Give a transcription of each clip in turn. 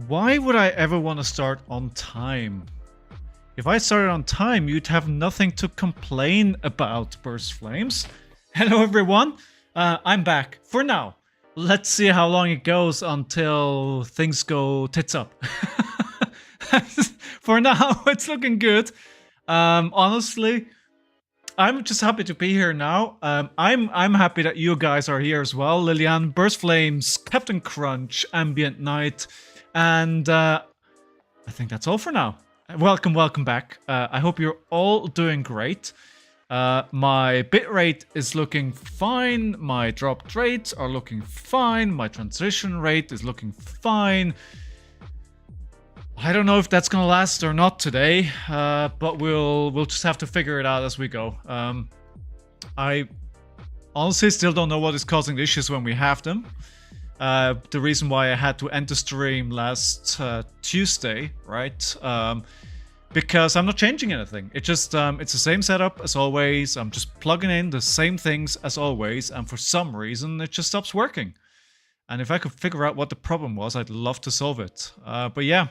Why would I ever want to start on time? If I started on time, you'd have nothing to complain about, Burst Flames. Hello everyone, I'm back. For now, let's see how long it goes until things go tits up. For now, it's looking good. Honestly, I'm just happy to be here now. I'm happy that you guys are here as well. Lilian, Burst Flames, Captain Crunch, Ambient Night, and I think that's all for now. Welcome back. I hope you're all doing great. My bitrate is looking fine. My drop rates are looking fine. My transition rate is looking fine. I don't know if that's gonna last or not today, but we'll just have to figure it out as we go. I honestly still don't know what is causing the issues when we have them. The reason why I had to end the stream last Tuesday, right? Because I'm not changing anything. It just it's the same setup as always. I'm just plugging in the same things as always, and for some reason it just stops working. And if I could figure out what the problem was, I'd love to solve it. But yeah.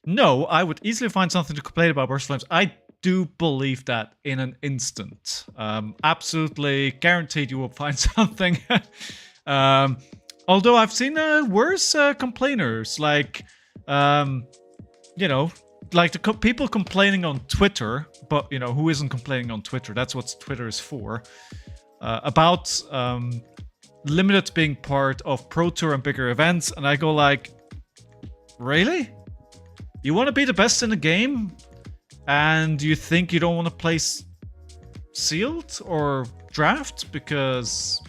No, I would easily find something to complain about, Burst Flames. I do believe that in an instant. Absolutely guaranteed you will find something. Although I've seen worse complainers, like, you know, like the people complaining on Twitter, but, you know, who isn't complaining on Twitter? That's what Twitter is for. About Limited being part of Pro Tour and bigger events, and I go like, really? You want to be the best in the game, and you think you don't want to play sealed or draft because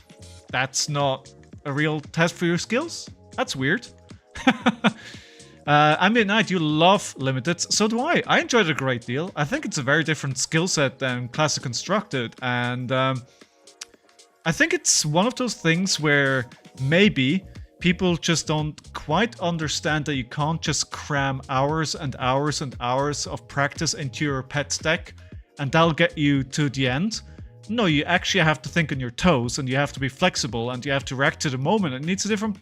that's not a real test for your skills? That's weird. Ambient Night, you love Limited, so do I. I enjoyed it a great deal. I think it's a very different skill set than Classic Constructed, and I think it's one of those things where maybe people just don't quite understand that you can't just cram hours and hours and hours of practice into your pet deck and that'll get you to the end. No, you actually have to think on your toes and you have to be flexible and you have to react to the moment. It needs a different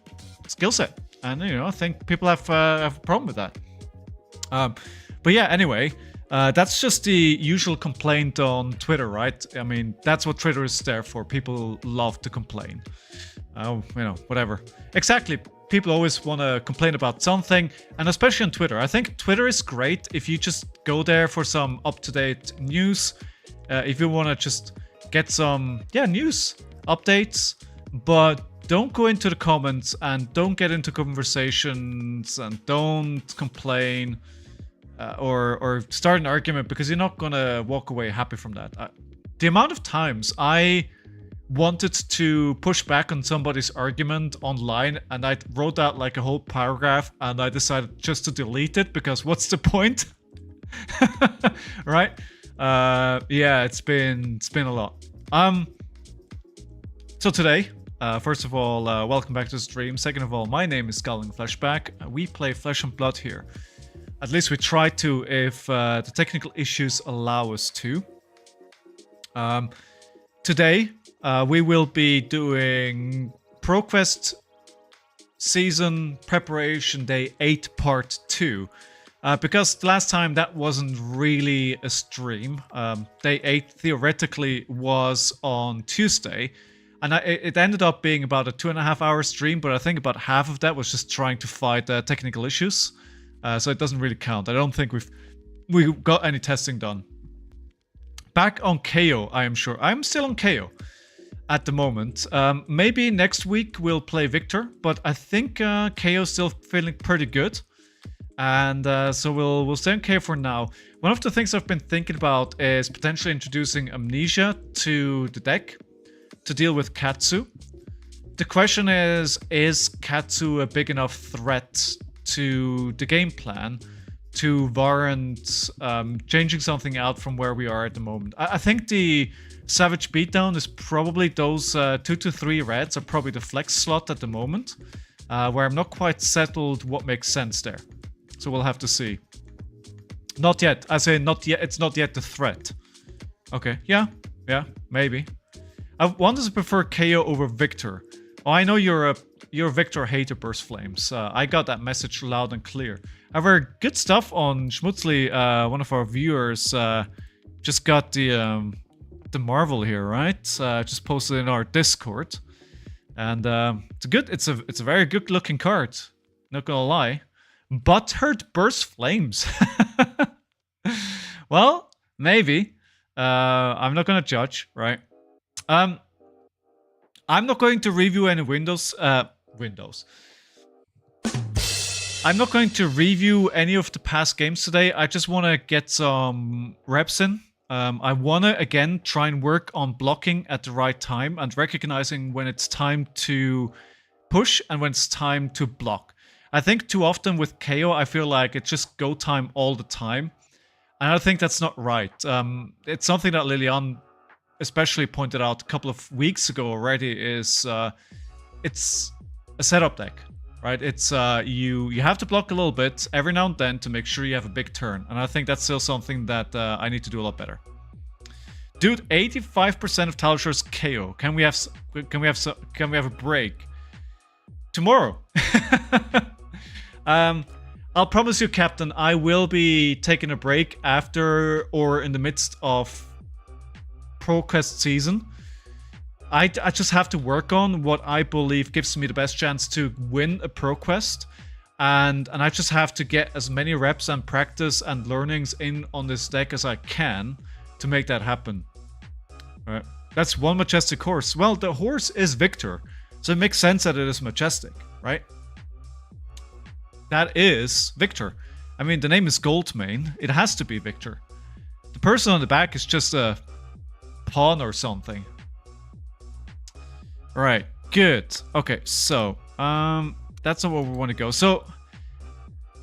skill set. And, you know, I think people have a problem with that. But yeah, anyway, that's just the usual complaint on Twitter, right? I mean, that's what Twitter is there for. People love to complain. Oh, you know, whatever. Exactly. People always want to complain about something, and especially on Twitter. I think Twitter is great if you just go there for some up-to-date news. If you want to just get some, news, updates, but don't go into the comments and don't get into conversations and don't complain or start an argument because you're not going to walk away happy from that. The amount of times I wanted to push back on somebody's argument online and I wrote out like a whole paragraph and I decided just to delete it because what's the point? Right? Yeah, it's been a lot. So today, first of all, welcome back to the stream. Second of all, my name is Sculling Flashback. We play Flesh and Blood here. At least we try to if the technical issues allow us to. Today, we will be doing ProQuest Season Preparation Day 8 Part 2. Because the last time that wasn't really a stream. Day 8 theoretically was on Tuesday. And it ended up being about a 2.5 hour stream, but I think about half of that was just trying to fight technical issues. So it doesn't really count. I don't think we got any testing done. Back on KAYO, I am sure. I'm still on KAYO at the moment. Maybe next week we'll play Victor, but I think KAYO is still feeling pretty good. And so we'll stay on KAYO for now. One of the things I've been thinking about is potentially introducing Amnesia to the deck to deal with Katsu. The question is Katsu a big enough threat to the game plan to warrant changing something out from where we are at the moment? I think the Savage Beatdown is probably those 2 to 3 reds are probably the flex slot at the moment, where I'm not quite settled what makes sense there. So we'll have to see. Not yet. I say not yet. It's not yet the threat. Okay. Yeah, maybe. I wanted to prefer KAYO over Victor. Oh, I know you're a Victor hater, Burst Flames. I got that message loud and clear. However, good stuff on Schmutzli. One of our viewers just got the Marvel here, right? Just posted in our Discord, and it's a very good looking card. Not gonna lie. Butthurt Burst Flames. Well, maybe. I'm not gonna judge, right? I'm not going to review any Windows. I'm not going to review any of the past games today. I just want to get some reps in. I want to, again, try and work on blocking at the right time and recognizing when it's time to push and when it's time to block. I think too often with KAYO, I feel like it's just go time all the time. And I think that's not right. It's something that Lilian especially pointed out a couple of weeks ago already, is it's a setup deck, right? It's you have to block a little bit every now and then to make sure you have a big turn, and I think that's still something that I need to do a lot better. Dude, 85% of Talishor's KO. Can we have a break tomorrow? I'll promise you, Captain, I will be taking a break after or in the midst of ProQuest season. I just have to work on what I believe gives me the best chance to win a ProQuest, and I just have to get as many reps and practice and learnings in on this deck as I can to make that happen. All right. That's one majestic horse. Well, the horse is Victor, so it makes sense that it is majestic, right? That is Victor. I mean, the name is Goldmane. It has to be Victor. The person on the back is just a pawn or something. Right, good. Okay, so that's not where we want to go. So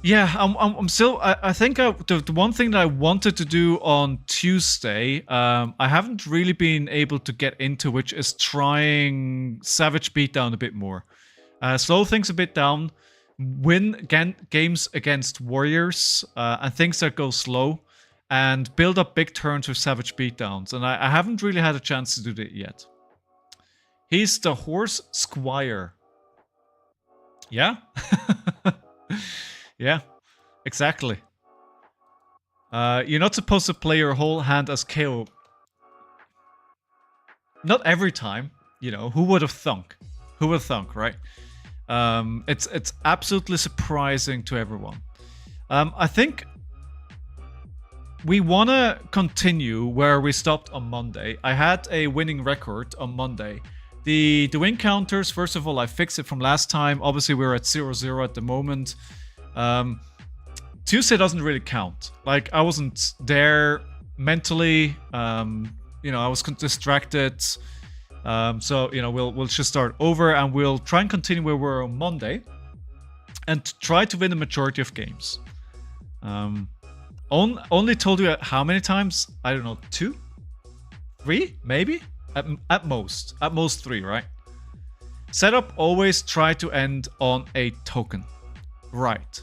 yeah, I'm still. I think the one thing that I wanted to do on Tuesday, I haven't really been able to get into, which is trying Savage Beatdown a bit more. Slow things a bit down, win games against warriors and things that go slow, and build up big turns with Savage Beatdowns. And I haven't really had a chance to do that yet. He's the horse squire. Yeah? Yeah, exactly. You're not supposed to play your whole hand as KO. Not every time, you know. Who would have thunk? Who would have thunk, right? It's absolutely surprising to everyone. I think we want to continue where we stopped on Monday. I had a winning record on Monday. The win counters, first of all, I fixed it from last time. Obviously, we're at 0-0 at the moment. Tuesday doesn't really count. Like, I wasn't there mentally. You know, I was distracted. So, you know, we'll just start over and we'll try and continue where we're on Monday and try to win the majority of games. Only told you how many times? I don't know, 2? 3? Maybe? At most 3, right? Setup, always try to end on a token. Right.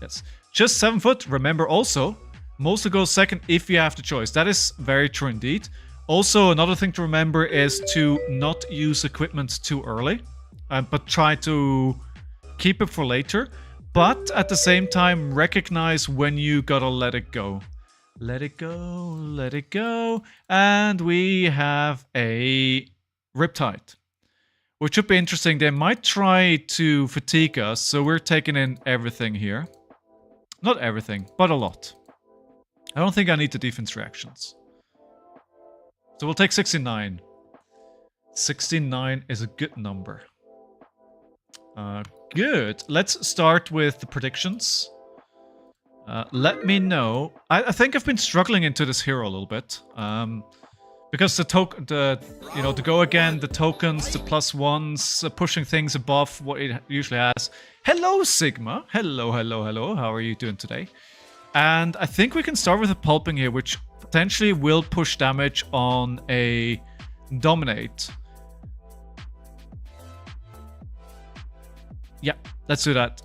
Yes. Just 7 foot. Remember also, mostly goes second if you have the choice. That is very true indeed. Also, another thing to remember is to not use equipment too early, but try to keep it for later. But at the same time, recognize when you gotta let it go. Let it go, let it go. And we have a Riptide, which should be interesting. They might try to fatigue us, so we're taking in everything here. Not everything, but a lot. I don't think I need the defense reactions. So we'll take 69. 69 is a good number. Good. Let's start with the predictions. Let me know. I think I've been struggling into this hero a little bit. Because the go again, the tokens, the +1s, pushing things above what it usually has. Hello, Sigma. Hello, hello, hello. How are you doing today? And I think we can start with a pulping here, which potentially will push damage on a dominate. Yeah, let's do that.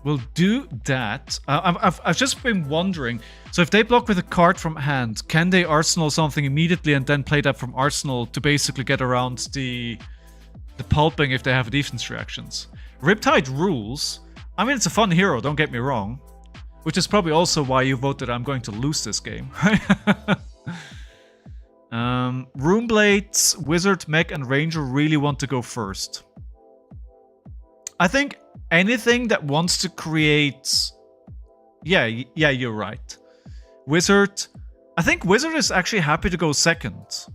We'll do that. I've just been wondering. So if they block with a card from hand, can they arsenal something immediately and then play that from arsenal to basically get around the pulping if they have defense reactions? Riptide rules. I mean, it's a fun hero, don't get me wrong. Which is probably also why you voted I'm going to lose this game, right? Runeblades, Wizard, Mech, and Ranger really want to go first. I think anything that wants to create... Yeah, you're right. Wizard... I think Wizard is actually happy to go second.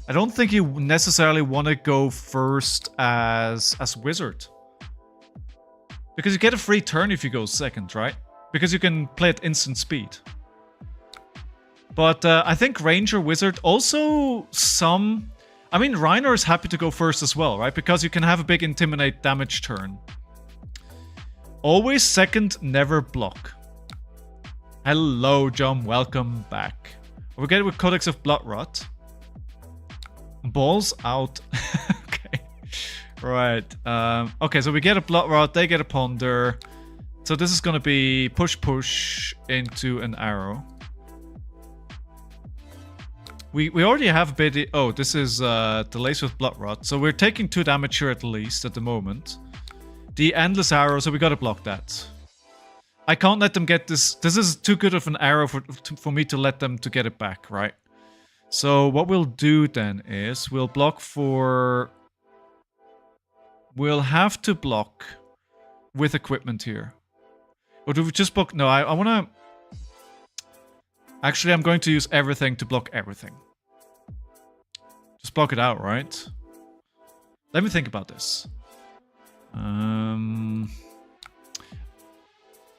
I don't think you necessarily want to go first as Wizard. Because you get a free turn if you go second, right? Because you can play at instant speed. But I think Ranger, Wizard, also some... I mean, Reiner is happy to go first as well, right? Because you can have a big Intimidate damage turn. Always second, never block. Hello, John. Welcome back. We get it with Codex of Bloodrot. Balls out. Okay. Right. Okay, so we get a Bloodrot, they get a Ponder. So this is going to be push into an arrow. We already have a bit... Oh, this is delays with Bloodrot. So we're taking 2 damage here at least at the moment. The Endless Arrow, so we gotta block that. I can't let them get this... This is too good of an arrow for me to let them to get it back, right? So what we'll do then is we'll block for... We'll have to block with equipment here. Or do we just block... No, I want to... Actually, I'm going to use everything to block everything. Just block it out, right? Let me think about this.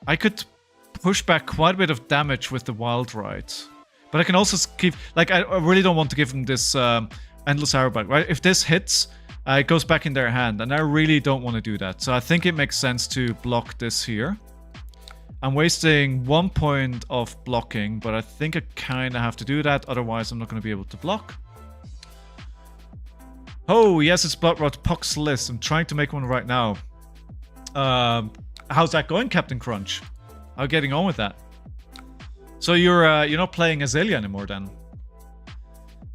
I could push back quite a bit of damage with the Wild Ride. But I can also keep... Like, I really don't want to give them this Endless Arrow back, right? If this hits, it goes back in their hand. And I really don't want to do that. So I think it makes sense to block this here. I'm wasting 1 point of blocking, but I think I kind of have to do that. Otherwise, I'm not going to be able to block. Oh, yes, it's Bloodrot Puck's list. I'm trying to make one right now. How's that going, Captain Crunch? How are you getting on with that? So you're not playing Azalea anymore then?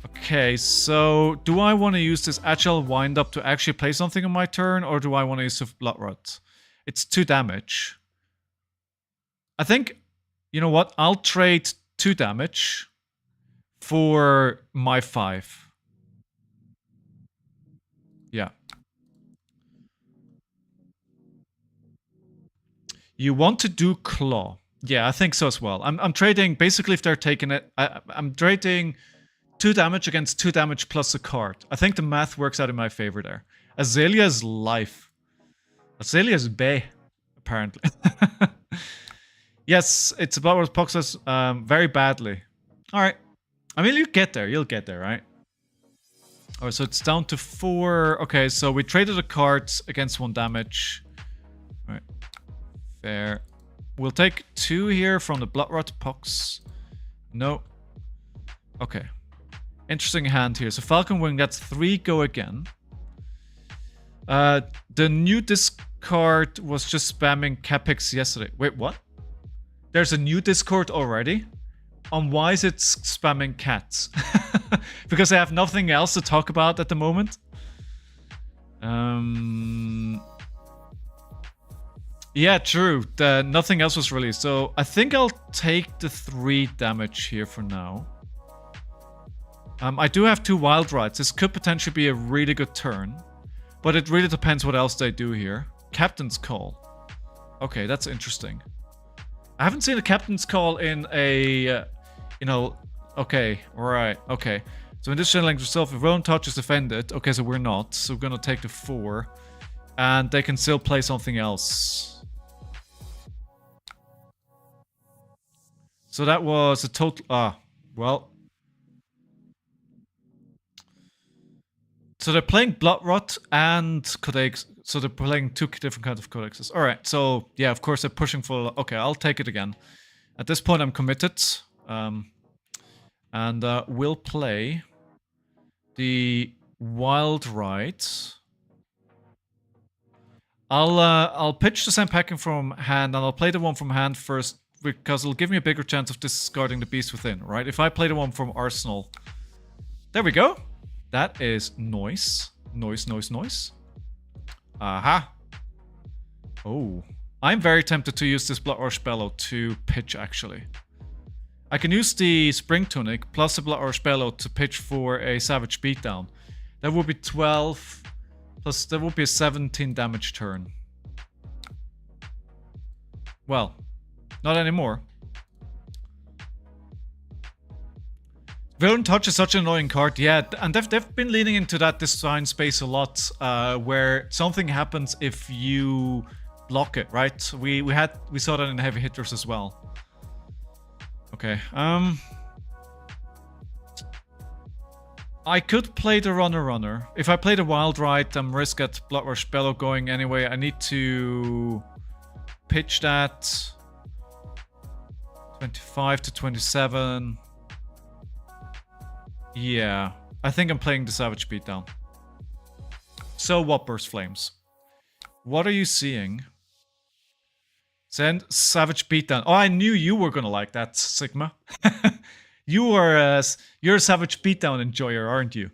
Okay, so do I want to use this Agile Wind-Up to actually play something on my turn, or do I want to use Bloodrot? It's 2 damage. I think, you know what? I'll trade 2 damage for my 5. Yeah. You want to do Claw. Yeah, I think so as well. I'm trading, basically if they're taking it, I'm trading 2 damage against 2 damage plus a card. I think the math works out in my favor there. Azalea's life. Azalea's bay, apparently. Yes, it's about what Puck says very badly. Alright. I mean, you'll get there, right? Alright, so it's down to 4. Okay, so we traded a card against 1 damage. Alright. Fair. We'll take 2 here from the Bloodrot Pucks. No. Okay. Interesting hand here. So Falcon Wing, that's 3 go again. The new discard was just spamming Capix yesterday. Wait, what? There's a new Discord already? Why is it spamming cats? Because I have nothing else to talk about at the moment? Yeah, true. Nothing else was released. So I think I'll take the 3 damage here for now. I do have 2 Wild Rides. This could potentially be a really good turn. But it really depends what else they do here. Captain's Call. Okay, that's interesting. I haven't seen a Captain's Call in a, you know, okay, right, okay. So in this channeling yourself, if Rowan Touch is defended, okay, so we're not. So we're gonna take the 4. And they can still play something else. So that was a total, well. So they're playing Bloodrot and Codex. So they're playing 2 different kinds of codexes. Alright, so yeah, of course they're pushing for... Okay, I'll take it again. At this point I'm committed. And we'll play the Wild Ride. I'll pitch the sand packing from hand, and I'll play the one from hand first because it'll give me a bigger chance of discarding the beast within, right? If I play the one from arsenal, there we go. That is noise, noise, noise, noise. Aha. Oh, I'm very tempted to use this Blood Rush Bellow to pitch. Actually, I can use the Spring Tunic plus the Blood Rush Bellow to pitch for a Savage Beatdown. That would be 12. Plus, there will be a 17 damage turn. Well, not anymore. Villain Touch is such an annoying card. Yeah, and they've been leaning into that design space a lot, where something happens if you block it, right? We saw that in heavy hitters as well. Okay, I could play the runner. If I play the wild ride, I'm risk at Blood Rush Bellow going anyway. I need to pitch that 25 to 27. Yeah, I think I'm playing the Savage Beatdown. So what Burst Flames? What are you seeing? Send Savage Beatdown. Oh, I knew you were gonna like that, Sigma. You're a Savage Beatdown enjoyer, aren't you?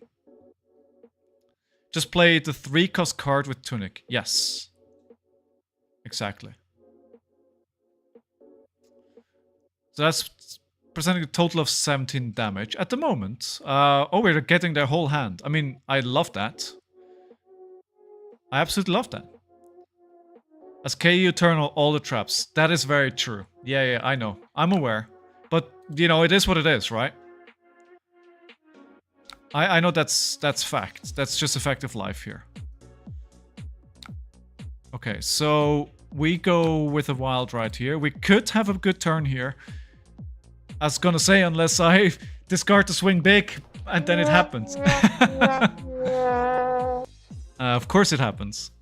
Just play the 3-cost card with Tunic. Yes. Exactly. So that's presenting a total of 17 damage at the moment. Oh, we're getting their whole hand. I mean, I love that. I absolutely love that. As KAYO turn all the traps. That is very true. Yeah, I know. I'm aware. But, you know, it is what it is, right? I know that's fact. That's just a fact of life here. Okay, so we go with a wild ride here. We could have a good turn here. I was gonna say, unless I discard the swing big, and then it happens. Of course it happens.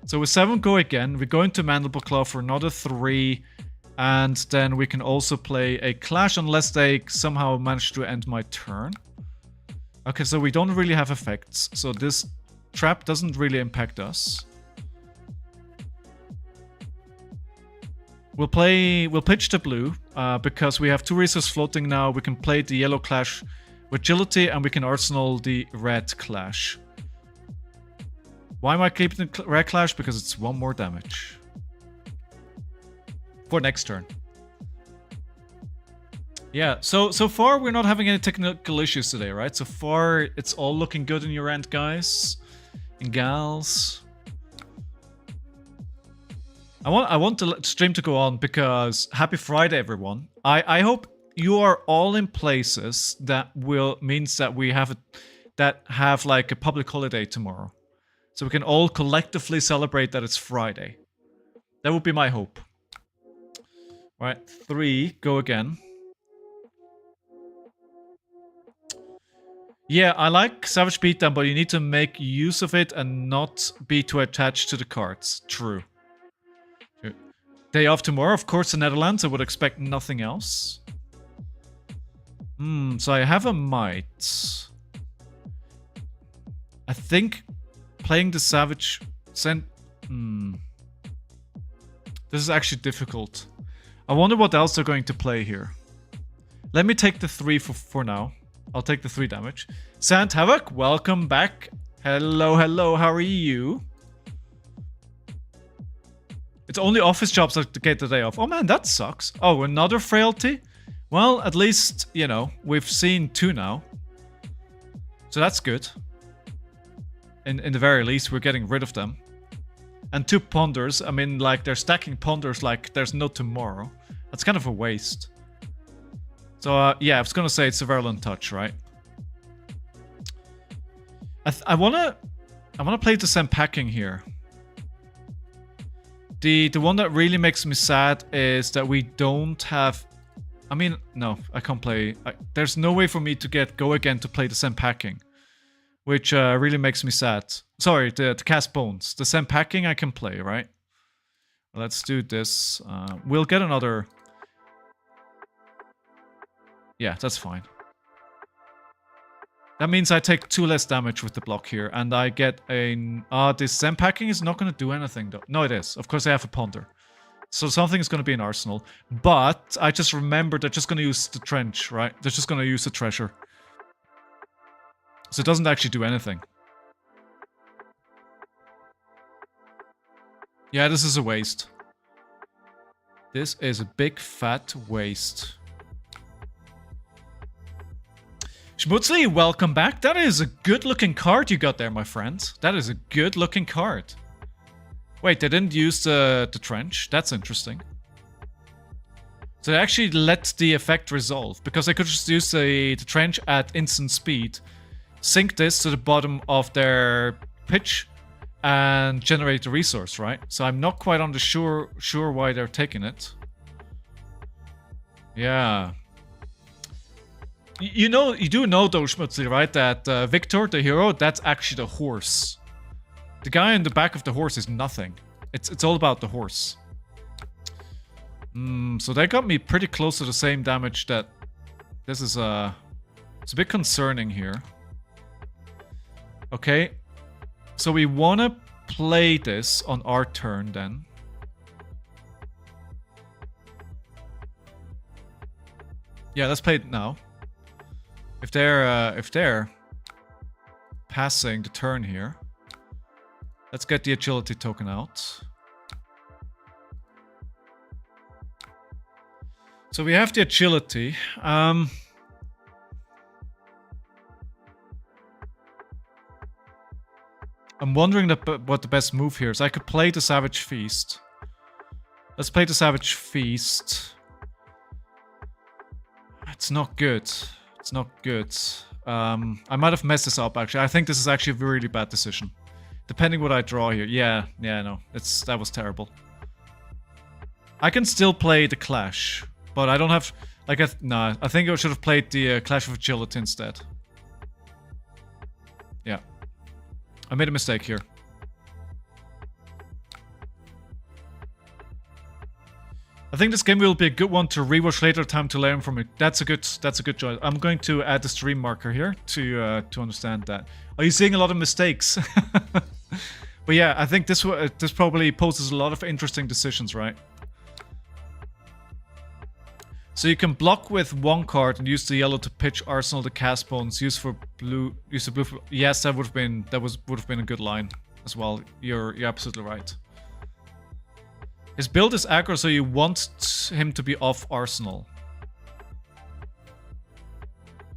So with 7 go again, we go into Mandible Claw for another 3. And then we can also play a Clash unless they somehow manage to end my turn. Okay, so we don't really have effects. So this trap doesn't really impact us. We'll pitch the blue because we have 2 resources floating now. We can play the yellow Clash with agility and we can arsenal the red Clash. Why am I keeping the red Clash? Because it's 1 more damage. For next turn. Yeah, so far we're not having any technical issues today, right? So far it's all looking good in your end, guys and gals. I want the stream to go on because happy Friday, everyone. I hope you are all in places that means that we have like a public holiday tomorrow, so we can all collectively celebrate that it's Friday. That would be my hope. All right, 3 go again. Yeah, I like Savage Beatdown, but you need to make use of it and not be too attached to the cards. True. Day off tomorrow, of course, the Netherlands. I would expect nothing else. So I have a might. I think playing the Savage This is actually difficult. I wonder what else they're going to play here. Let me take the 3 for now. I'll take the 3 damage. Sant Havoc, welcome back. Hello, how are you? It's only office jobs that get the day off. Oh man, that sucks. Oh, another frailty? Well, at least, you know, we've seen 2 now. So that's good. In the very least, we're getting rid of them. And 2 ponders. I mean, like, they're stacking ponders like there's no tomorrow. That's kind of a waste. So, yeah, I was gonna say it's a Virulent Touch, right? I wanna play the Sand Packing here. The one that really makes me sad is that we don't have... I mean, no, I can't play... there's no way for me to go again to play the Sand Packing. Which really makes me sad. Sorry, to cast Bones. The Sand Packing I can play, right? Let's do this. We'll get another... Yeah, that's fine. That means I take 2 less damage with the block here, and I get a... this Zen packing is not going to do anything, though. No, it is. Of course, I have a ponder. So something is going to be in arsenal. But I just remembered they're just going to use the trench, right? They're just going to use the treasure. So it doesn't actually do anything. Yeah, this is a waste. This is a big fat waste. Schmutzli, welcome back. That is a good looking card you got there, my friend. That is a good looking card. Wait, they didn't use the trench? That's interesting. So they actually let the effect resolve, because they could just use the trench at instant speed, sink this to the bottom of their pitch, and generate the resource, right? So I'm not quite on the sure why they're taking it. Yeah. You know, you do know though, Schmutzli, right? That Victor, the hero, that's actually the horse. The guy in the back of the horse is nothing. It's all about the horse. So they got me pretty close to the same damage that... This is it's a bit concerning here. Okay. So we want to play this on our turn then. Yeah, let's play it now. If they're passing the turn here, let's get the agility token out. So we have the agility. I'm wondering what the best move here is. I could play the Savage Feast. Let's play the Savage Feast. It's not good. It's not good. I might have messed this up, actually. I think this is actually a really bad decision. Depending what I draw here. Yeah, no. That was terrible. I can still play the Clash. But I don't have... Like, no, I think I should have played the Clash of Agility instead. Yeah. I made a mistake here. I think this game will be a good one to rewatch later. Time to learn from it. That's a good choice. I'm going to add the stream marker here to understand that. Are you seeing a lot of mistakes? But yeah, I think this probably poses a lot of interesting decisions, right? So you can block with 1 card and use the yellow to pitch arsenal to cast bones. Use the blue for... Yes, that would have been a good line as well. You're absolutely right. His build is aggro, so you want him to be off arsenal.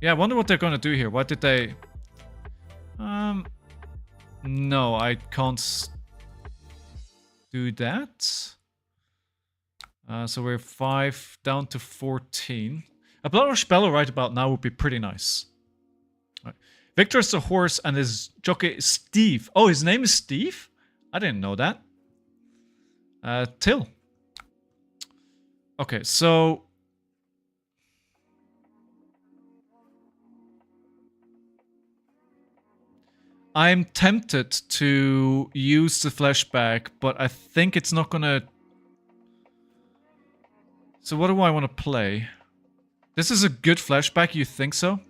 Yeah, I wonder what they're gonna do here. What did they... No, I can't do that. So we're 5 down to 14. A Blood Rush Bellow right about now would be pretty nice. Right. Victor is the horse and his jockey is Steve. Oh, his name is Steve? I didn't know that. Till. Okay, so... I'm tempted to use the flashback, but I think it's not gonna... So what do I want to play? This is a good flashback, you think so?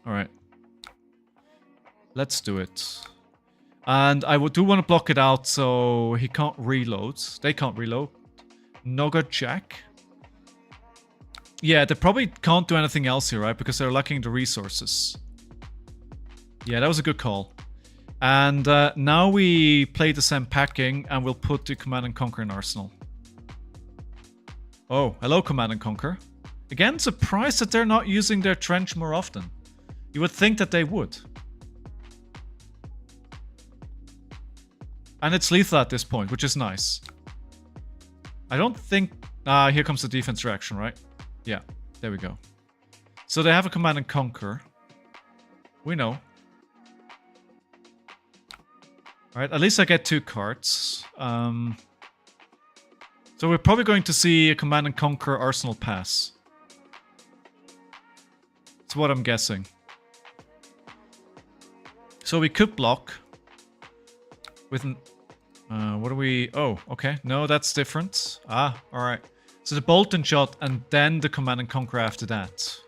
Alright. Let's do it. And I do want to block it out so he can't reload. They can't reload. Noga Jack. Yeah, they probably can't do anything else here, right? Because they're lacking the resources. Yeah, that was a good call. And now we play the same packing and we'll put the Command and Conquer in Arsenal. Oh, hello Command and Conquer. Again, surprised that they're not using their trench more often. You would think that they would. And it's lethal at this point, which is nice. I don't think... here comes the defense reaction, right? Yeah, there we go. So they have a Command and Conquer. We know. Alright, at least I get 2 cards. So we're probably going to see a Command and Conquer Arsenal pass. That's what I'm guessing. So we could block. With an... what do we... Oh, okay. No, that's different. Ah, alright. So the Bolt and Shot and then the Command and Conquer after that.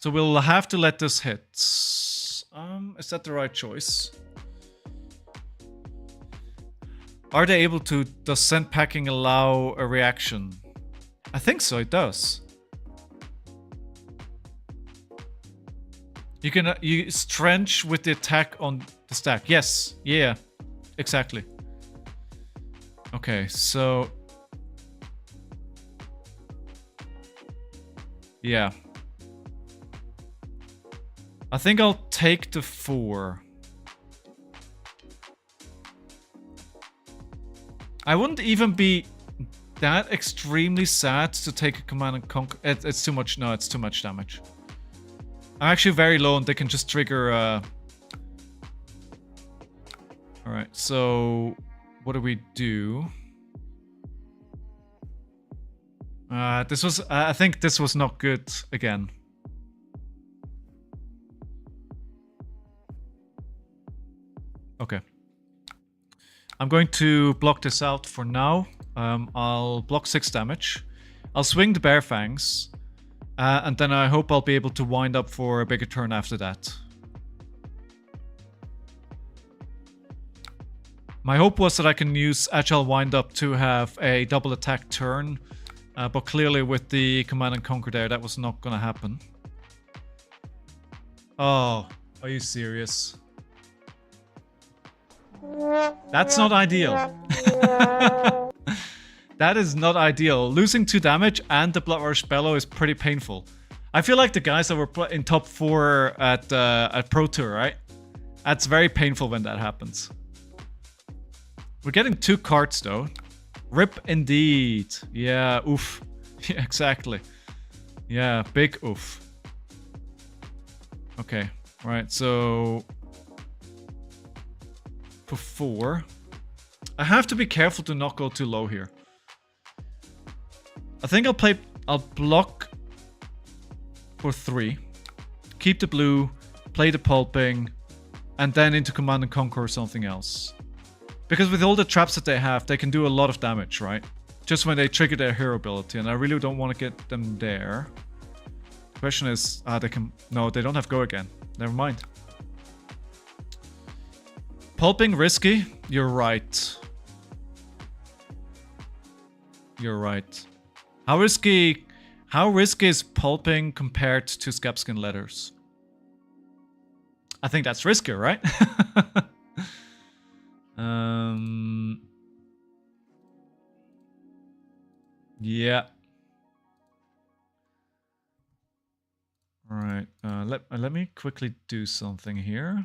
So we'll have to let this hit. Is that the right choice? Are they able to... Does send packing allow a reaction? I think so, it does. You can you strench with the attack on the stack. Yes, yeah, exactly. Okay, so... Yeah. I think I'll take the 4. I wouldn't even be that extremely sad to take a command and conquer. It's too much. No, it's too much damage. I'm actually very low and they can just trigger... Alright, so... What do we do? This was... I think this was not good again. Okay. I'm going to block this out for now. I'll block 6 damage. I'll swing the Bear Fangs. And then I hope I'll be able to wind up for a bigger turn after that. My hope was that I can use Agile Wind Up to have a double attack turn. But clearly with the Command and Conquer there, that was not gonna happen. Oh, are you serious? That's not ideal. That is not ideal. Losing 2 damage and the Blood Rush Bellow is pretty painful. I feel like the guys that were in top 4 at Pro Tour, right? That's very painful when that happens. We're getting 2 cards though. Rip indeed. Yeah, oof. Yeah, exactly. Yeah, big oof. Okay, right, so... For 4. I have to be careful to not go too low here. I think I'll block for 3. Keep the blue, play the pulping, and then into Command and Conquer or something else. Because with all the traps that they have, they can do a lot of damage, right? Just when they trigger their hero ability, and I really don't want to get them there. The question is, they can... No, they don't have go again. Never mind. Pulping risky? You're right. You're right. How risky is pulping compared to Scabskin letters? I think that's riskier, right? Yeah. All right. Let me quickly do something here.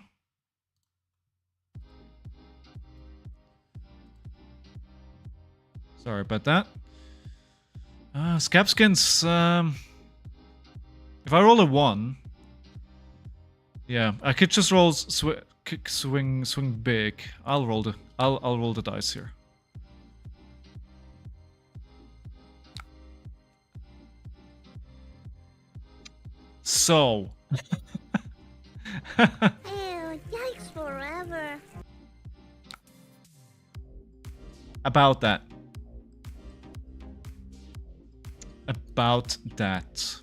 Sorry about that. Scabskins, if I roll a 1, yeah, I could just roll swing big. I'll roll the dice here. So. Ew, yikes forever. About that. About that.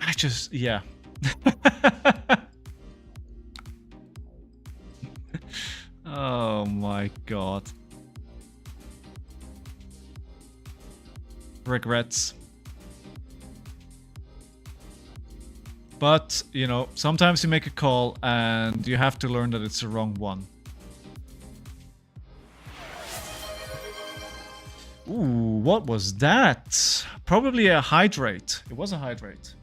I just, yeah. Oh my god. Regrets. But, you know, sometimes you make a call and you have to learn that it's the wrong one. Ooh, what was that? Probably a hydrate. It was a hydrate.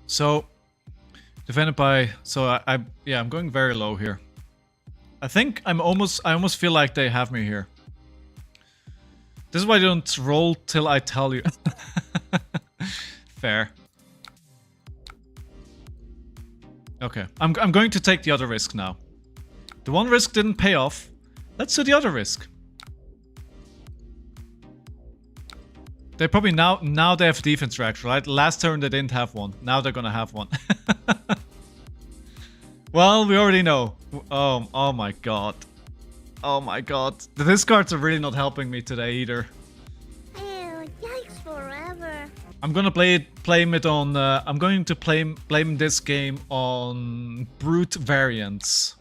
So, defended by... So, yeah, I'm going very low here. I think I almost feel like they have me here. This is why I don't roll till I tell you. Fair. Okay, I'm going to take the other risk now. The one risk didn't pay off. Let's do the other risk. They probably now they have defense reaction, right? Last turn they didn't have one. Now they're gonna have one. Well, we already know. Oh my god. Oh my god. The discards are really not helping me today either. Ew, yikes forever. I'm gonna blame it on. I'm going to blame this game on brute variants.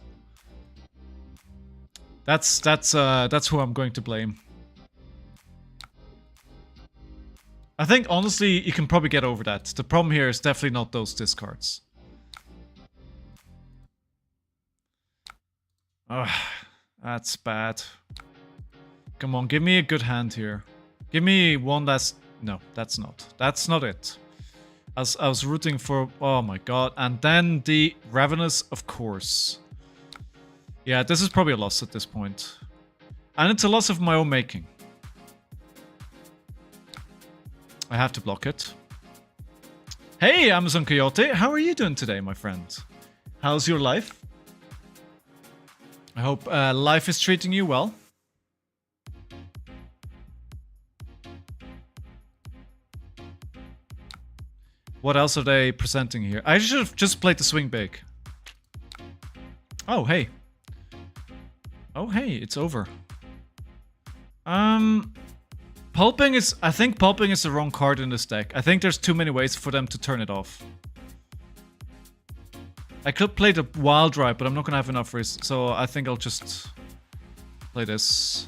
That's who I'm going to blame. I think honestly you can probably get over that. The problem here is definitely not those discards. Ugh, that's bad. Come on, give me a good hand here. Give me one that's... No, that's not. That's not it. I was rooting for... Oh my god. And then the Ravenous, of course. Yeah, this is probably a loss at this point. And it's a loss of my own making. I have to block it. Hey, Amazon Coyote. How are you doing today, my friend? How's your life? I hope life is treating you well. What else are they presenting here? I should have just played the swing big. Oh, hey. Oh, hey, it's over. Pulping is... I think pulping is the wrong card in this deck. I think there's too many ways for them to turn it off. I could play the Wild Ride, but I'm not gonna have enough risk, so I think I'll just play this.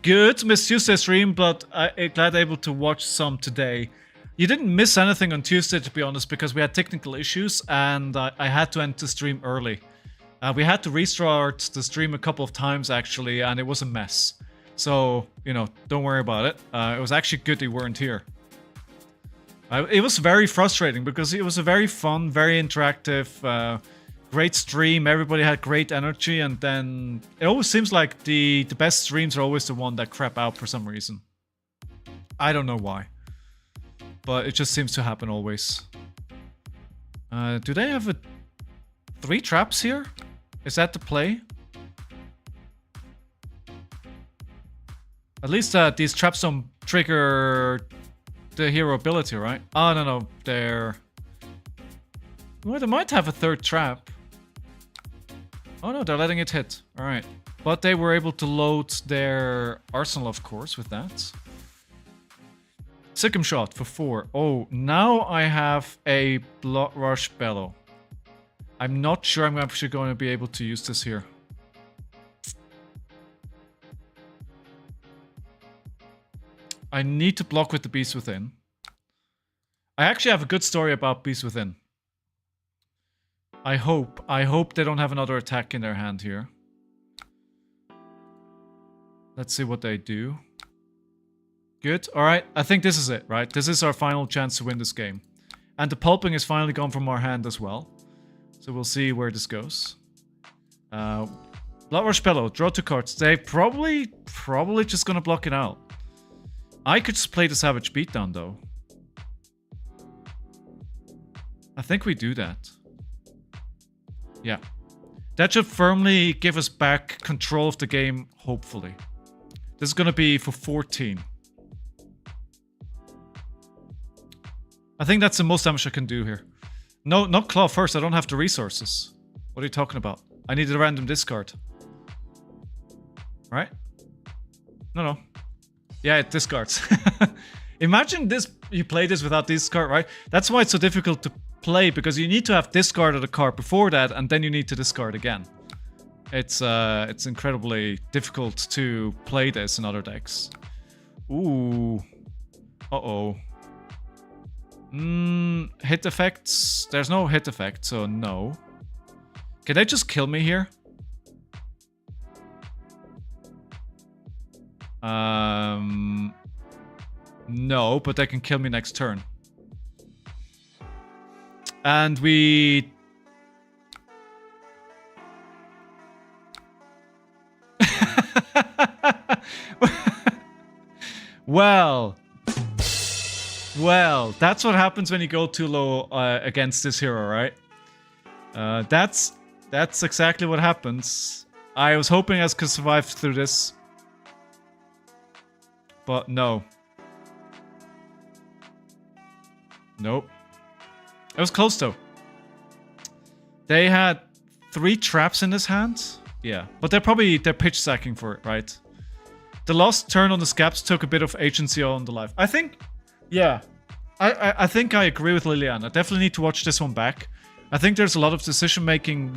Good, missed Tuesday stream, but I'm glad able to watch some today. You didn't miss anything on Tuesday, to be honest, because we had technical issues and I had to end the stream early. We had to restart the stream a couple of times, actually, and it was a mess. So, you know, don't worry about it. It was actually good you weren't here. It was very frustrating because it was a very fun, very interactive, great stream. Everybody had great energy, and then it always seems like the best streams are always the one that crap out for some reason. I don't know why, but it just seems to happen always. Do they have 3 traps here? Is that the play? At least these traps don't trigger the hero ability, right? Oh, no, they're... Well, they might have a 3rd trap. Oh no, they're letting it hit. Alright. But they were able to load their arsenal, of course, with that. Sikkim shot for 4. Oh, now I have a Blood Rush Bellow. I'm not sure I'm actually going to be able to use this here. I need to block with the Beast Within. I actually have a good story about Beast Within. I hope they don't have another attack in their hand here. Let's see what they do. Good. Alright, I think this is it, right? This is our final chance to win this game. And the pulping is finally gone from our hand as well. So we'll see where this goes. Blood Rush Bellow, draw 2 cards. They probably just gonna block it out. I could just play the Savage Beatdown though. I think we do that. Yeah. That should firmly give us back control of the game, hopefully. This is gonna be for 14. I think that's the most damage I can do here. No, not Claw first, I don't have the resources. What are you talking about? I need a random discard. Right? No. Yeah, it discards. Imagine this, you play this without discard, right? That's why it's so difficult to play, because you need to have discarded a card before that, and then you need to discard again. It's incredibly difficult to play this in other decks. Ooh. Uh-oh. Hit effects? There's no hit effect, so no. Can they just kill me here? No, but they can kill me next turn. And we... Well, that's what happens when you go too low against this hero, right? That's exactly what happens. I was hoping I could survive through this. But no. Nope. It was close though. They had 3 traps in his hand. Yeah, but they're pitch sacking for it, right? The last turn on the Scaps took a bit of agency on the life. I think, yeah, I think I agree with Liliana. I definitely need to watch this one back. I think there's a lot of decision making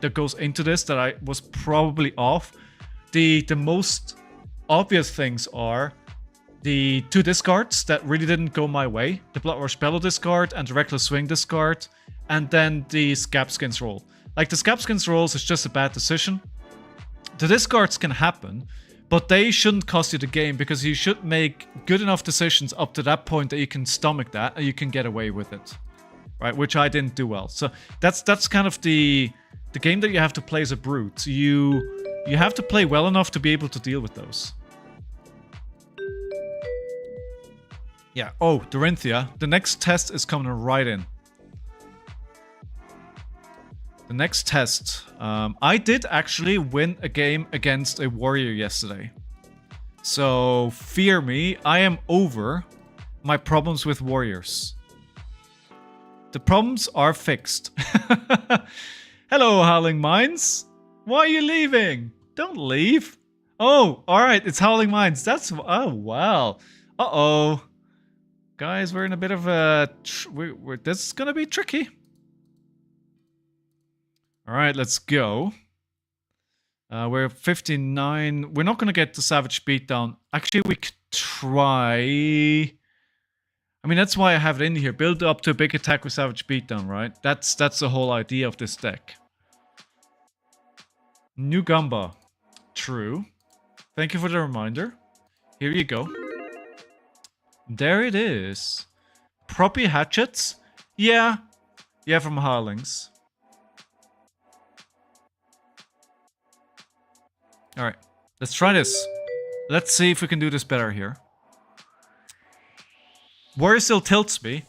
that goes into this that I was probably off. The most obvious things are the 2 discards that really didn't go my way. The Blood Rush Bellow discard and the Reckless Swing discard. And then the Scapskins roll. Like, the Scapskins rolls is just a bad decision. The discards can happen, but they shouldn't cost you the game because you should make good enough decisions up to that point that you can stomach that and you can get away with it. Right? Which I didn't do well. So that's kind of the game that you have to play as a brute. You have to play well enough to be able to deal with those. Yeah. Oh, Dorinthia. The next test is coming right in. The next test. I did actually win a game against a warrior yesterday. So, fear me, I am over my problems with warriors. The problems are fixed. Hello, Howling Minds. Why are you leaving? Don't leave. Oh, alright, it's Howling Minds. That's... Oh, wow. Uh-oh. Guys, we're in a bit of a... this is gonna be tricky. Alright, let's go. We're 59. We're not going to get the Savage Beatdown. Actually, we could try... I mean, that's why I have it in here. Build up to a big attack with Savage Beatdown, right? That's the whole idea of this deck. New Gamba. True. Thank you for the reminder. Here you go. There it is. Proppy Hatchets? Yeah. Yeah, from Harlings. Alright, let's try this. Let's see if we can do this better here. Warrior still tilts me.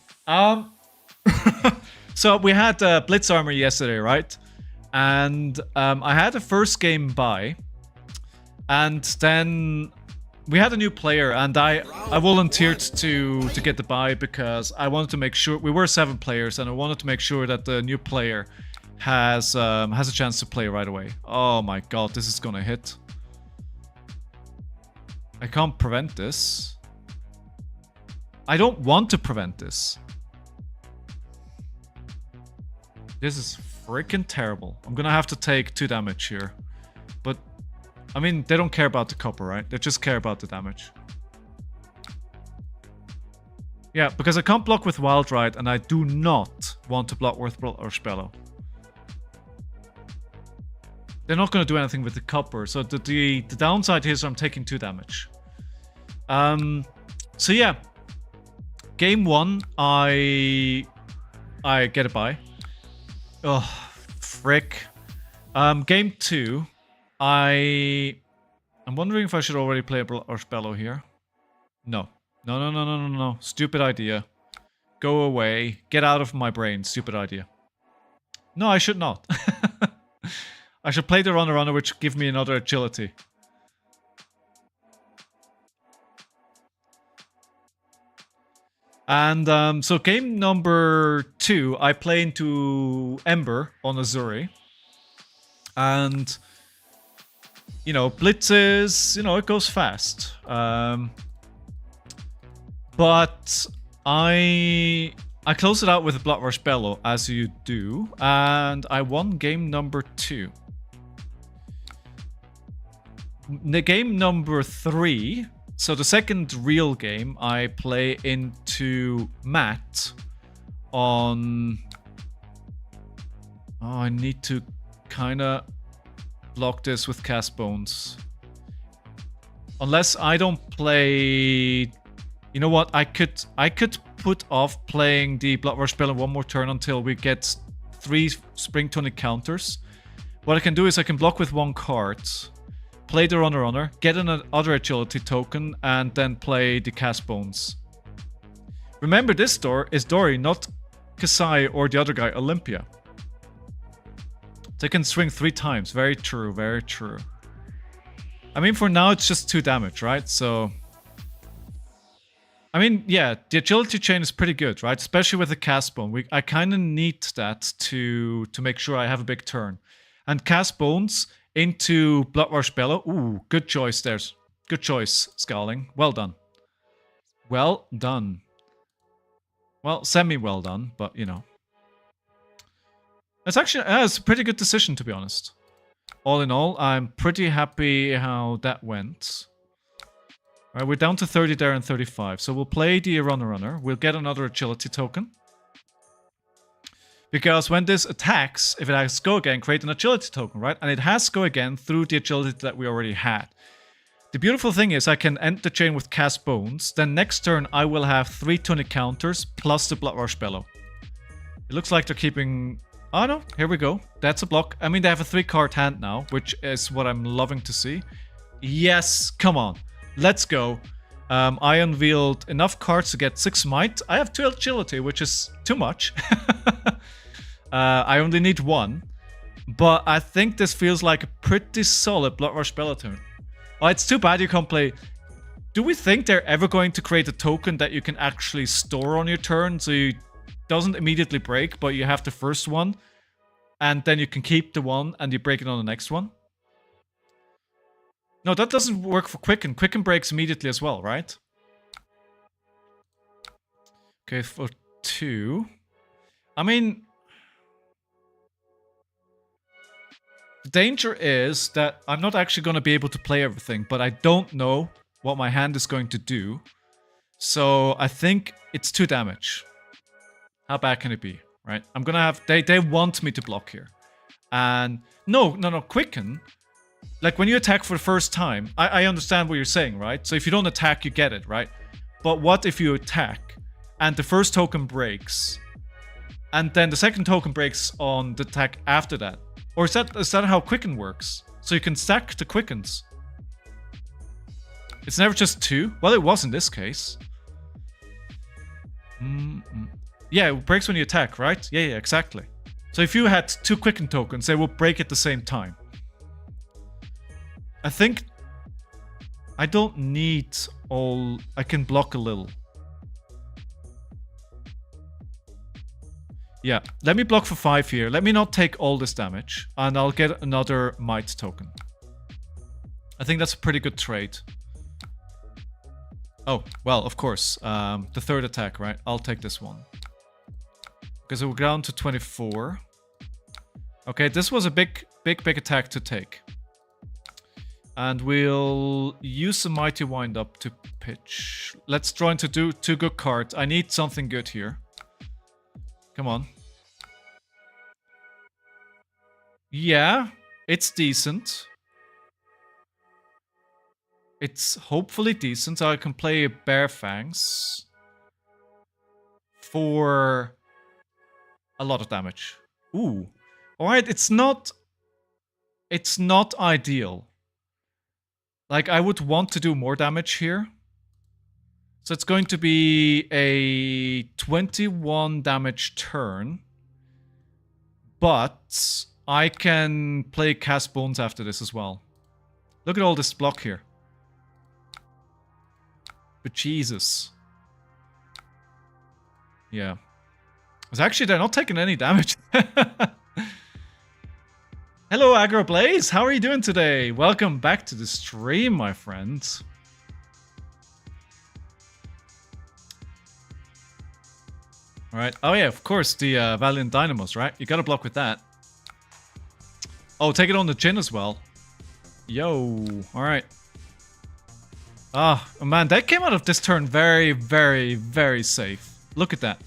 So we had Blitz Armor yesterday, right? And I had a first game bye. And then we had a new player and I volunteered to get the bye because I wanted to make sure... We were 7 players and I wanted to make sure that the new player has a chance to play right away. Oh my god, this is gonna hit. I can't prevent this. I don't want to prevent this. This is freaking terrible. I'm gonna have to take 2 damage here. But, I mean, they don't care about the copper, right? They just care about the damage. Yeah, because I can't block with Wild Ride and I do not want to block with Blood Rush Bellow. They're not going to do anything with the copper, so the downside here is I'm taking 2 damage. So yeah, game 1 I get a bye. Oh, frick. Game 2 I'm wondering if I should already play a Blood Rush Bellow here. No. No. Stupid idea. Go away. Get out of my brain. Stupid idea. No, I should not. I should play the Runner, which give me another agility. And so game number 2, I play into Ember on Azuri. And, you know, blitzes, you know, it goes fast. But I closed it out with a Blood Rush Bellow, as you do. And I won game number 2. The game number 3, so the second real game, I play into Matt on... Oh, I need to kind of block this with Cast Bones. Unless I don't play... You know what, I could put off playing the Blood Rush Bellow one more turn until we get 3 Spring Tonic counters. What I can do is I can block with 1 card, play the Runner, get another agility token, and then play the Cast Bones. Remember, this door is Dory, not Kasai or the other guy, Olympia. They can swing 3 times. Very true, very true. I mean, for now, it's just 2 damage, right? So... I mean, yeah, the agility chain is pretty good, right? Especially with the Cast Bone. I kind of need that to make sure I have a big turn. and cast Bones into Blood Rush Bellow. Ooh, good choice there. Good choice, Scowling. Well done. Well done. Well, semi-well done, but you know. It's actually it's a pretty good decision, to be honest. All in all, I'm pretty happy how that went. Alright, we're down to 30 there and 35. So we'll play the Runner. We'll get another agility token. Because when this attacks, if it has go again, create an agility token, right? And it has go again through the agility that we already had. The beautiful thing is I can end the chain with Cast Bones. Then next turn I will have 3 tunic counters plus the Blood Rush Bellow. It looks like they're keeping... Oh no, here we go. That's a block. I mean, they have a 3-card hand now, which is what I'm loving to see. Yes, come on. Let's go. I unveiled enough cards to get 6 might. I have 2 agility, which is too much. I only need 1. But I think this feels like a pretty solid Blood Rush Bellow turn. Well, it's too bad you can't play... Do we think they're ever going to create a token that you can actually store on your turn, so it doesn't immediately break, but you have the first one, and then you can keep the one, and you break it on the next one? No, that doesn't work for Quicken. Quicken breaks immediately as well, right? Okay, for 2. I mean... The danger is that I'm not actually going to be able to play everything, but I don't know what my hand is going to do. So I think it's 2 damage. How bad can it be, right? I'm going to have... They want me to block here. And... No, Quicken. Like, when you attack for the first time, I understand what you're saying, right? So if you don't attack, you get it, right? But what if you attack, and the first token breaks, and then the second token breaks on the attack after that? Or is that how Quicken works? So you can stack the Quickens. It's never just 2? Well, it was in this case. Yeah, it breaks when you attack, right? Yeah, exactly. So if you had 2 Quicken tokens, they will break at the same time. I think I don't need all... I can block a little. Yeah, let me block for 5 here. Let me not take all this damage. And I'll get another might token. I think that's a pretty good trade. Oh, well, of course. The third attack, right? I'll take this one. Because we're down to 24. Okay, this was a big attack to take. And we'll use the Mighty Wind Up to pitch. Let's try to do 2 good cards. I need something good here. Come on. Yeah, it's decent. It's hopefully decent. So I can play a Bear Fangs for a lot of damage. Ooh. Alright, it's not ideal. Like, I would want to do more damage here. So it's going to be a 21 damage turn. But I can play Cast Bones after this as well. Look at all this block here. But Jesus. Yeah. It's actually, they're not taking any damage. Hello, Agro Blaze. How are you doing today? Welcome back to the stream, my friend. Alright. Oh yeah, of course, the Valiant Dynamos, right? You gotta block with that. Oh, take it on the Jin as well. Yo. Alright. Ah, oh, man, that came out of this turn very, very, very safe. Look at that.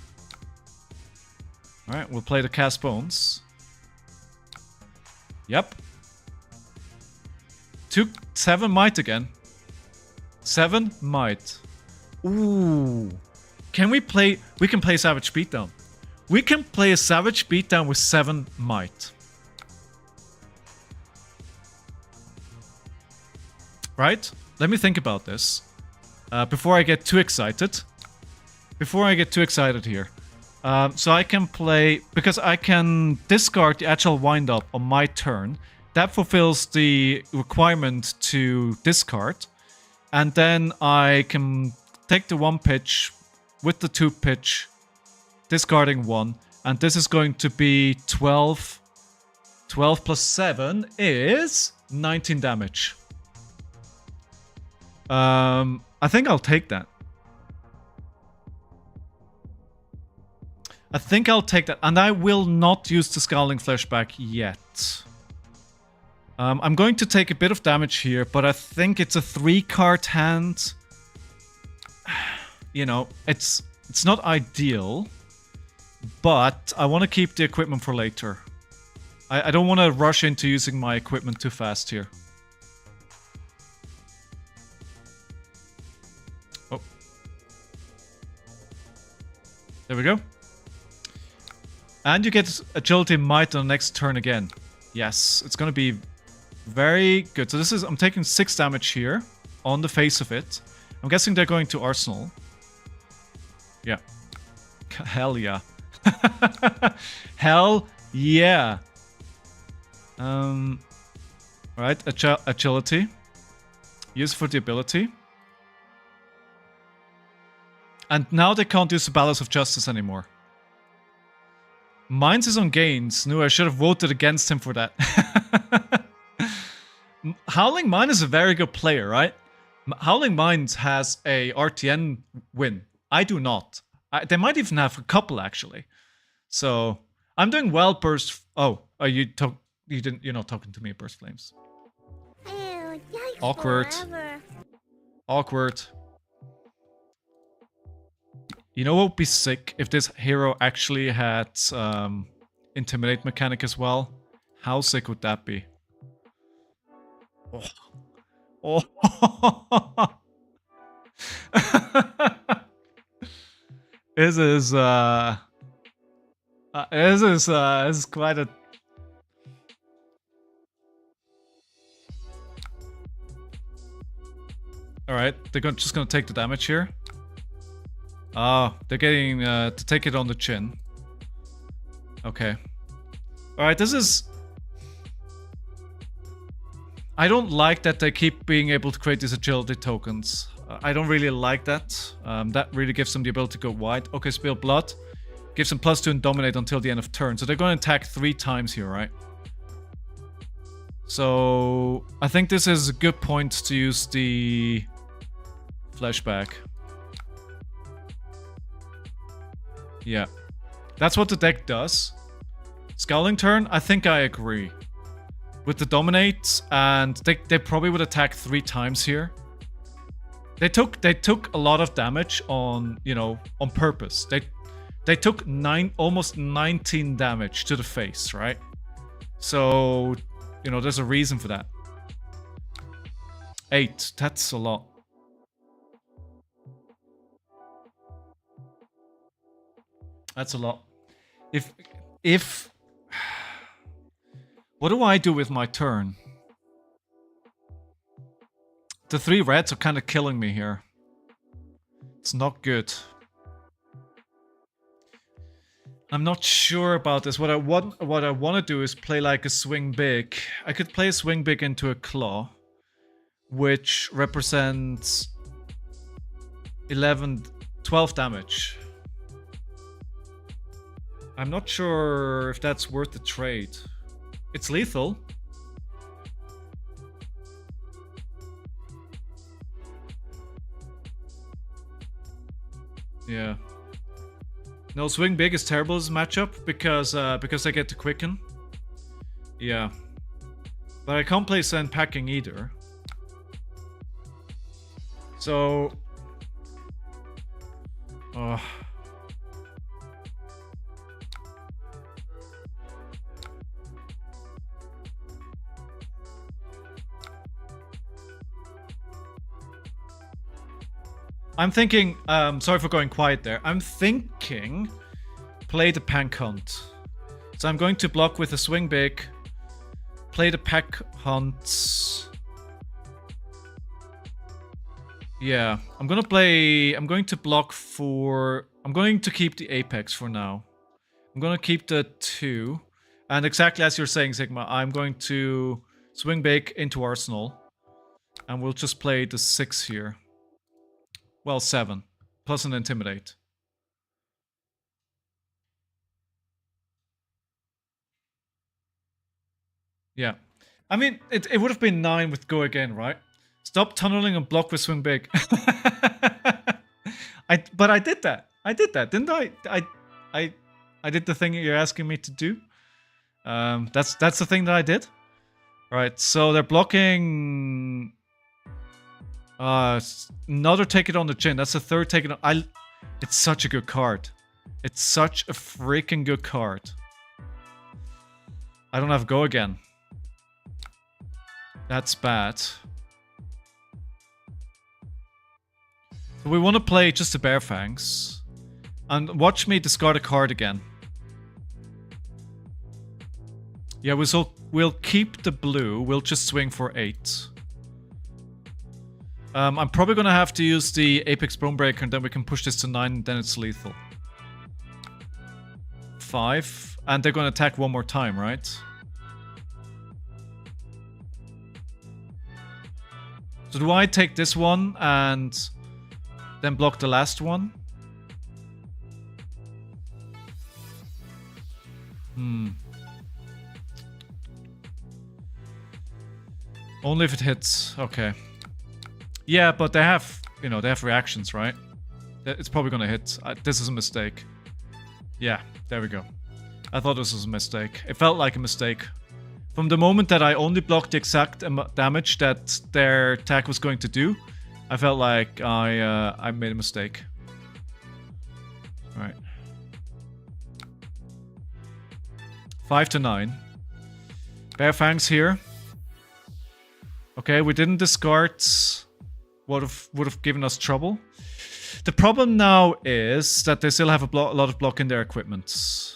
Alright, we'll play the Cast Bones. Yep. 7 might again. 7 might. Ooh. Can we play... We can play Savage Beatdown. We can play a Savage Beatdown with 7 might. Right? Let me think about this. Before I get too excited. Before I get too excited here. So I can play... Because I can discard the Agile Wind-Up on my turn. That fulfills the requirement to discard. And then I can take the 1 pitch with the 2 pitch, discarding 1. And this is going to be 12 12 plus 7 is 19 damage. I think I'll take that. I think I'll take that. And I will not use the Scowling Flashback yet. I'm going to take a bit of damage here, but I think it's a 3-card hand. You know, it's not ideal, but I want to keep the equipment for later. I don't want to rush into using my equipment too fast here. Oh. There we go. And you get Agility Might on the next turn again. Yes, it's going to be very good. So this is, I'm taking 6 damage here on the face of it. I'm guessing they're going to Arsenal. Yeah. Hell yeah. Hell yeah. Alright, agility. Use for the ability. And now they can't use the Balance of Justice anymore. Mines is on gains. No, I should have voted against him for that. Howling Mine is a very good player, right? Howling Mines has a RTN win. I do not. They might even have a couple, actually. So, I'm doing well, Burst... Oh, you're not talking to me, Burst Flames. Ew, yikes Awkward. forever. Awkward. You know what would be sick? If this hero actually had Intimidate mechanic as well. How sick would that be? Oh. Oh. This is quite a... Alright, they're just gonna take the damage here. Oh, they're getting to take it on the chin. Okay. Alright, this is... I don't like that they keep being able to create these agility tokens. I don't really like that. That really gives them the ability to go wide. Okay, Spill Blood. Gives them +2 and Dominate until the end of turn. So they're going to attack 3 times here, right? So I think this is a good point to use the flashback. Yeah. That's what the deck does. Scowling turn, I think I agree. With the Dominate, and they probably would attack 3 times here. They took a lot of damage on, you know, on purpose. They took almost 19 damage to the face, right? So, you know, there's a reason for that. 8, that's a lot. That's a lot. If what do I do with my turn? The 3 reds are kind of killing me here. It's not good. I'm not sure about this. What I want to do is play like a swing big. I could play a swing big into a claw, which represents 12 damage. I'm not sure if that's worth the trade. It's lethal. Yeah. No, swing big is terrible as a matchup because I get to quicken. Yeah. But I can't play sand packing either. So I'm thinking, sorry for going quiet there. I'm thinking, play the Pack Hunt. So I'm going to block with a swing big, play the Pack Hunt. Yeah, I'm going to block for, I'm going to keep the Apex for now. I'm going to keep the 2. And exactly as you're saying, Sigma, I'm going to swing big into Arsenal. And we'll just play the 6 here. Well, 7. Plus an Intimidate. Yeah. I mean, it would have been 9 with go again, right? Stop tunneling and block with swing big. But I did that. I did that, didn't I? I did the thing you're asking me to do. That's the thing that I did. All right, so they're blocking. Another take it on the chin. That's the third take it on. It's such a good card. It's such a freaking good card. I don't have go again. That's bad. So we want to play just the Bear Fangs. And watch me discard a card again. Yeah, we'll keep the blue. We'll just swing for 8. I'm probably going to have to use the Apex Bone Breaker and then we can push this to 9 and then it's lethal. 5. And they're going to attack one more time, right? So do I take this one and then block the last one? Only if it hits. Okay. Yeah, but they have, you know, they have reactions, right? It's probably gonna hit. This is a mistake. Yeah, there we go. I thought this was a mistake. It felt like a mistake. From the moment that I only blocked the exact damage that their attack was going to do, I felt like I made a mistake. Alright. 5 to 9. Bear Fangs here. Okay, we didn't discard what would have given us trouble. The problem now is that they still have a lot of block in their equipment.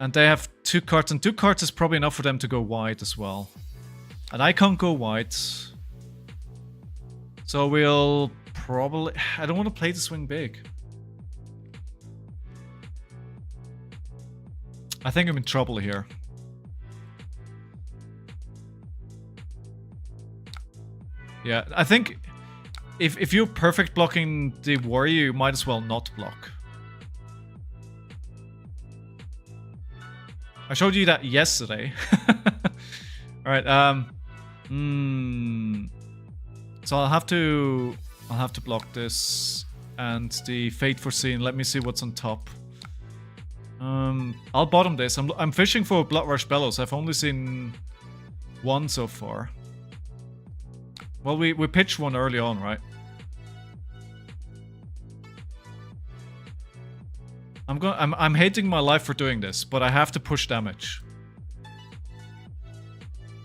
And they have 2 cards, and 2 cards is probably enough for them to go wide as well. And I can't go wide. So we'll probably... I don't want to play the swing big. I think I'm in trouble here. Yeah, I think if you're perfect blocking the warrior, you might as well not block. I showed you that yesterday. Alright, so I'll have to block this and the Fate Foreseen. Let me see what's on top. I'll bottom this. I'm fishing for Blood Rush Bellows. I've only seen 1 so far. Well, we pitched 1 early on, right? I'm hating my life for doing this, but I have to push damage.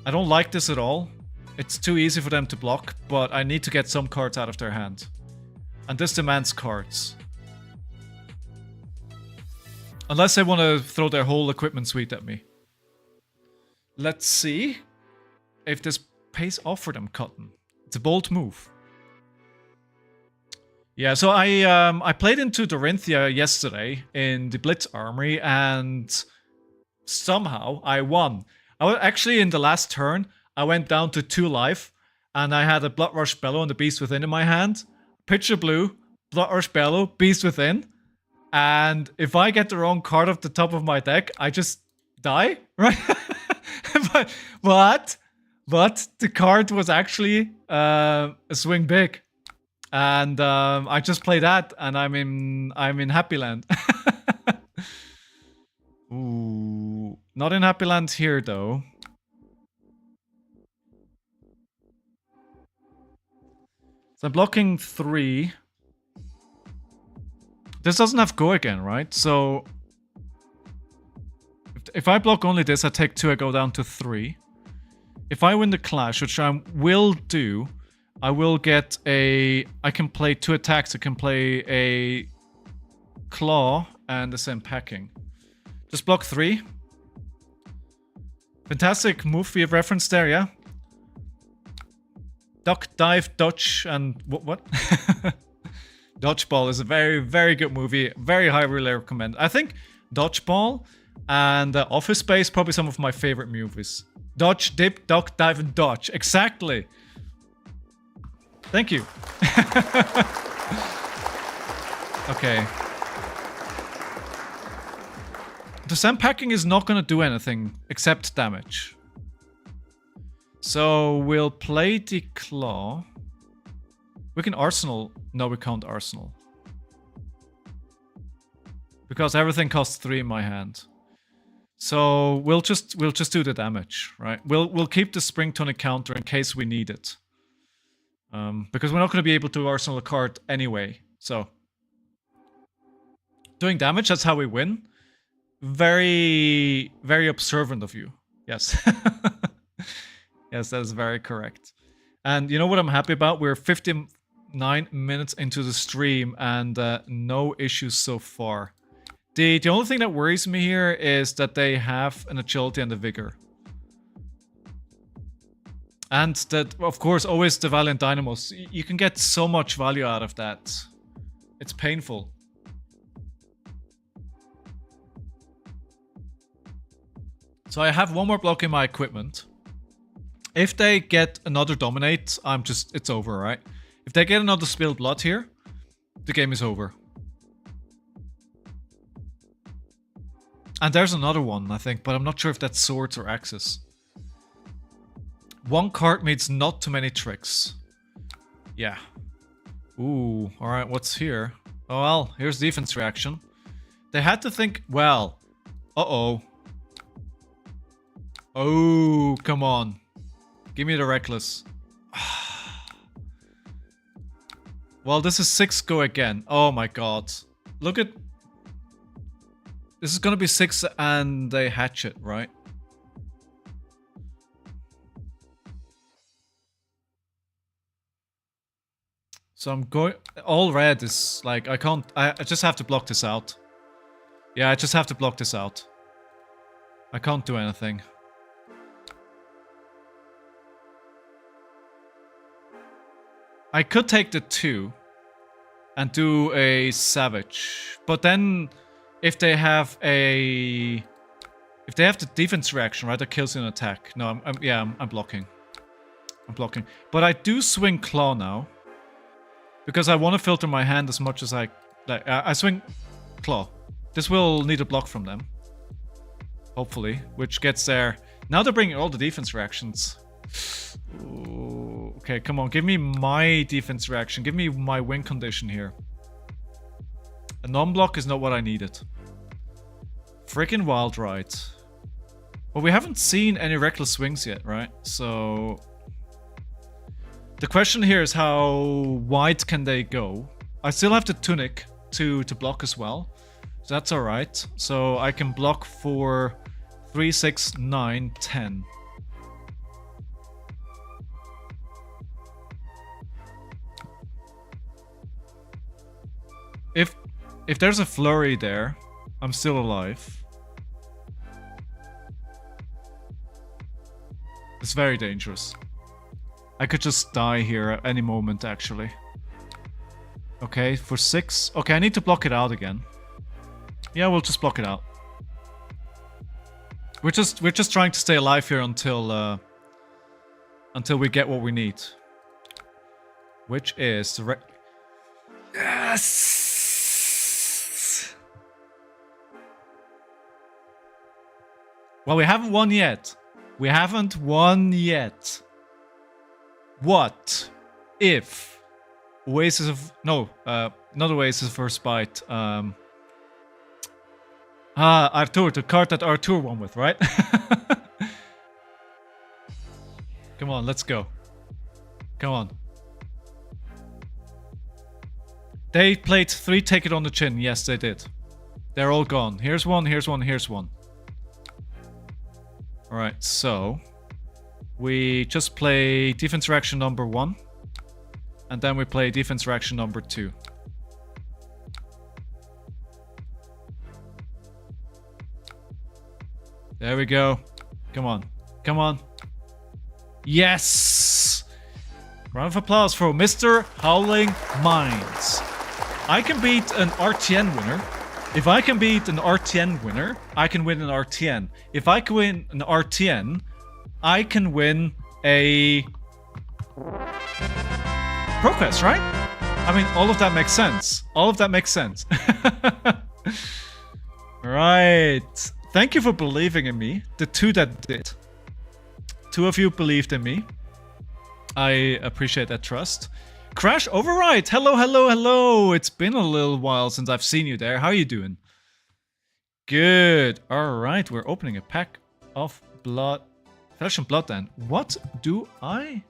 I don't like this at all. It's too easy for them to block, but I need to get some cards out of their hand. And this demands cards. Unless they want to throw their whole equipment suite at me. Let's see if this pays off for them, Cotton. It's a bold move. Yeah, so I played into Dorinthia yesterday in the Blitz Armory, and somehow I won. I was actually in the last turn, I went down to 2 life, and I had a Blood Rush Bellow and the Beast Within in my hand. Pitch a blue, Blood Rush Bellow, Beast Within, and if I get the wrong card off the top of my deck, I just die, right? but the card was actually a swing big. And I just play that, and I'm in Happy Land. Ooh, not in Happy Land here though. So I'm blocking 3. This doesn't have go again, right? So if I block only this, I take 2, I go down to 3. If I win the clash, which I will do, I will get a... I can play 2 attacks. I can play a claw and the same packing. Just block 3. Fantastic move we have referenced there, yeah? Duck, dive, dodge, and... What? Dodgeball is a very, very good movie. Very highly recommend. I think Dodgeball and Office Space probably some of my favorite movies. Dodge, dip, duck, dive, and dodge. Exactly. Thank you. Okay. The sand packing is not going to do anything except damage. So we'll play the claw. We can arsenal. No, we can't arsenal. Because everything costs 3 in my hand. So we'll just do the damage, right? We'll keep the spring tonic counter in case we need it. Because we're not going to be able to arsenal a card anyway. So doing damage, that's how we win. Very, very observant of you. Yes. Yes, that is very correct. And you know what I'm happy about? We're 59 minutes into the stream and no issues so far. The only thing that worries me here is that they have an agility and a vigor. And that, of course, always the Valiant Dynamos. You can get so much value out of that. It's painful. So I have one more block in my equipment. If they get another Dominate, it's over, right? If they get another Spilled Blood here, the game is over. And there's another one, I think, but I'm not sure if that's swords or axes. One card means not too many tricks. Yeah. Ooh, alright, what's here? Oh well, here's defense reaction. They had to think, well, uh-oh. Oh, come on. Give me the reckless. Well, this is 6 go again. Oh my god. Look at... This is gonna be 6 and a hatchet, right? So I'm going... All red is like, I can't... I just have to block this out. Yeah, I just have to block this out. I can't do anything. I could take the 2 and do a savage, but then if they have a... If they have the defense reaction, right, that kills an attack. No, I'm blocking. I'm blocking. But I do swing claw now. Because I want to filter my hand as much as I... Like, I swing claw. This will need a block from them. Hopefully. Which gets there. Now they're bringing all the defense reactions. Ooh, okay, come on. Give me my defense reaction. Give me my win condition here. A non-block is not what I needed. Freaking Wild Ride. Well, we haven't seen any reckless swings yet, right? So... The question here is how wide can they go? I still have the tunic to block as well. So that's alright. So I can block for 3, 6, 9, 10. If there's a flurry there, I'm still alive. It's very dangerous. I could just die here at any moment, actually. Okay, for 6. Okay, I need to block it out again. Yeah, we'll just block it out. We're just trying to stay alive here until we get what we need. Which is the Yes! Well, we haven't won yet. We haven't won yet. What if Oasis of... No, not Oasis of Respite. Arthur, the card that Arthur won with, right? Come on, let's go. Come on. They played 3 Take It on the Chin. Yes, they did. They're all gone. Here's one, here's one, here's one. Alright, so... We just play defense reaction number 1. And then we play defense reaction number 2. There we go. Come on. Come on. Yes! Round of applause for Mr. Howling Minds. I can beat an RTN winner. If I can beat an RTN winner, I can win an RTN. If I can win an RTN, I can win a ProQuest, right? I mean, all of that makes sense. All of that makes sense. Right. Thank you for believing in me. The two that did. Two of you believed in me. I appreciate that trust. Crash Override. Hello, hello, hello. It's been a little while since I've seen you there. How are you doing? Good. All right. We're opening a pack of blood. Flesh and blood then. What do I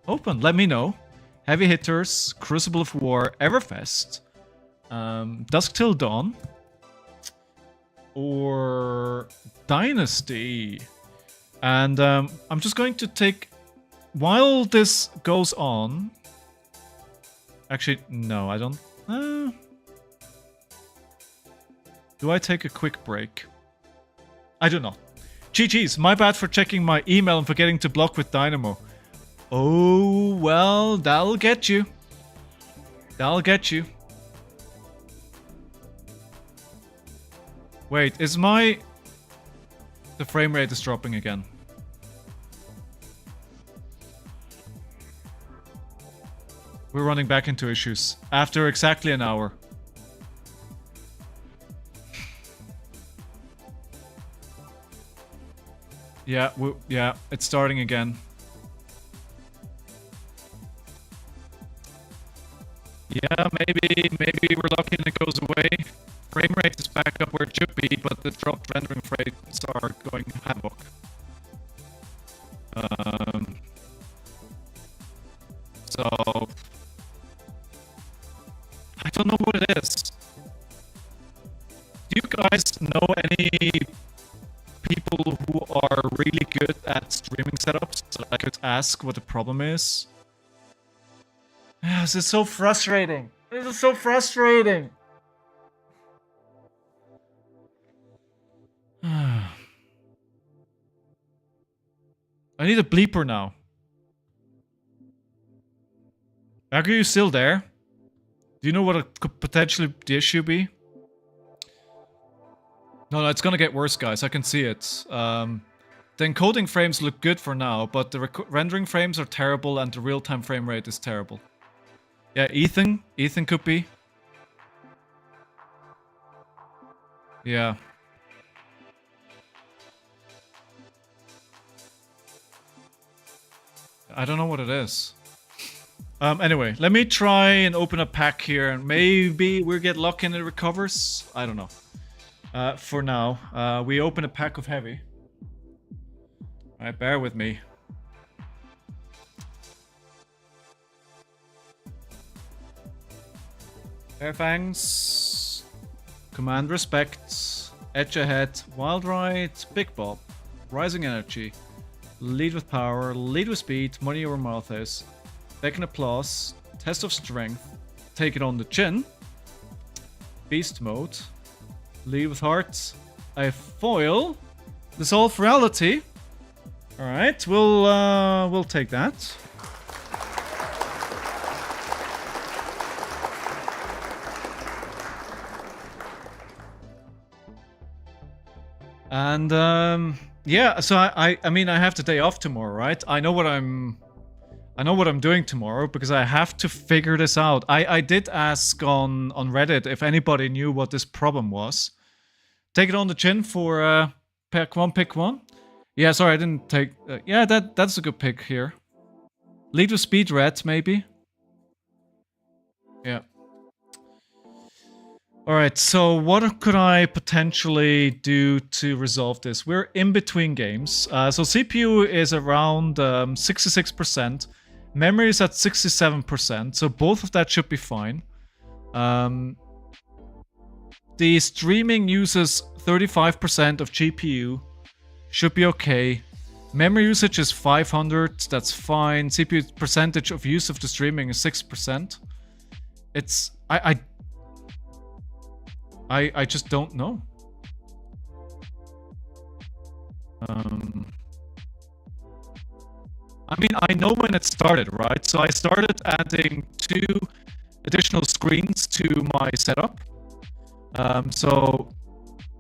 open? Let me know. Heavy Hitters, Crucible of War, Everfest, Dusk Till Dawn, or Dynasty. And I'm just going to take, while this goes on, actually, no, I don't, do I take a quick break? I do not. GG's, my bad for checking my email and forgetting to block with Dynamo. Oh, well, that'll get you. That'll get you. Wait, is my... The frame rate is dropping again. We're running back into issues after exactly an hour. Yeah, it's starting again. Yeah, maybe we're lucky and it goes away. Frame rate is back up where it should be, but the dropped rendering frames are going havoc. So I don't know what it is. Do you guys know any people who are really good at streaming setups so I could ask what the problem is? This is so frustrating. This is so frustrating. I need a bleeper now. Are you still there? Do you know what it could potentially the issue be? No, it's gonna get worse, guys. I can see it. The encoding frames look good for now, but the rendering frames are terrible and the real-time frame rate is terrible. Yeah, Ethan could be. Yeah. I don't know what it is. Anyway, let me try and open a pack here and maybe we'll get lucky and it recovers. I don't know. For now, we open a pack of heavy. Alright, bear with me. Airfangs, Command Respect, Edge Ahead, Wild Ride, Big Bob, Rising Energy, Lead with Power, Lead with Speed, Money over Malthus, Beckon Applause, Test of Strength, Take It on the Chin, Beast Mode, Lead with Heart, a Foil, Dissolve Reality. Alright, we'll take that. And yeah, so I mean I have the day off tomorrow, right? I know what I'm doing tomorrow because I have to figure this out. I did ask on Reddit if anybody knew what this problem was. Take it on the chin for pick one. Yeah, sorry, I didn't take. Yeah, that's a good pick here. Lead with Speed Red, maybe. Yeah. Alright, so what could I potentially do to resolve this? We're in between games. So CPU is around 66%. Memory is at 67%, so both of that should be fine. The streaming uses 35% of GPU. Should be okay. Memory usage is 500, that's fine. CPU percentage of use of the streaming is 6%. It's... I just don't know. I mean, I know when it started, right? So I started adding 2 additional screens to my setup. So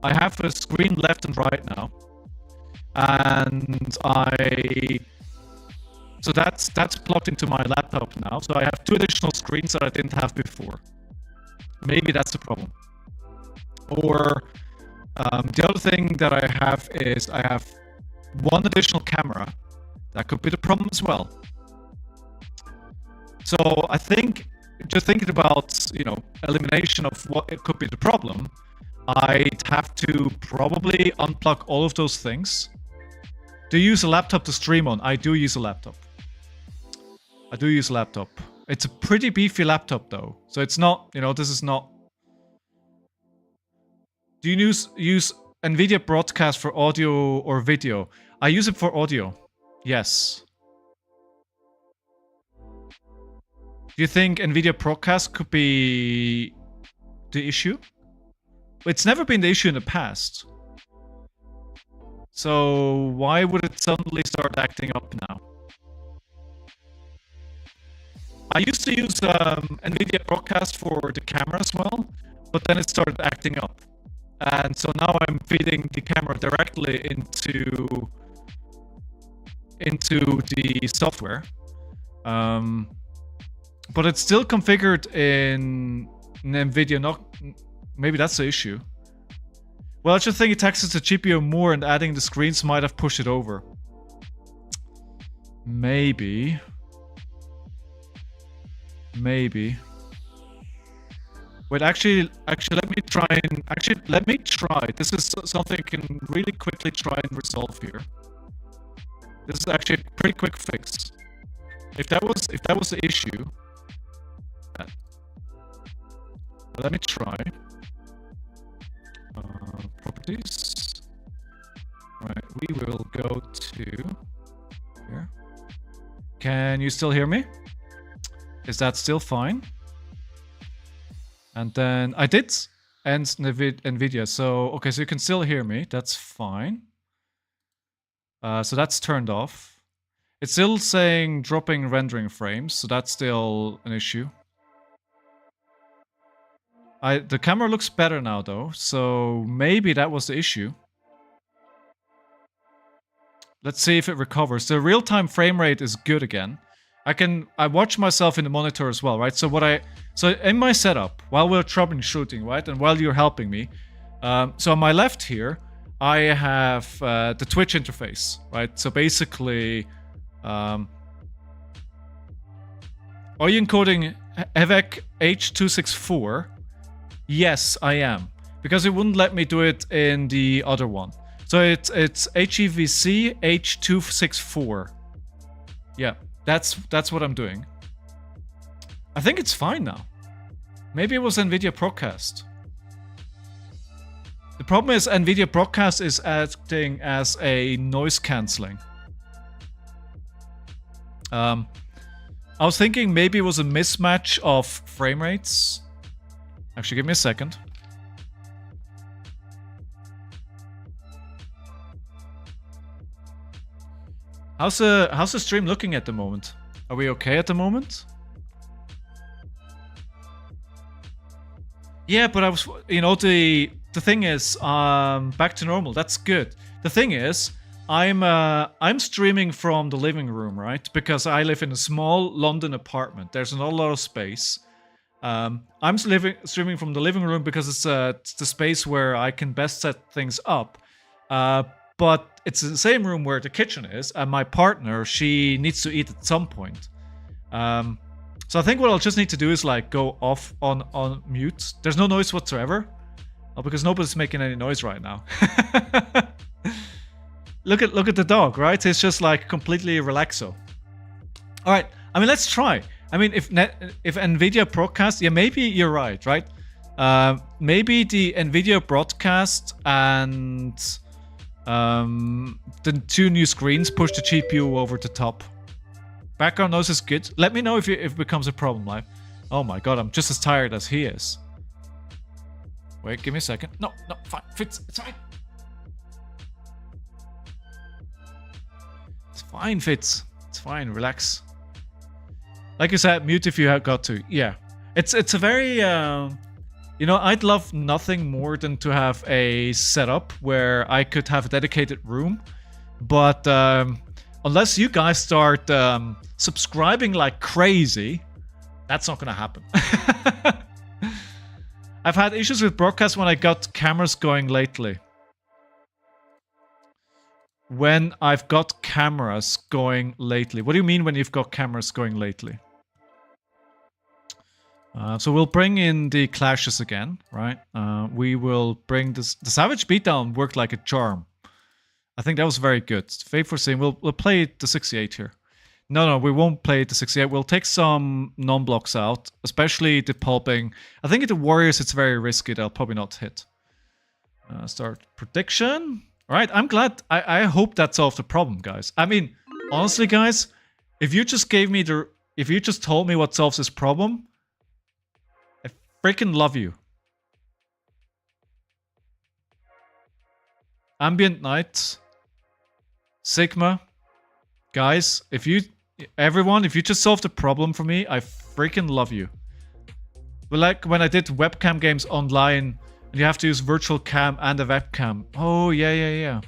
I have a screen left and right now. And so that's plugged into my laptop now. So I have 2 additional screens that I didn't have before. Maybe that's the problem. Or The other thing that I have is I have one additional camera. That could be the problem as well. So I think, just thinking about, you know, elimination of what it could be the problem, I'd have to probably unplug all of those things. Do you use a laptop to stream on? I do use a laptop. I do use a laptop. It's a pretty beefy laptop though. So it's not, you know, this is not... Do you use NVIDIA Broadcast for audio or video? I use it for audio. Yes. Do you think NVIDIA Broadcast could be the issue? It's never been the issue in the past. So why would it suddenly start acting up now? I used to use NVIDIA Broadcast for the camera as well, but then it started acting up. And so now I'm feeding the camera directly into the software. But it's still configured in NVIDIA. Not, maybe that's the issue. Well, I just think it taxes the GPU more, and adding the screens might have pushed it over. Maybe. Maybe. Wait, actually, let me try. This is something I can really quickly try and resolve here. This is actually a pretty quick fix. If that was the issue, let me try. Properties. Right, we will go to here. Can you still hear me? Is that still fine? And then I did end NVIDIA, so okay, so you can still hear me. That's fine. So that's turned off. It's still saying dropping rendering frames, so that's still an issue. The camera looks better now though, so maybe that was the issue. Let's see if it recovers. The real-time frame rate is good again. I watch myself in the monitor as well, right? So in my setup, while we're troubleshooting, right, and while you're helping me, so on my left here, I have the Twitch interface, right? So basically, are you encoding EVEC H264? Yes, I am, because it wouldn't let me do it in the other one. So it's HEVC H264. Yeah, that's what I'm doing. I think it's fine now. Maybe it was NVIDIA Broadcast. The problem is NVIDIA Broadcast is acting as a noise cancelling. I was thinking maybe it was a mismatch of frame rates. Actually, give me a second. How's the stream looking at the moment? Are we okay at the moment? Yeah, but I was, you know, the thing is, back to normal. That's good. The thing is, I'm streaming from the living room, right? Because I live in a small London apartment. There's not a lot of space. I'm streaming from the living room because it's the space where I can best set things up. But it's the same room where the kitchen is, and my partner, she needs to eat at some point. So I think what I'll just need to do is like go off on mute. There's no noise whatsoever, because nobody's making any noise right now. Look at the dog, right? It's just like completely relaxo. All right, I mean, let's try. I mean, if NVIDIA Broadcast, yeah, maybe you're right? Maybe the NVIDIA Broadcast and the two new screens push the GPU over the top. Background noise is good. Let me know if it becomes a problem, live. Oh my god, I'm just as tired as he is. Wait, give me a second. No, fine, Fitz, it's fine. It's fine, Fitz. It's fine, relax. Like you said, mute if you have got to. Yeah, it's a very you know, I'd love nothing more than to have a setup where I could have a dedicated room, but unless you guys start subscribing like crazy, that's not gonna happen. I've had issues with broadcast when I got cameras going lately. When I've got cameras going lately. What do you mean when you've got cameras going lately? So we'll bring in the clashes again, right? We will bring this. The Savage Beatdown worked like a charm. I think that was very good. Fave for Seeing. We'll play the 68 here. No, we won't play the 68. We'll take some non-blocks out, especially the pulping. I think at the Warriors it's very risky. They'll probably not hit. Start prediction. All right, I'm glad. I hope that solved the problem, guys. I mean, honestly, guys, if you just gave me the, if you just told me what solves this problem, I freaking love you. Ambient Night, Sigma, guys, if you, everyone, if you just solved the problem for me, I freaking love you. But like when I did webcam games online, and you have to use virtual cam and a webcam. Oh, yeah.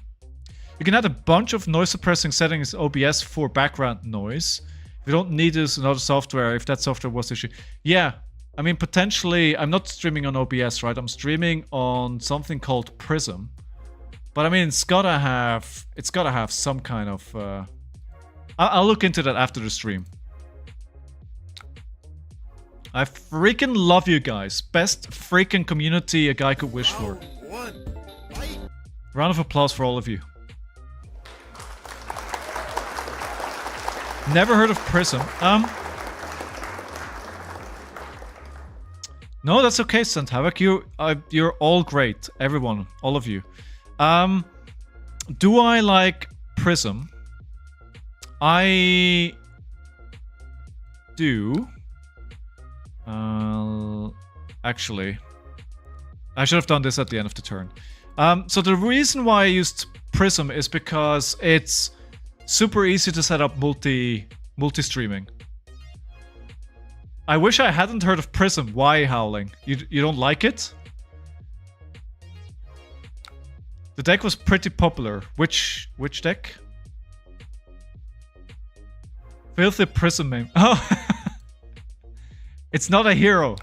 You can add a bunch of noise suppressing settings in OBS for background noise. If you don't need this another software, if that software was the issue. Yeah, I mean, potentially, I'm not streaming on OBS, right? I'm streaming on something called Prism. But I mean, it's gotta have some kind of, I'll look into that after the stream. I freaking love you guys. Best freaking community a guy could wish for. Round of applause for all of you. Never heard of Prism. No, that's okay, Sant Havoc. You're all great. Everyone, all of you. Do I like Prism? I do. Actually, I should have done this at the end of the turn. So the reason why I used Prism is because it's super easy to set up multi-streaming. I wish I hadn't heard of Prism. Why, Howling? You don't like it? The deck was pretty popular. Which deck? Filthy Prism name. Oh, it's not a hero.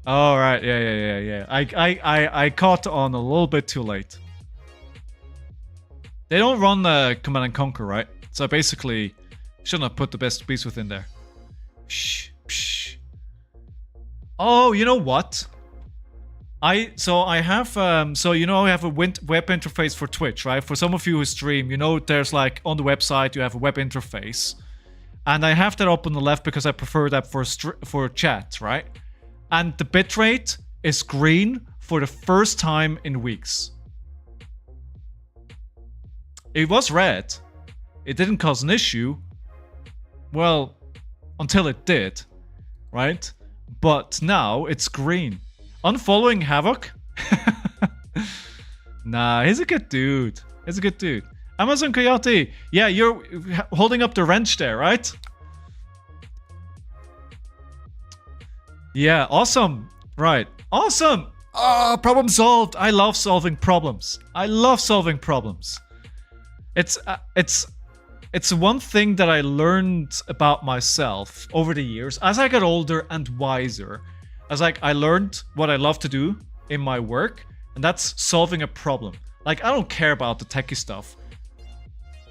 All right, yeah. I caught on a little bit too late. They don't run Command and Conquer, right? So basically, shouldn't have put the best beast within there. Psh. Oh, you know what? I have you know I have a web interface for Twitch, right? For some of you who stream, you know there's like on the website you have a web interface, and I have that up on the left because I prefer that for chat, right? And the bitrate is green for the first time in weeks. It was red. It didn't cause an issue. Well, until it did, right? But now it's green. Unfollowing Havoc? Nah, he's a good dude. He's a good dude. Amazon Coyote. Yeah, you're holding up the wrench there, right? Yeah, awesome. Right. Awesome. Oh, problem solved. I love solving problems. I love solving problems. It's one thing that I learned about myself over the years as I got older and wiser. I learned what I love to do in my work, and that's solving a problem. Like, I don't care about the techie stuff.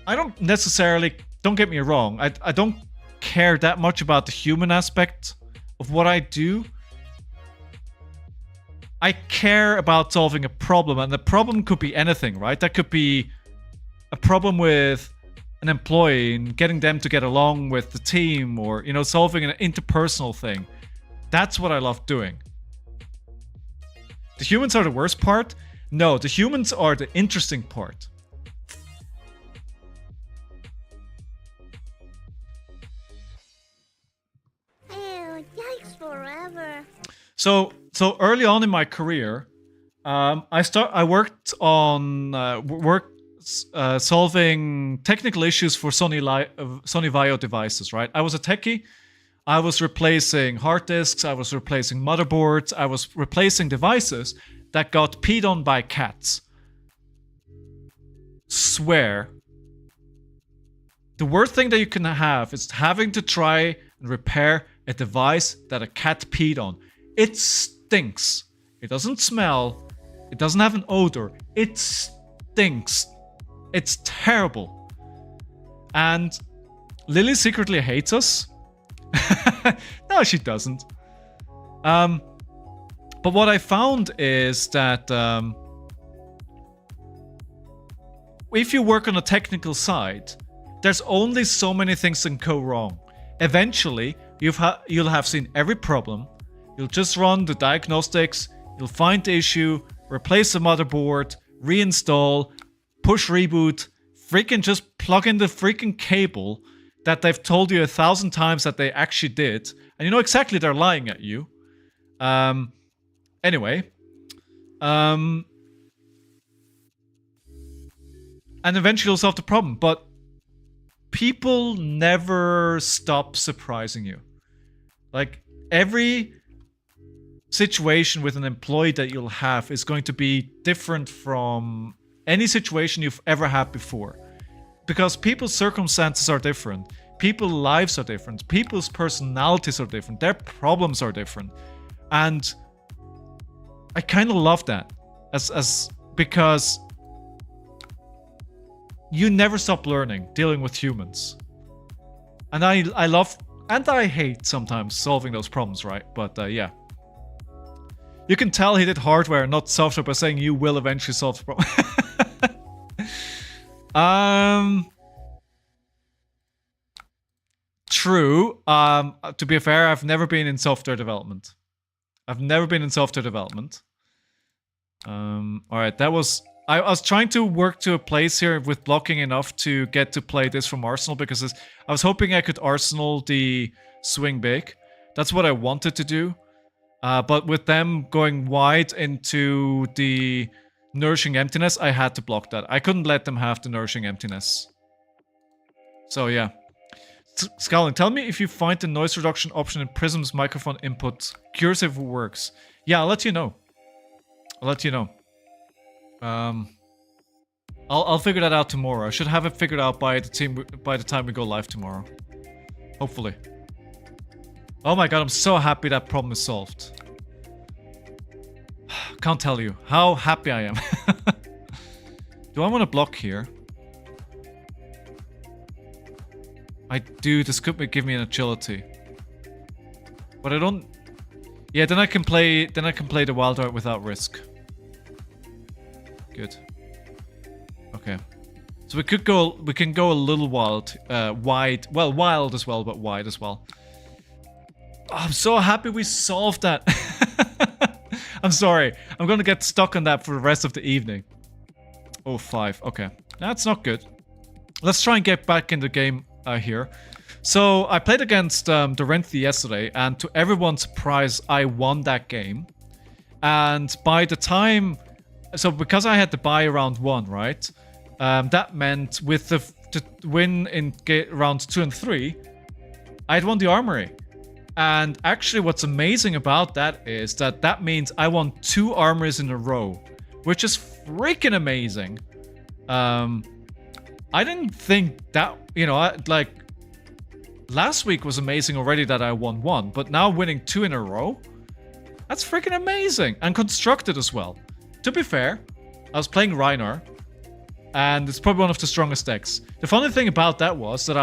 I don't necessarily, don't get me wrong, I don't care that much about the human aspect of what I do. I care about solving a problem, and the problem could be anything, right? That could be a problem with an employee and getting them to get along with the team, or, you know, solving an interpersonal thing. That's what I love doing. The humans are the worst part? No, the humans are the interesting part. Ew, yikes forever. So early on in my career, I worked on solving technical issues for Sony Vaio devices, right? I was a techie. I was replacing hard disks, I was replacing motherboards, I was replacing devices that got peed on by cats. Swear. The worst thing that you can have is having to try and repair a device that a cat peed on. It stinks. It doesn't smell. It doesn't have an odor. It stinks. It's terrible. And Lily secretly hates us. No, she doesn't. But what I found is that if you work on a technical side, there's only so many things that can go wrong. Eventually, you'll have seen every problem. You'll just run the diagnostics. You'll find the issue, replace the motherboard, reinstall, push reboot, freaking just plug in the freaking cable that they've told you 1,000 times that they actually did. And you know exactly they're lying at you. Anyway. And eventually you'll solve the problem. But people never stop surprising you. Like, every situation with an employee that you'll have is going to be different from any situation you've ever had before. Because people's circumstances are different. People's lives are different. People's personalities are different. Their problems are different. And I kind of love that. Because you never stop learning, dealing with humans. And I love, and I hate sometimes solving those problems, right? But yeah. You can tell he did hardware, not software, by saying you will eventually solve the problem. True. To be fair, I've never been in software development. Alright, that was... I was trying to work to a place here with blocking enough to get to play this from Arsenal, because I was hoping I could Arsenal the swing big. That's what I wanted to do. But with them going wide into the nourishing emptiness, I had to block that. I couldn't let them have the nourishing emptiness. So yeah. Scowling, tell me if you find the noise reduction option in Prism's microphone input. Curious if it works. Yeah, I'll let you know. I'll figure that out tomorrow. I should have it figured out by the time we go live tomorrow. Hopefully. Oh my god, I'm so happy that problem is solved. Can't tell you how happy I am. Do I want to block here? I do. This could give me an agility. But I don't... Yeah, then I can play the wild art without risk. Good. Okay. So we can go a little wide. Well, wild as well, but wide as well. Oh, I'm so happy we solved that. I'm sorry. I'm gonna get stuck on that for the rest of the evening. Oh, 5. Okay. That's not good. Let's try and get back in the game here. So, I played against Dorenthi yesterday, and to everyone's surprise, I won that game. And by the time... So, because I had to buy round 1, right? That meant with the win in rounds 2 and 3, I had won the armory. And actually what's amazing about that is that means I won 2 armories in a row, which is freaking amazing. I didn't think that, you know, like last week was amazing already that I won 1, but now winning 2 in a row, that's freaking amazing. And constructed as well. To be fair, I was playing Reinar, and it's probably one of the strongest decks. The funny thing about that was that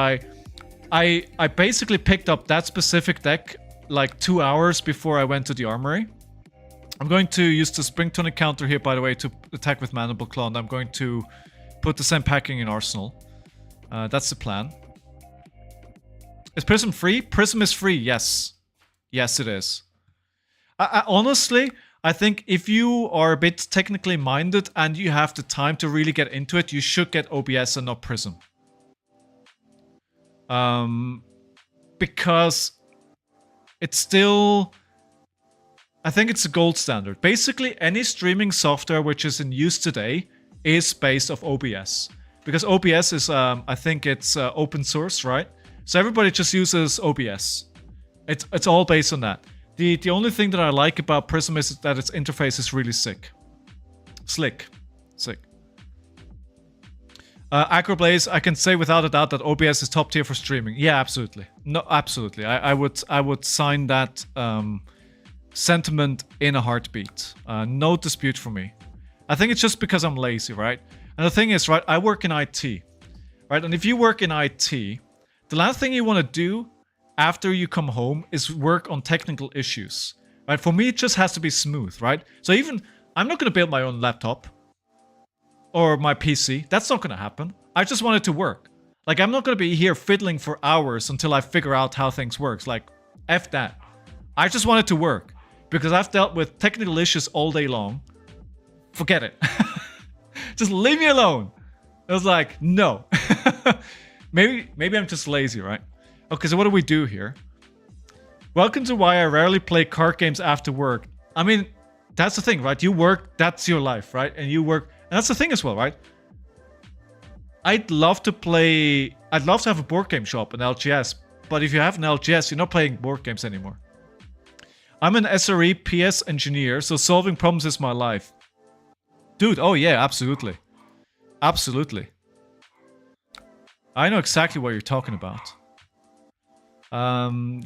I basically picked up that specific deck like 2 hours before I went to the armory. I'm going to use the Spring Tonic counter here, by the way, to attack with Mandible Claw, and I'm going to put the same packing in Arsenal. That's the plan. Is Prism free? Prism is free, yes. Yes, it is. Honestly, I think if you are a bit technically minded and you have the time to really get into it, you should get OBS and not Prism. Because it's still... I think it's a gold standard. Basically, any streaming software which is in use today is based off OBS. Because OBS is, I think it's open source, right? So everybody just uses OBS. It's all based on that. The only thing that I like about Prism is that its interface is really sick. Slick. Agroblaze, I can say without a doubt that OBS is top tier for streaming. Yeah, absolutely. No, absolutely. I would sign that sentiment in a heartbeat. No dispute for me. I think it's just because I'm lazy, right? And the thing is, right, I work in IT, right? And if you work in IT, the last thing you want to do after you come home is work on technical issues, right? For me, it just has to be smooth, right? So even, I'm not going to build my own laptop or my PC. That's not going to happen. I just want it to work. Like, I'm not going to be here fiddling for hours until I figure out how things works. Like, F that. I just want it to work because I've dealt with technical issues all day long. Forget it. Just leave me alone. I was like, no. maybe I'm just lazy, right? Okay, so what do we do here? Welcome to why I rarely play card games after work. I mean, that's the thing, right? You work, that's your life, right? And you work, and that's the thing as well, right? I'd love to have a board game shop in LGS, but if you have an LGS, you're not playing board games anymore. I'm an SRE PS engineer, so solving problems is my life. Dude, oh yeah, absolutely. Absolutely. I know exactly what you're talking about.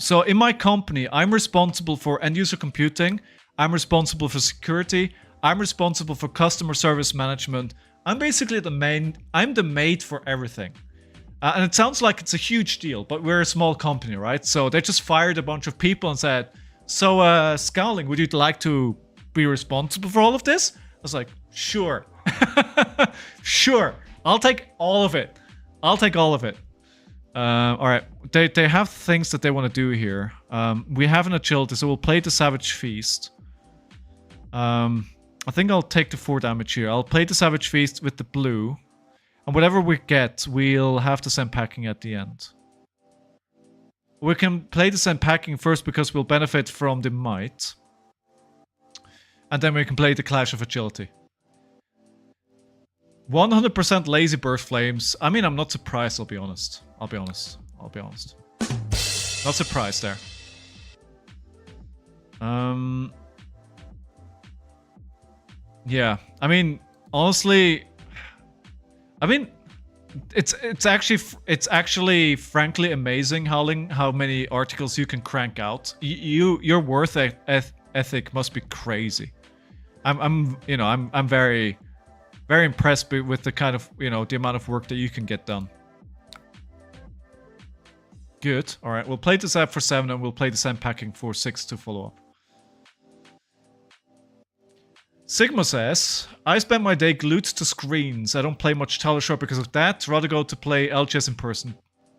So in my company, I'm responsible for end-user computing, I'm responsible for security, I'm responsible for customer service management. I'm basically I'm the maid for everything. And it sounds like it's a huge deal, but we're a small company, right? So they just fired a bunch of people and said, so Scowling, would you like to be responsible for all of this? I was like, sure. Sure. I'll take all of it. I'll take all of it. Alright. They have things that they want to do here. We have an agility, so we'll play the Savage Feast. I think I'll take the 4 damage here. I'll play the Savage Feast with the blue. And whatever we get, we'll have to send packing at the end. We can play the send packing first because we'll benefit from the might. And then we can play the Clash of Agility. 100% lazy burst flames. I mean, I'm not surprised, I'll be honest. I'll be honest. Not surprised there. Yeah, I mean, honestly, it's actually frankly amazing, Howling, how many articles you can crank out. Your worth ethic must be crazy. I'm very impressed with the kind of, the amount of work that you can get done. Good. All right, we'll play this app for 7 and we'll play the sand packing for 6 to follow up. Sigma says, I spend my day glued to screens. I don't play much Tower Shop because of that. Rather go to play LGS in person.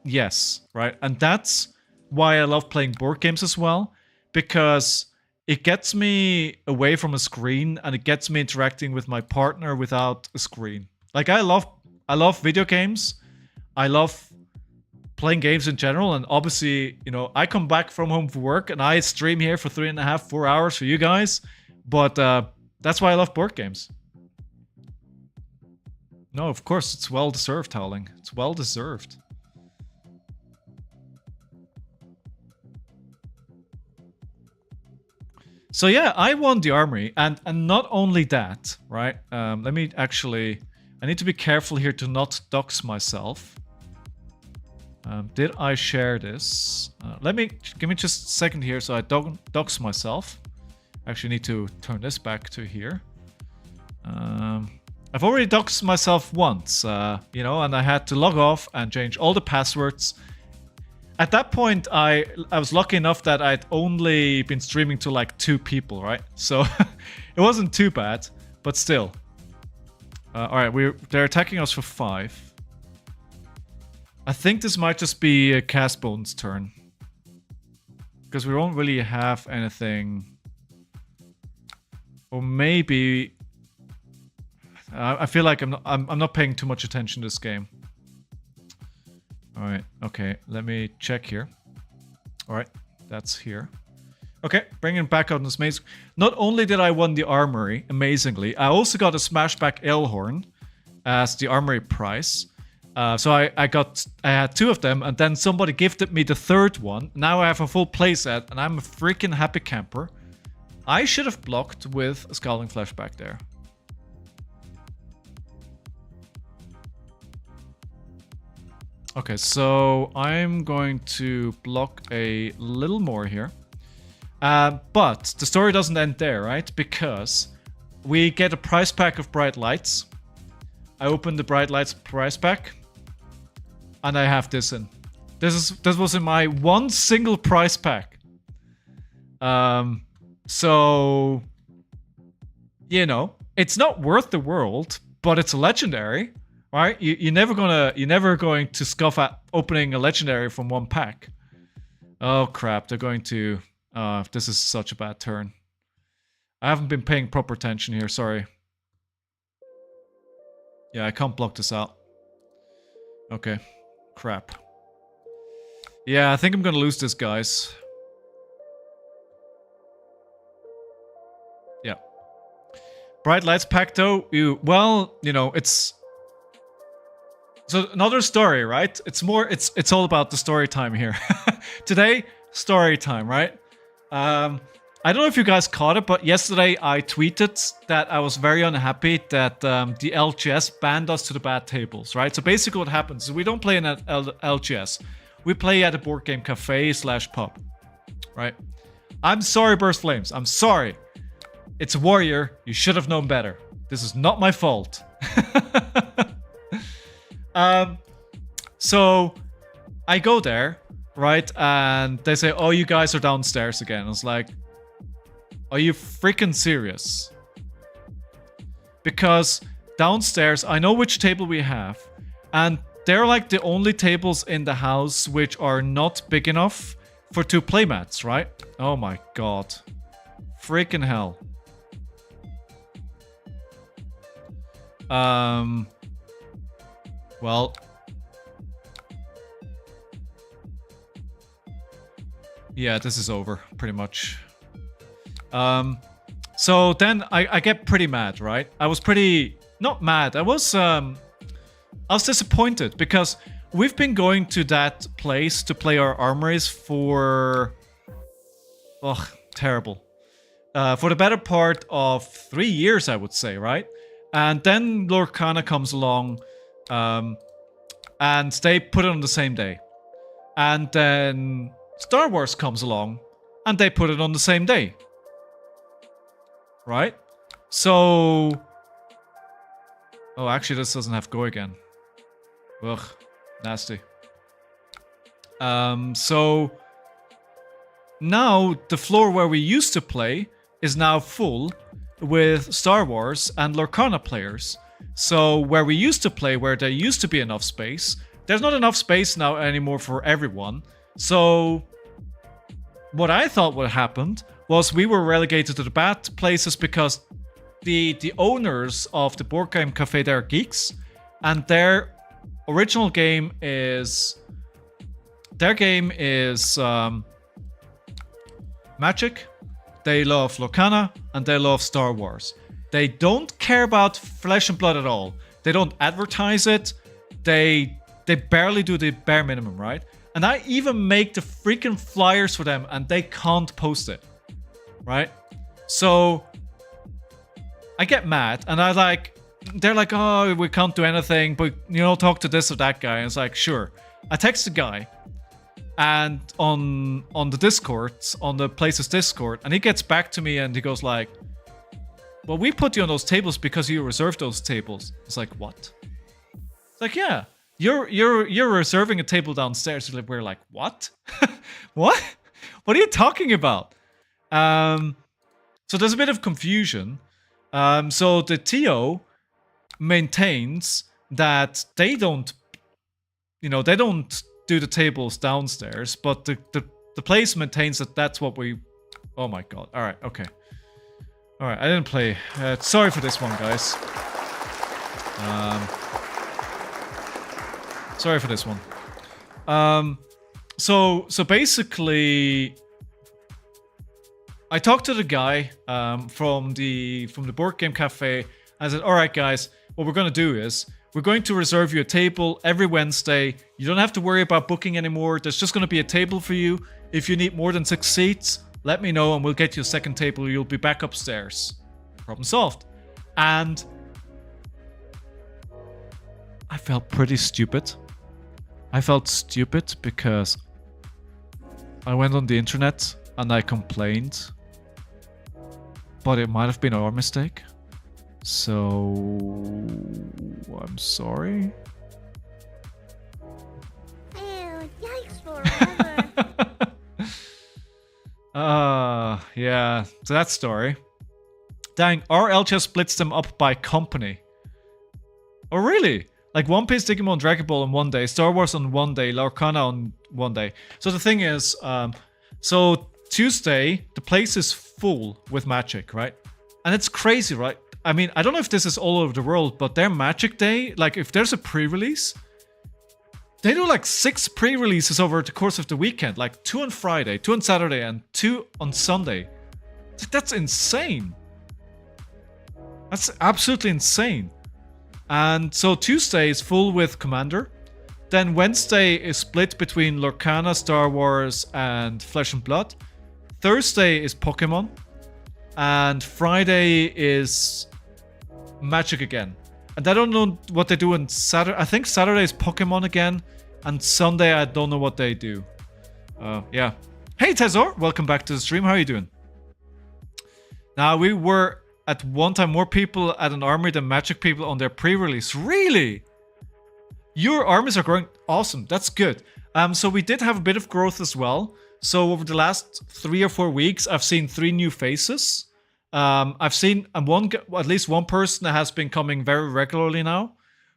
Yes, right? And that's why I love playing board games as well. Because it gets me away from a screen and it gets me interacting with my partner without a screen. Like, I love video games. I love playing games in general. And obviously, I come back from home for work and I stream here for 3.5, 4 hours for you guys. But, that's why I love board games. No, of course, it's well-deserved, Howling. It's well-deserved. So yeah, I won the armory, and not only that, right? Let me actually... I need to be careful here to not dox myself. Did I share this? Give me just a second here so I don't dox myself. Actually need to turn this back to here. I've already doxed myself once, and I had to log off and change all the passwords. At that point, I was lucky enough that I'd only been streaming to like 2 people, right? So it wasn't too bad, but still. Alright, they're attacking us for 5. I think this might just be a Castbone's turn. Because we don't really have anything... Or maybe I feel like I'm not paying too much attention to this game. All right, okay, let me check here. All right, that's here. Okay, bringing it back out in this maze. Not only did I win the armory amazingly, I also got a Smashback Ailhorn as the armory prize. So I had 2 of them, and then somebody gifted me the 3rd one. Now I have a full playset, and I'm a freaking happy camper. I should have blocked with a Scalding Flashback there. Okay, so I'm going to block a little more here. But the story doesn't end there, right? Because we get a prize pack of bright lights. I open the bright lights prize pack, and I have this in. This was in my one single prize pack. So you know, it's not worth the world, but it's a legendary, right? You're never going to scoff at opening a legendary from one pack. Oh crap! They're going to. This is such a bad turn. I haven't been paying proper attention here. Sorry. Yeah, I can't block this out. Okay. Crap. Yeah, I think I'm gonna lose this, guys. Yeah. Bright Lights pack, though. Well, you know, it's... So, another story, right? It's all about the story time here. Today, story time, right? I don't know if you guys caught it, but yesterday I tweeted that I was very unhappy that the LGS banned us to the bad tables, right? So basically what happens is we don't play in an LGS. We play at a board game cafe / pub, right? I'm sorry, Burst Flames. I'm sorry. It's Warrior. You should have known better. This is not my fault. So I go there, right? And they say, oh, you guys are downstairs again. I was like, are you freaking serious? Because downstairs, I know which table we have. And they're like the only tables in the house which are not big enough for 2 playmats, right? Oh my god. Freaking hell. Well. Yeah, this is over, pretty much. So then I get pretty mad, right? I was pretty... Not mad, I was disappointed because we've been going to that place to play our armories for... Ugh, terrible. For the better part of 3 years, I would say, right? And then Lorcana comes along, and they put it on the same day. And then Star Wars comes along, and they put it on the same day. Right? So... Oh, actually, this doesn't have Go again. Ugh, nasty. So... Now, the floor where we used to play is now full with Star Wars and Lorcana players. So, where we used to play, where there used to be enough space, there's not enough space now anymore for everyone. So, what I thought would happen was we were relegated to the bad places because the owners of the board game cafe, they're geeks, and their original game is... Their game is Magic, they love Lorcana, and they love Star Wars. They don't care about Flesh and Blood at all. They don't advertise it. They barely do the bare minimum, right? And I even make the freaking flyers for them, and they can't post it. Right? So I get mad, and they're like, oh, we can't do anything, but, you know, talk to this or that guy. And it's like, sure. I text the guy, and on the Discord, on the Places Discord, and he gets back to me, and he goes like, well, we put you on those tables because you reserved those tables. It's like, what? It's like, yeah, you're reserving a table downstairs. We're like, what? What? What are you talking about? So there's a bit of confusion. So the TO maintains that they don't, you know, they don't do the tables downstairs, but the place maintains that that's what we... Oh my god. Alright, okay. Alright, I didn't play. Sorry for this one, guys. Sorry for this one. So basically... I talked to the guy from the board game cafe. I said, all right, guys, what we're going to do is we're going to reserve you a table every Wednesday. You don't have to worry about booking anymore. There's just going to be a table for you. If you need more than 6 seats, let me know and we'll get you a second table. You'll be back upstairs. Problem solved. And I felt pretty stupid. I felt stupid because I went on the internet and I complained. But it might have been our mistake. So I'm sorry. Ew, yikes forever. Yeah, so that story. Dang, RL just splits them up by company. Oh, really? Like One Piece, Digimon, Dragon Ball on one day, Star Wars on one day, Lorcana on one day. So the thing is, so Tuesday, the place is full with Magic, right? And it's crazy, right? I mean, I don't know if this is all over the world, but their Magic Day, like if there's a pre-release, they do like 6 pre-releases over the course of the weekend. Like 2 on Friday, 2 on Saturday, and 2 on Sunday. That's insane. That's absolutely insane. And so Tuesday is full with Commander. Then Wednesday is split between Lorcana, Star Wars, and Flesh and Blood. Thursday is Pokemon. And Friday is Magic again. And I don't know what they do on Saturday. I think Saturday is Pokemon again. And Sunday, I don't know what they do. Yeah. Hey, Tezor. Welcome back to the stream. How are you doing? Now, we were at one time more people at an army than Magic people on their pre-release. Really? Your armies are growing. Awesome. That's good. So we did have a bit of growth as well. So over the last 3 or 4 weeks, I've seen 3 new faces. I've seen at least one person that has been coming very regularly now.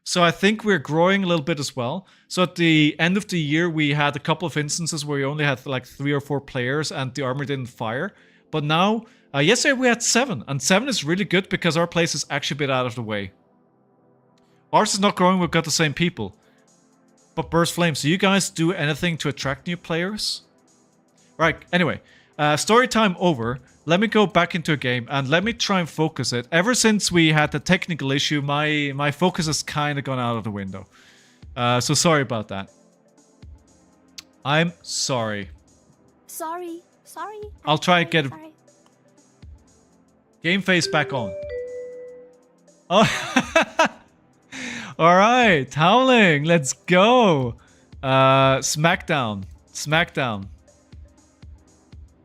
So I think we're growing a little bit as well. So at the end of the year, we had a couple of instances where we only had like 3 or 4 players and the army didn't fire. But now, yesterday we had 7. And 7 is really good because our place is actually a bit out of the way. Ours is not growing, we've got the same people. But Burst Flames, do you guys do anything to attract new players? Right, anyway. Story time over. Let me go back into a game and let me try and focus it. Ever since we had the technical issue, my focus has kind of gone out of the window. So sorry about that. I'm sorry. Sorry. I'll try and get game face back on. Oh, all right, Howling, let's go. Smackdown.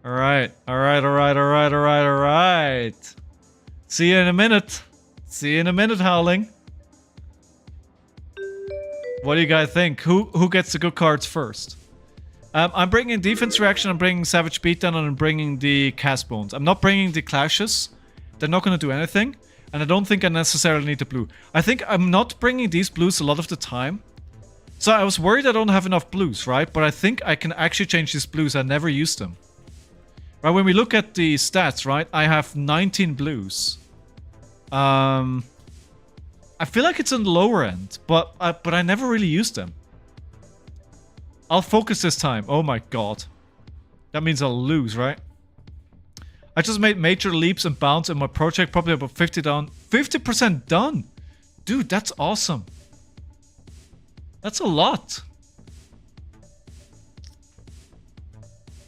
All right. See you in a minute. Howling. What do you guys think? Who gets the good cards first? I'm bringing Defense Reaction, I'm bringing Savage Beatdown, and I'm bringing the Cast Bones. I'm not bringing the Clashes. They're not going to do anything. And I don't think I necessarily need the blue. I think I'm not bringing these blues a lot of the time. So I was worried I don't have enough blues, right? But I think I can actually change these blues. I never used them. Right, when we look at the stats, right? I have 19 blues. I feel like it's on the lower end, but I never really used them. I'll focus this time. Oh my god. That means I'll lose, right? I just made major leaps and bounds in my project, probably about 50 done. 50% done! Dude, that's awesome. That's a lot.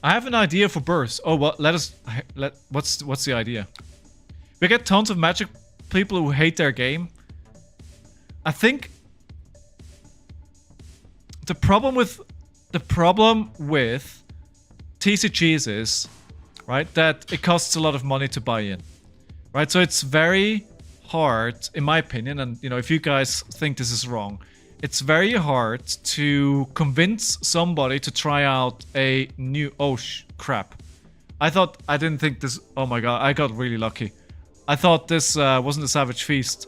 I have an idea for bursts. Oh, well, what's the idea? We get tons of Magic people who hate their game. I think the problem with TCGs is, right, that it costs a lot of money to buy in. Right? So it's very hard, in my opinion, and you know, if you guys think this is wrong, it's very hard to convince somebody to try out a new... Oh, crap. I didn't think this... Oh my god, I got really lucky. I thought this wasn't a Savage Feast.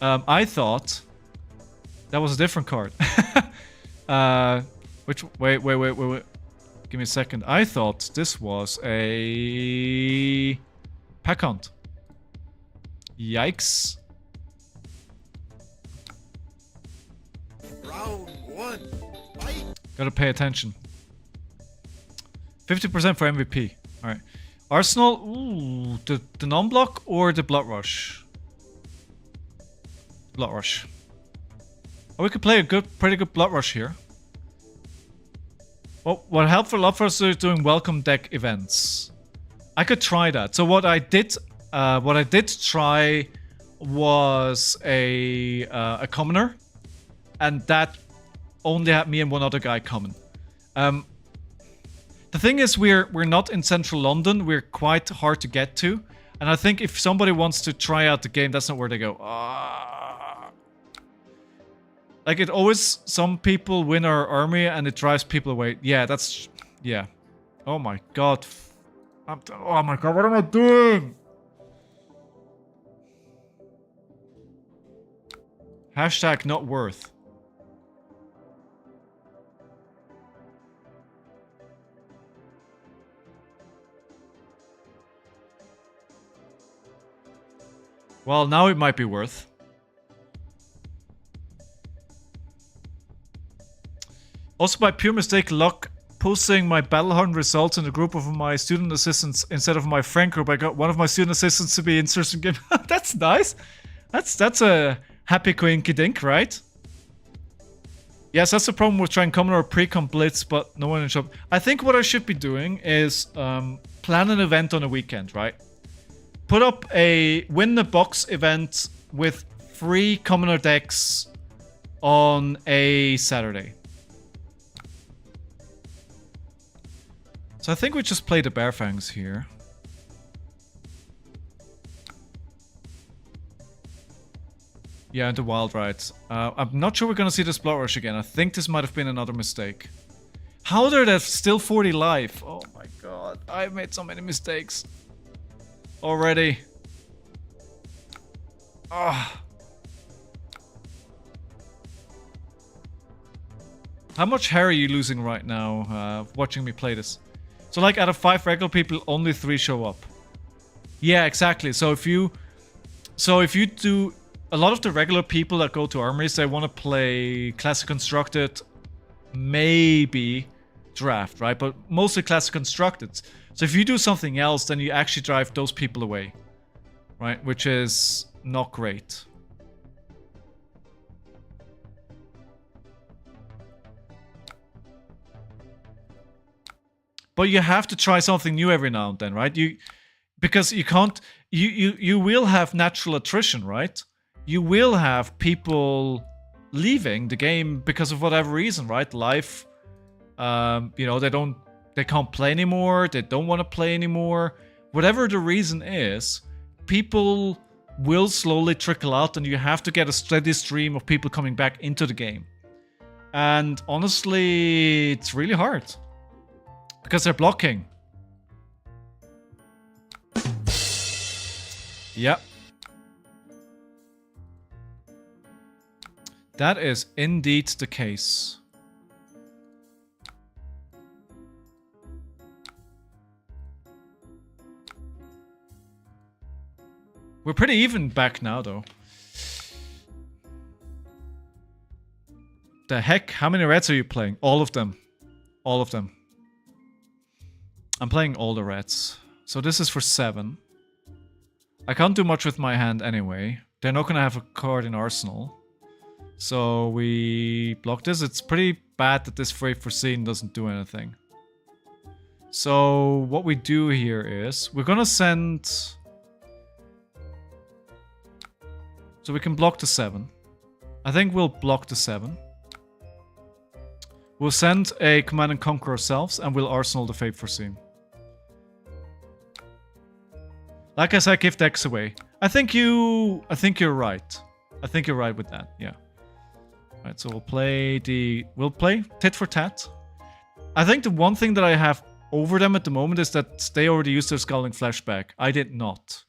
I thought that was a different card. Wait. Give me a second. I thought this was a... Pack Hunt. Yikes. Round 1. Fight. Gotta pay attention. 50% for MVP. Alright. Arsenal. Ooh, the non-block or the Blood Rush? Blood Rush. Oh, we could play a pretty good Blood Rush here. Well, what helped a lot for us is doing welcome deck events. I could try that. So what I did try was a commoner. And that only had me and one other guy common. The The thing is, we're not in central London. We're quite hard to get to. And I think if somebody wants to try out the game, that's not where they go. Like, it always... Some people win our army and it drives people away. Yeah, that's... Yeah. Oh my god. Oh my god, what am I doing? Hashtag not worth. Well, now it might be worth. Also, by pure mistake, luck, posting my Battlehorn results in a group of my student assistants instead of my friend group, I got one of my student assistants to be interested in game. That's nice. That's a happy coinky dink, right? Yes, that's the problem with trying common or pre-com blitz, but no one in shop. I think what I should be doing is plan an event on a weekend, right? Put up a win the box event with free commoner decks on a Saturday. So I think we just play the Bearfangs here. Yeah, and the Wild Rides. I'm not sure we're gonna see this Blood Rush again. I think this might have been another mistake. How are there still 40 life? Oh my god, I've made so many mistakes already. Ah. How much hair are you losing right now watching me play this? So like out of 5 regular people, only 3 show up. Yeah, exactly. So if you do, a lot of the regular people that go to armies, they want to play classic constructed, maybe draft, right? But mostly classic constructed. So if you do something else, then you actually drive those people away, right? Which is not great. But you have to try something new every now and then, right? Because you can't, you will have natural attrition, right? You will have people leaving the game because of whatever reason, right? Life, you know, they can't play anymore. They don't want to play anymore. Whatever the reason is, people will slowly trickle out, and you have to get a steady stream of people coming back into the game. And honestly, it's really hard. Because they're blocking. Yep. That is indeed the case. We're pretty even back now, though. The heck? How many reds are you playing? All of them. All of them. I'm playing all the reds. So this is for 7. I can't do much with my hand anyway. They're not gonna have a card in Arsenal. So we block this. It's pretty bad that this Freight Foreseen doesn't do anything. So what we do here is we're gonna send... So we can block the 7. I think we'll block the 7. We'll send a Command and Conquer ourselves, and we'll Arsenal the Fate Foreseen. Like I said, give decks away. I think you're right. I think you're right with that, yeah. Right, so we'll play tit for tat. I think the one thing that I have over them at the moment is that they already used their Scalding Flashback. I did not.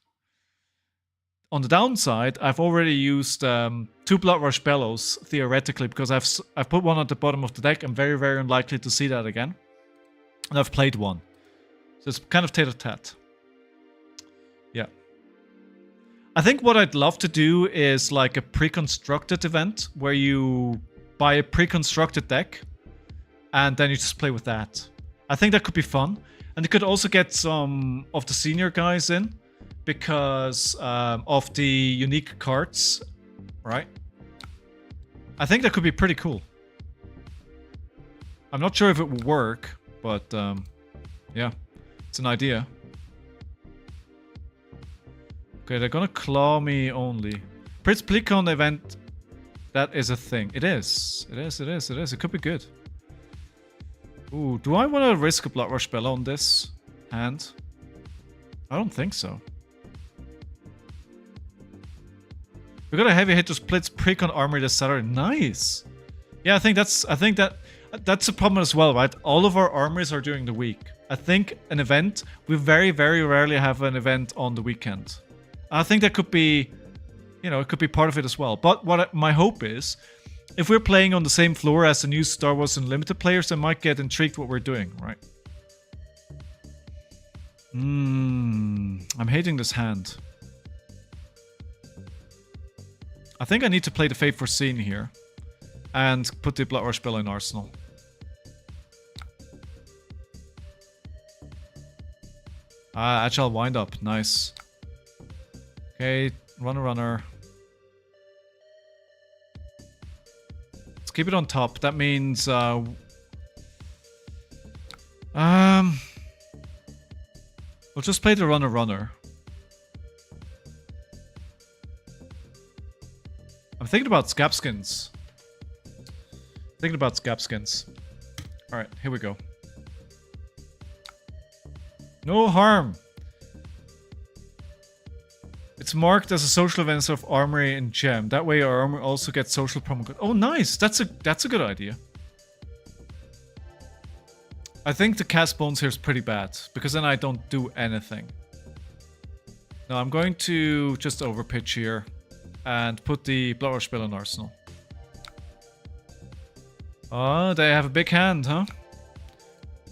On the downside, I've already used 2 Blood Rush Bellows, theoretically, because I've put one at the bottom of the deck. I'm very, very unlikely to see that again. And I've played one. So it's kind of tit-for-tat. Yeah. I think what I'd love to do is like a pre-constructed event, where you buy a pre-constructed deck, and then you just play with that. I think that could be fun. And you could also get some of the senior guys in, because of the unique cards, right? I think that could be pretty cool. I'm not sure if it will work, but yeah, it's an idea. Okay, they're gonna claw me only. Prince Plicon event, that is a thing. It is. It is. It could be good. Ooh, do I want to risk a Blood Rush Bella on this hand? I don't think so. We got a heavy hitter splits precon armory this Saturday. Nice. Yeah, I think that's a problem as well, right? All of our armories are during the week. I think an event, we very, very rarely have an event on the weekend. I think that could be, you know, it could be part of it as well. But my hope is, if we're playing on the same floor as the new Star Wars Unlimited players, they might get intrigued what we're doing, right? I'm hating this hand. I think I need to play the Fate Foreseen here. And put the Blood Rush Bella in Arsenal. Agile wind up. Nice. Okay, runner. Let's keep it on top. That means we'll just play the runner. I'm thinking about Scapskins. Alright, here we go. No harm. It's marked as a social event of armory and gem. That way our armor also gets social promo code. Oh, nice. That's a good idea. I think the cast bones here is pretty bad, because then I don't do anything. No, I'm going to just overpitch here and put the Blood Rush Bella in Arsenal. Oh, they have a big hand, huh?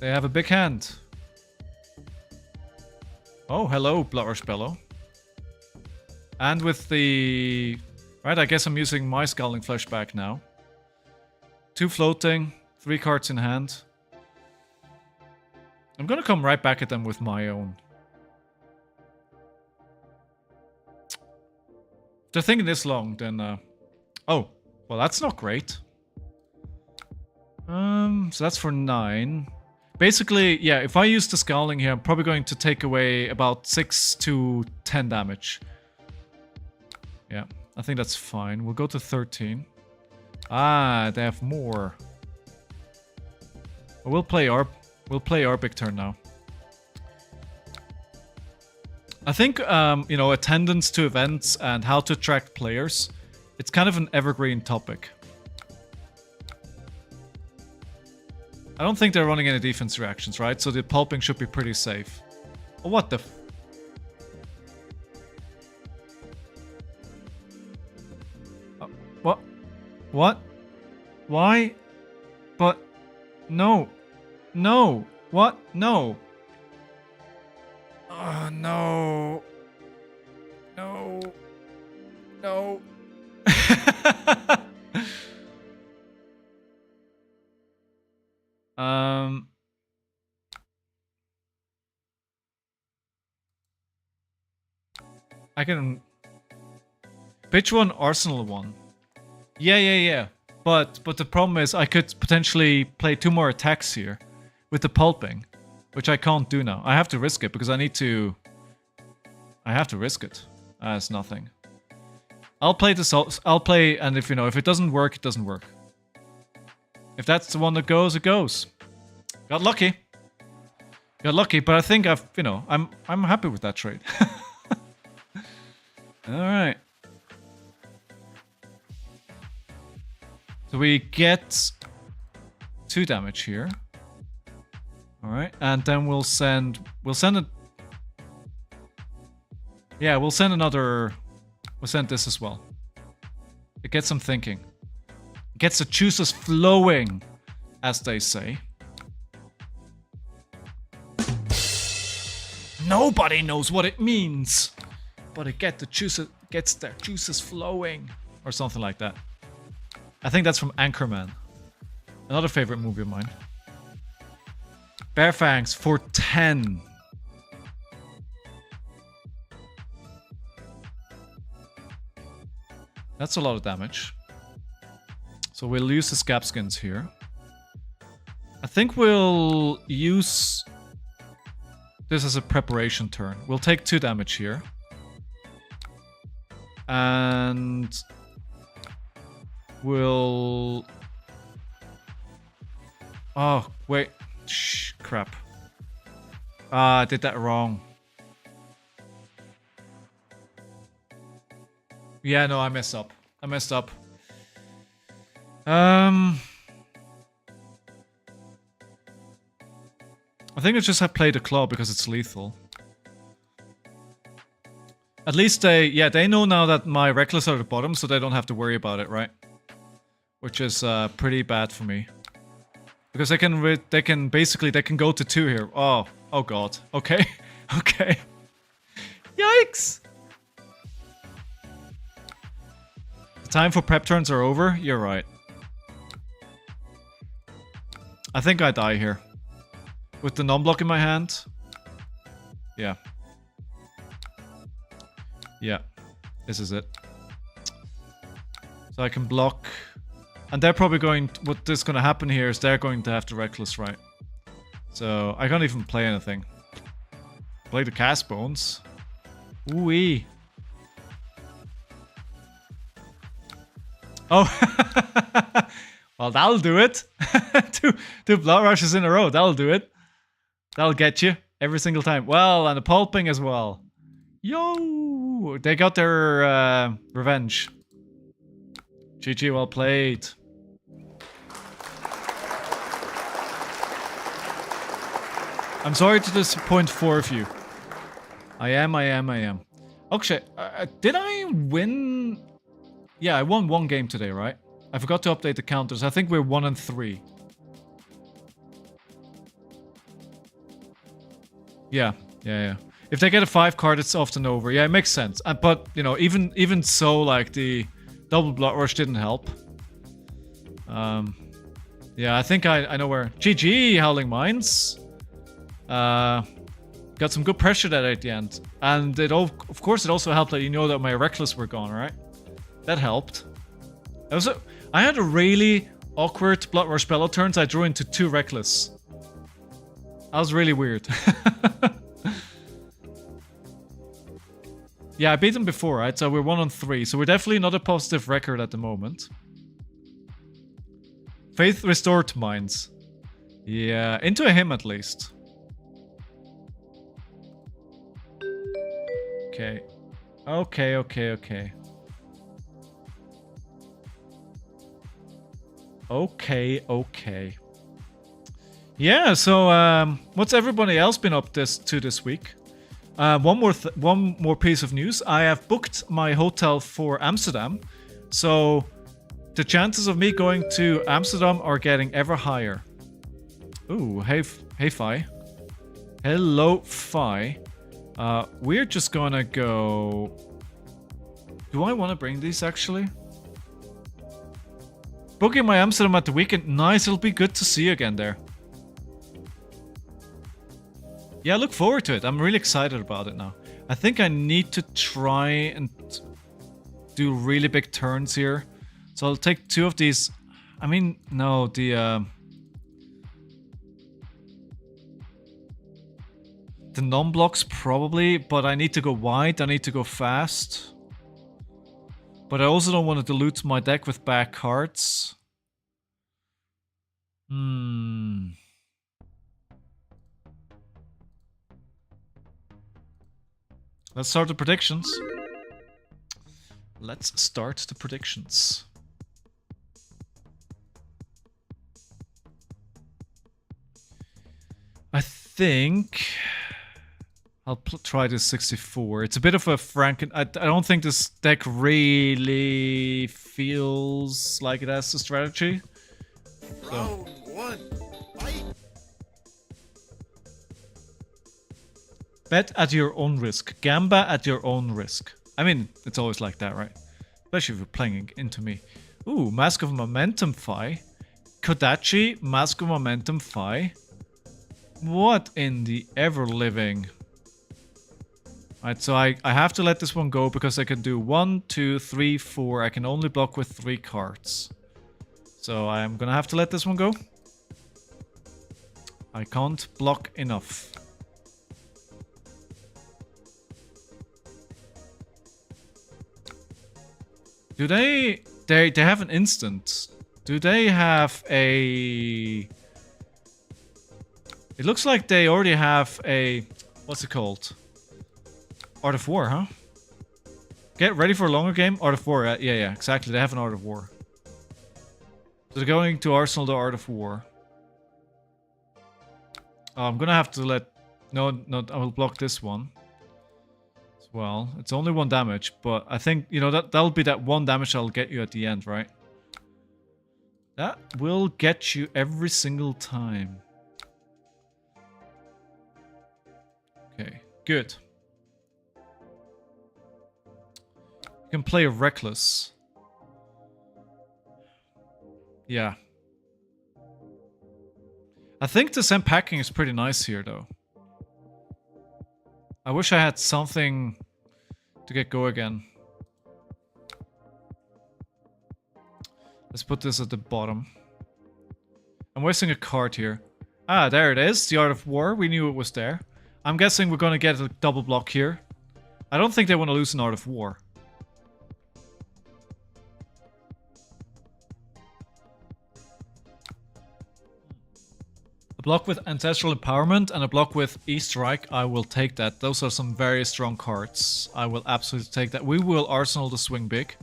They have a big hand. Oh, hello, Blood Rush Bella. And with the... Right, I guess I'm using my Scalding Flashback now. 2 floating, 3 cards in hand. I'm gonna come right back at them with my own. If they're thinking this long, then... Oh, well that's not great. So that's for 9. Basically, yeah, if I use the Scowling here, I'm probably going to take away about 6 to 10 damage. Yeah, I think that's fine. We'll go to 13. Ah, they have more. We'll play our big turn now. I think, you know, attendance to events and how to attract players, it's kind of an evergreen topic. I don't think they're running any defense reactions, right? So the pulping should be pretty safe. Oh, what the f... What? What? Why? But... No. No. What? No. No. No. No. I can pitch 1, Arsenal 1. Yeah. But the problem is I could potentially play 2 more attacks here with the pulping, which I can't do now. I have to risk it because I have to risk it as nothing. I'll play this. I'll play, and if it doesn't work, it doesn't work. If that's the one that goes, it goes. Got lucky. But I think I'm happy with that trade. All right. So we get 2 damage here. All right, and then we'll send it. Yeah, we'll send another. We'll send this as well. It gets some thinking. It gets the juices flowing, as they say. Nobody knows what it means, but it gets their juices flowing, or something like that. I think that's from Anchorman, another favorite movie of mine. Bear Fangs for 10. That's a lot of damage. So we'll use the Scapskins here. I think we'll use this as a preparation turn. We'll take 2 damage here. And we'll... Oh, wait. Shh, crap. I did that wrong. Yeah, no, I messed up. I messed up. I think I just have played the claw because it's lethal. At least they know now that my reckless are at the bottom, so they don't have to worry about it, right? Which is pretty bad for me. Because they can go to 2 here. Oh god. Okay. Okay. Yikes! The time for prep turns are over? You're right. I think I die here. With the non-block in my hand. Yeah. Yeah. This is it. So I can block. And they're probably going... What is going to happen here is they're going to have to reckless, right? So I can't even play anything. Play the cast bones. Ooh-wee. Oh, well, that'll do it. two blood rushes in a row. That'll do it. That'll get you every single time. Well, and a pulping as well. Yo, they got their revenge. GG, well played. I'm sorry to disappoint 4 of you. I am. Okay, did I win? Yeah, I won 1 game today, right? I forgot to update the counters. I think we're 1 and 3. Yeah. If they get a 5 card, it's often over. Yeah, it makes sense. But, you know, even so, like, the double blood rush didn't help. Yeah, I think I know where... GG, Howling Mines. Got some good pressure there at the end. And of course, it also helped that you know that my reckless were gone, right? That helped. I had a really awkward blood rush spell turns. I drew into 2 reckless. That was really weird. Yeah, I beat them before, right? So we're 1 on 3. So we're definitely not a positive record at the moment. Faith restored to mines. Yeah, into a him at least. Okay. Okay. Yeah, so what's everybody else been up to this week? One more piece of news. I have booked my hotel for Amsterdam. So the chances of me going to Amsterdam are getting ever higher. Ooh, hey Fi. Hello, Fi. We're just gonna go... Do I want to bring these, actually? Booking my Amsterdam at the weekend. Nice, it'll be good to see you again there. Yeah, I look forward to it. I'm really excited about it now. I think I need to try and do really big turns here. So I'll take 2 of these. I mean, no, the non-blocks probably, but I need to go wide. I need to go fast. But I also don't want to dilute my deck with bad cards. Let's start the predictions. Let's start the predictions. I think I'll try this 64. It's a bit of a I don't think this deck really feels like it has a strategy. Round 1. Fight. Bet at your own risk. Gamba at your own risk. I mean, it's always like that, right? Especially if you're playing into me. Ooh, Mask of Momentum Fi. Kodachi, Mask of Momentum Fi. What in the ever-living? Alright, so I have to let this one go because I can do 1, 2, 3, 4. I can only block with 3 cards. So I'm gonna have to let this one go. I can't block enough. Do they have an instant? Do they have a... It looks like they already have a... What's it called? Art of War, huh? Get ready for a longer game? Art of War, yeah, exactly. They have an Art of War. So they're going to Arsenal, the Art of War. Oh, I'm gonna have to let... No, I will block this one. As well. It's only 1 damage, but I think, you know, that'll be that 1 damage that'll get you at the end, right? That will get you every single time. Okay, good. You can play Reckless. Yeah. I think the Zen packing is pretty nice here, though. I wish I had something to get go again. Let's put this at the bottom. I'm wasting a card here. Ah, there it is. The Art of War. We knew it was there. I'm guessing we're gonna get a double block here. I don't think they want to lose an Art of War. A block with Ancestral Empowerment and a block with E-Strike. I will take that. Those are some very strong cards. I will absolutely take that. We will Arsenal the Swing Big.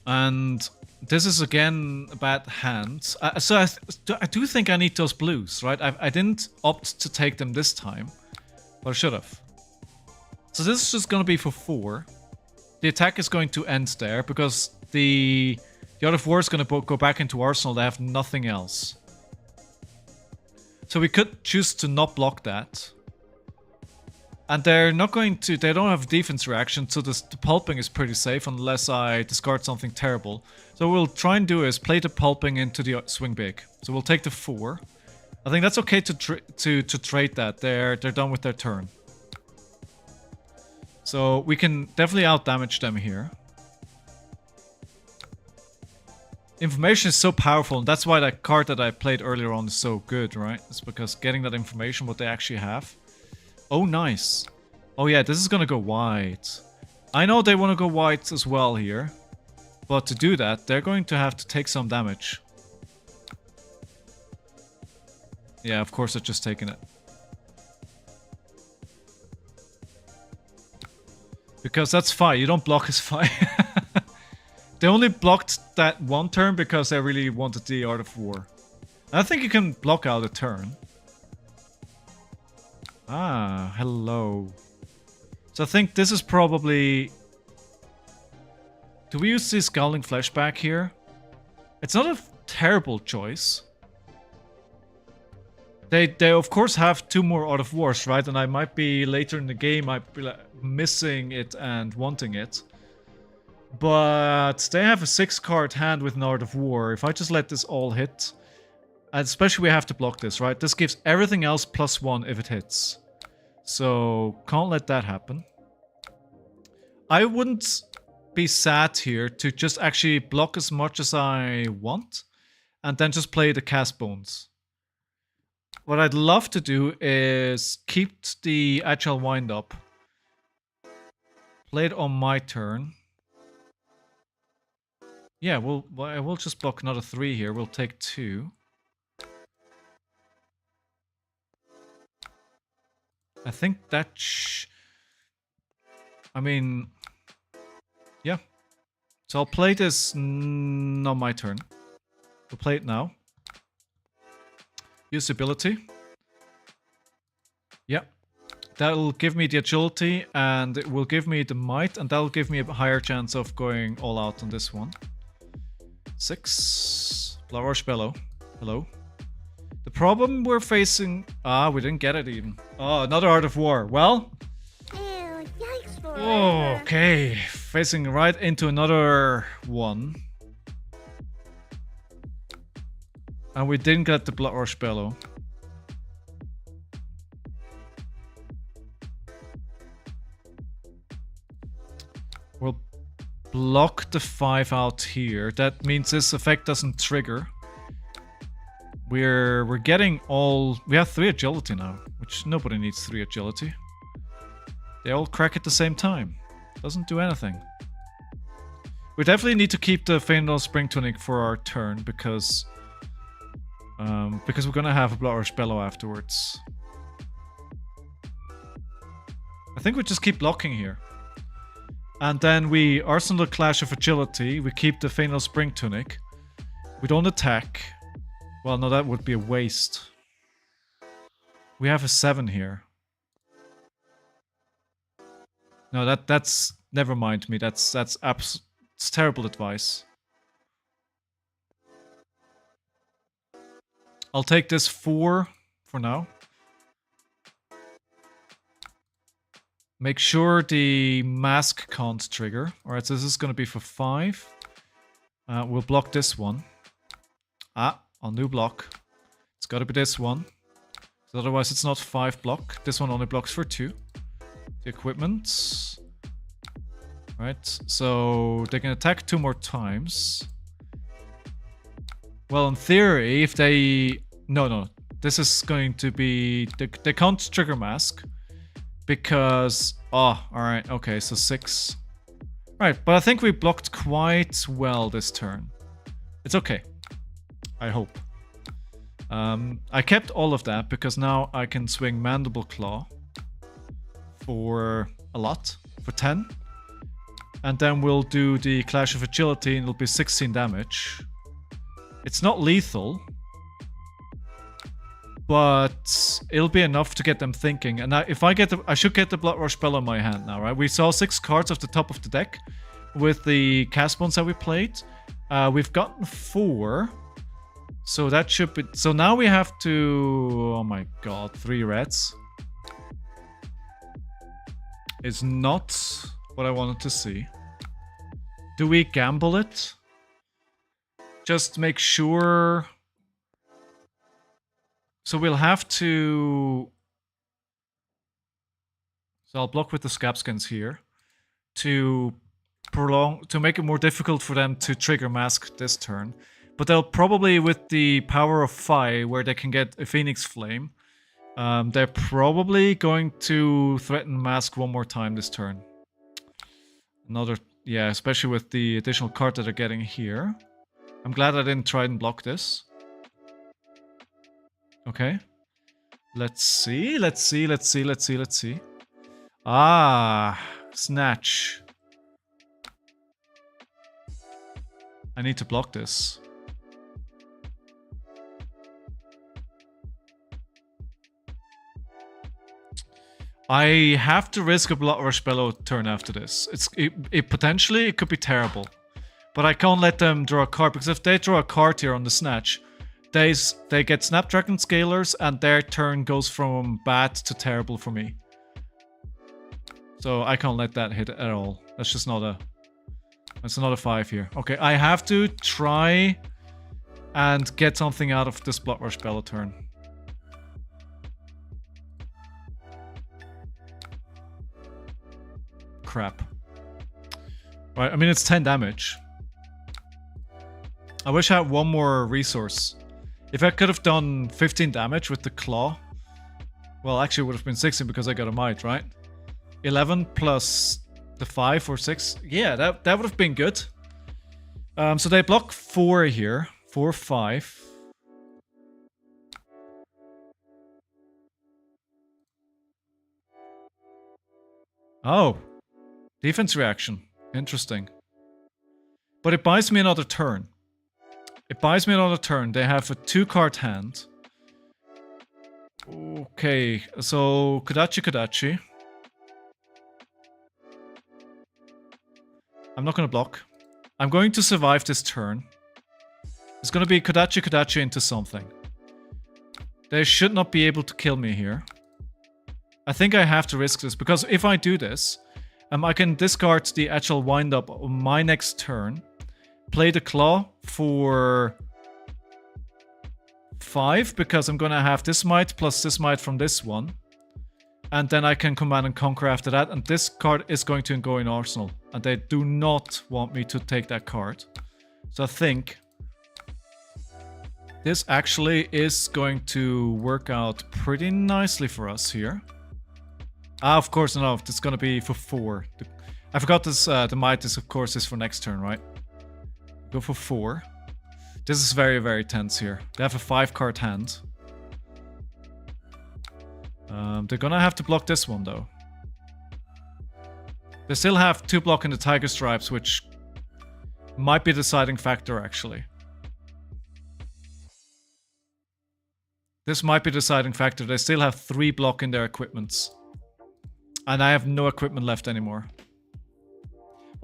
And this is again a bad hand. So I do think I need those blues, right? I didn't opt to take them this time, but I should have. So this is just going to be for 4. The attack is going to end there because the Art of War is going to go back into Arsenal. They have nothing else. So we could choose to not block that. And they're not going to... They don't have defense reaction, so the pulping is pretty safe unless I discard something terrible. So what we'll try and do is play the pulping into the Swing Big. So we'll take the 4. I think that's okay to trade that. They're done with their turn. So we can definitely out-damage them here. Information is so powerful, and that's why that card that I played earlier on is so good, right? It's because getting that information, what they actually have. Oh, nice. Oh yeah, this is gonna go white. I know they want to go white as well here. But to do that, they're going to have to take some damage. Yeah, of course they're just taking it. Because that's fine, you don't block as fine. They only blocked that 1 turn because they really wanted the Art of War. I think you can block out a turn. Ah, hello. So I think this is probably... Do we use the Scowling Flashback here? It's not a terrible choice. They of course have 2 more Art of Wars, right? And I might be later in the game, I'd be like missing it and wanting it. But they have a 6-card hand with an Art of War. If I just let this all hit... And especially we have to block this, right? This gives everything else +1 if it hits. So, can't let that happen. I wouldn't be sad here to just actually block as much as I want. And then just play the Cast Bones. What I'd love to do is keep the Agile Wind Up. Play it on my turn. Yeah, we'll just block another 3 here. We'll take 2. I think that... I mean... Yeah. So I'll play this... Not my turn. We'll play it now. Use ability. Yeah. That'll give me the agility, and it will give me the might, and that'll give me a higher chance of going all out on this one. 6. Blood Rush Bellow. Hello. The problem we're facing... Ah, we didn't get it even. Oh, another Art of War. Well... Ew, yikes forever. Oh, okay. Facing right into another one. And we didn't get the Blood Rush Bellow. We'll block the 5 out here. That means this effect doesn't trigger. We're getting all... We have 3 agility now, which nobody needs 3 agility. They all crack at the same time. Doesn't do anything. We definitely need to keep the Feynman Spring Tunic for our turn, because Because we're gonna have a Blood Rush Bellow afterwards. I think we just keep blocking here. And then we Arsenal the Clash of Agility. We keep the Fatal Spring Tunic. We don't attack. Well, no, that would be a waste. We have a 7 here. No, that's never mind me. It's terrible advice. I'll take this 4 for now. Make sure the mask can't trigger. Alright, so this is going to be for 5. We'll block this one. I'll new block. It's got to be this one. So otherwise it's not 5 block. This one only blocks for 2. The equipment. Right, so they can attack 2 more times. Well, in theory, if they... No. This is going to be... They can't trigger mask. Because... Oh, alright, okay, so 6. Right, but I think we blocked quite well this turn. It's okay. I hope. I kept all of that because now I can swing Mandible Claw for a lot, for 10. And then we'll do the Clash of Agility and it'll be 16 damage. It's not lethal, but it'll be enough to get them thinking. And if I get I should get the Blood Rush Bellow in my hand now, right? We saw 6 cards off the top of the deck with the cast bones that we played. We've gotten 4. So that should be... So now we have to... Oh my god, 3 reds. Is not what I wanted to see. Do we gamble it? Just make sure... So we'll have to... So I'll block with the Scabskins here. To make it more difficult for them to trigger mask this turn. But they'll probably, with the power of Phi, where they can get a Phoenix Flame, they're probably going to threaten mask one more time this turn. Another, yeah, especially with the additional card that they're getting here. I'm glad I didn't try and block this. Okay. Let's see. Ah, Snatch. I need to block this. I have to risk a Blood Rush Bellow turn after this. Potentially it could be terrible. But I can't let them draw a card, because if they draw a card here on the Snatch, they get Snapdragon Scalers and their turn goes from bad to terrible for me. So I can't let that hit at all. That's just not a... That's another 5 here. Okay, I have to try and get something out of this Blood Rush Bellow turn. Crap. Right, I mean, it's 10 damage. I wish I had one more resource. If I could have done 15 damage with the claw... Well, actually it would have been 16 because I got a might, right? 11 plus the 5 or 6. Yeah, that would have been good. So they block 4 here. 4, 5. Oh. Defense reaction. Interesting. But it buys me another turn. It buys me another turn. They have a 2-card hand. Okay, so Kodachi. I'm not going to block. I'm going to survive this turn. It's going to be Kodachi into something. They should not be able to kill me here. I think I have to risk this, because if I do this, I can discard the actual wind-up on my next turn, play the claw for 5, because I'm going to have this might plus this might from this one. And then I can command and conquer after that, and this card is going to go in Arsenal. And they do not want me to take that card. So I think this actually is going to work out pretty nicely for us here. Of course, no, it's going to be for 4. I forgot this, the might is, of course, is for next turn, right? Go for 4. This is very, very tense here. They have a 5-card hand. They're gonna have to block this one, though. They still have 2 block in the Tiger Stripes, which might be the deciding factor, actually. This might be the deciding factor. They still have 3 block in their equipments. And I have no equipment left anymore.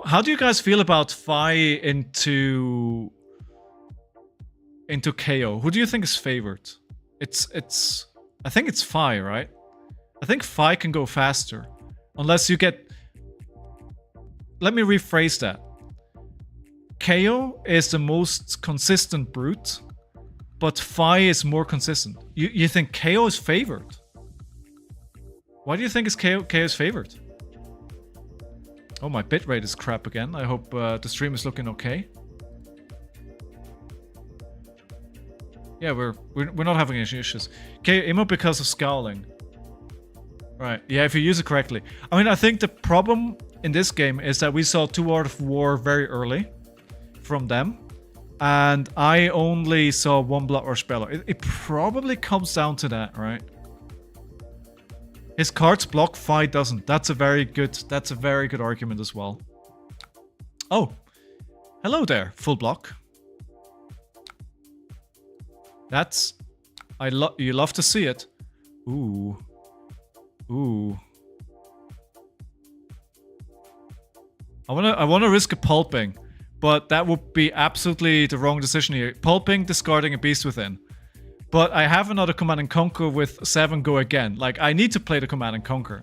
How do you guys feel about Fi into KAYO? Who do you think is favored? I think it's Fi, right? I think Fi can go faster. Unless you get... Let me rephrase that. KAYO is the most consistent brute, but Fi is more consistent. You think KAYO is favored? Why do you think KAYO is favored? Oh, my bitrate is crap again. I hope the stream is looking okay. Yeah, we're not having any issues. KAYO immo because of scowling. Right, yeah, if you use it correctly. I mean, I think the problem in this game is that we saw 2 Art of War very early from them. And I only saw 1 Blood Rush Bellow. It probably comes down to that, right? His cards block, Fi doesn't. That's a very good argument as well. Oh. Hello there, full block. That's... you love to see it. Ooh. Ooh. I wanna risk a pulping, but that would be absolutely the wrong decision here. Pulping, discarding a Beast Within. But I have another Command and Conquer with 7 go again. Like, I need to play the Command and Conquer.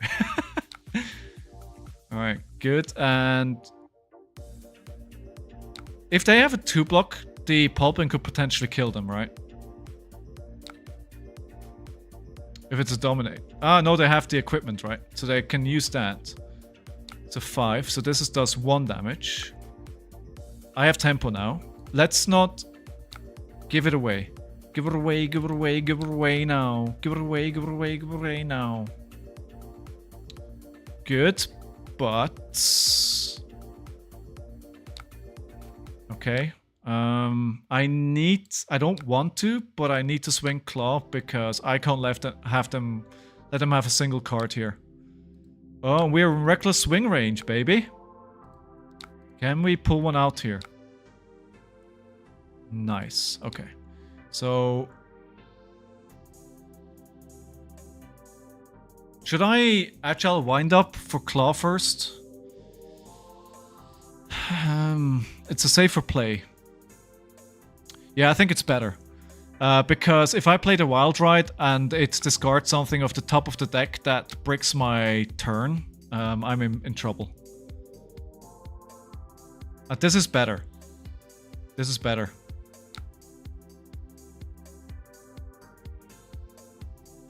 Alright, good. And if they have a 2 block, the pulping could potentially kill them, right? If it's a dominate. Ah, no, they have the equipment, right? So they can use that. It's a 5, so this does 1 damage. I have tempo now. Let's not give it away. Give it away, give it away, give it away now. Give it away, give it away, give it away now. Good, but... Okay. I don't want to, but I need to swing Claw because I can't let them have a single card here. Oh, we're in reckless swing range, baby. Can we pull one out here? Nice. Okay. So... Should I Agile Wind Up for Claw first? It's a safer play. Yeah, I think it's better. Because if I play the Wild Ride and it discards something off the top of the deck that breaks my turn, I'm in trouble. This is better. This is better.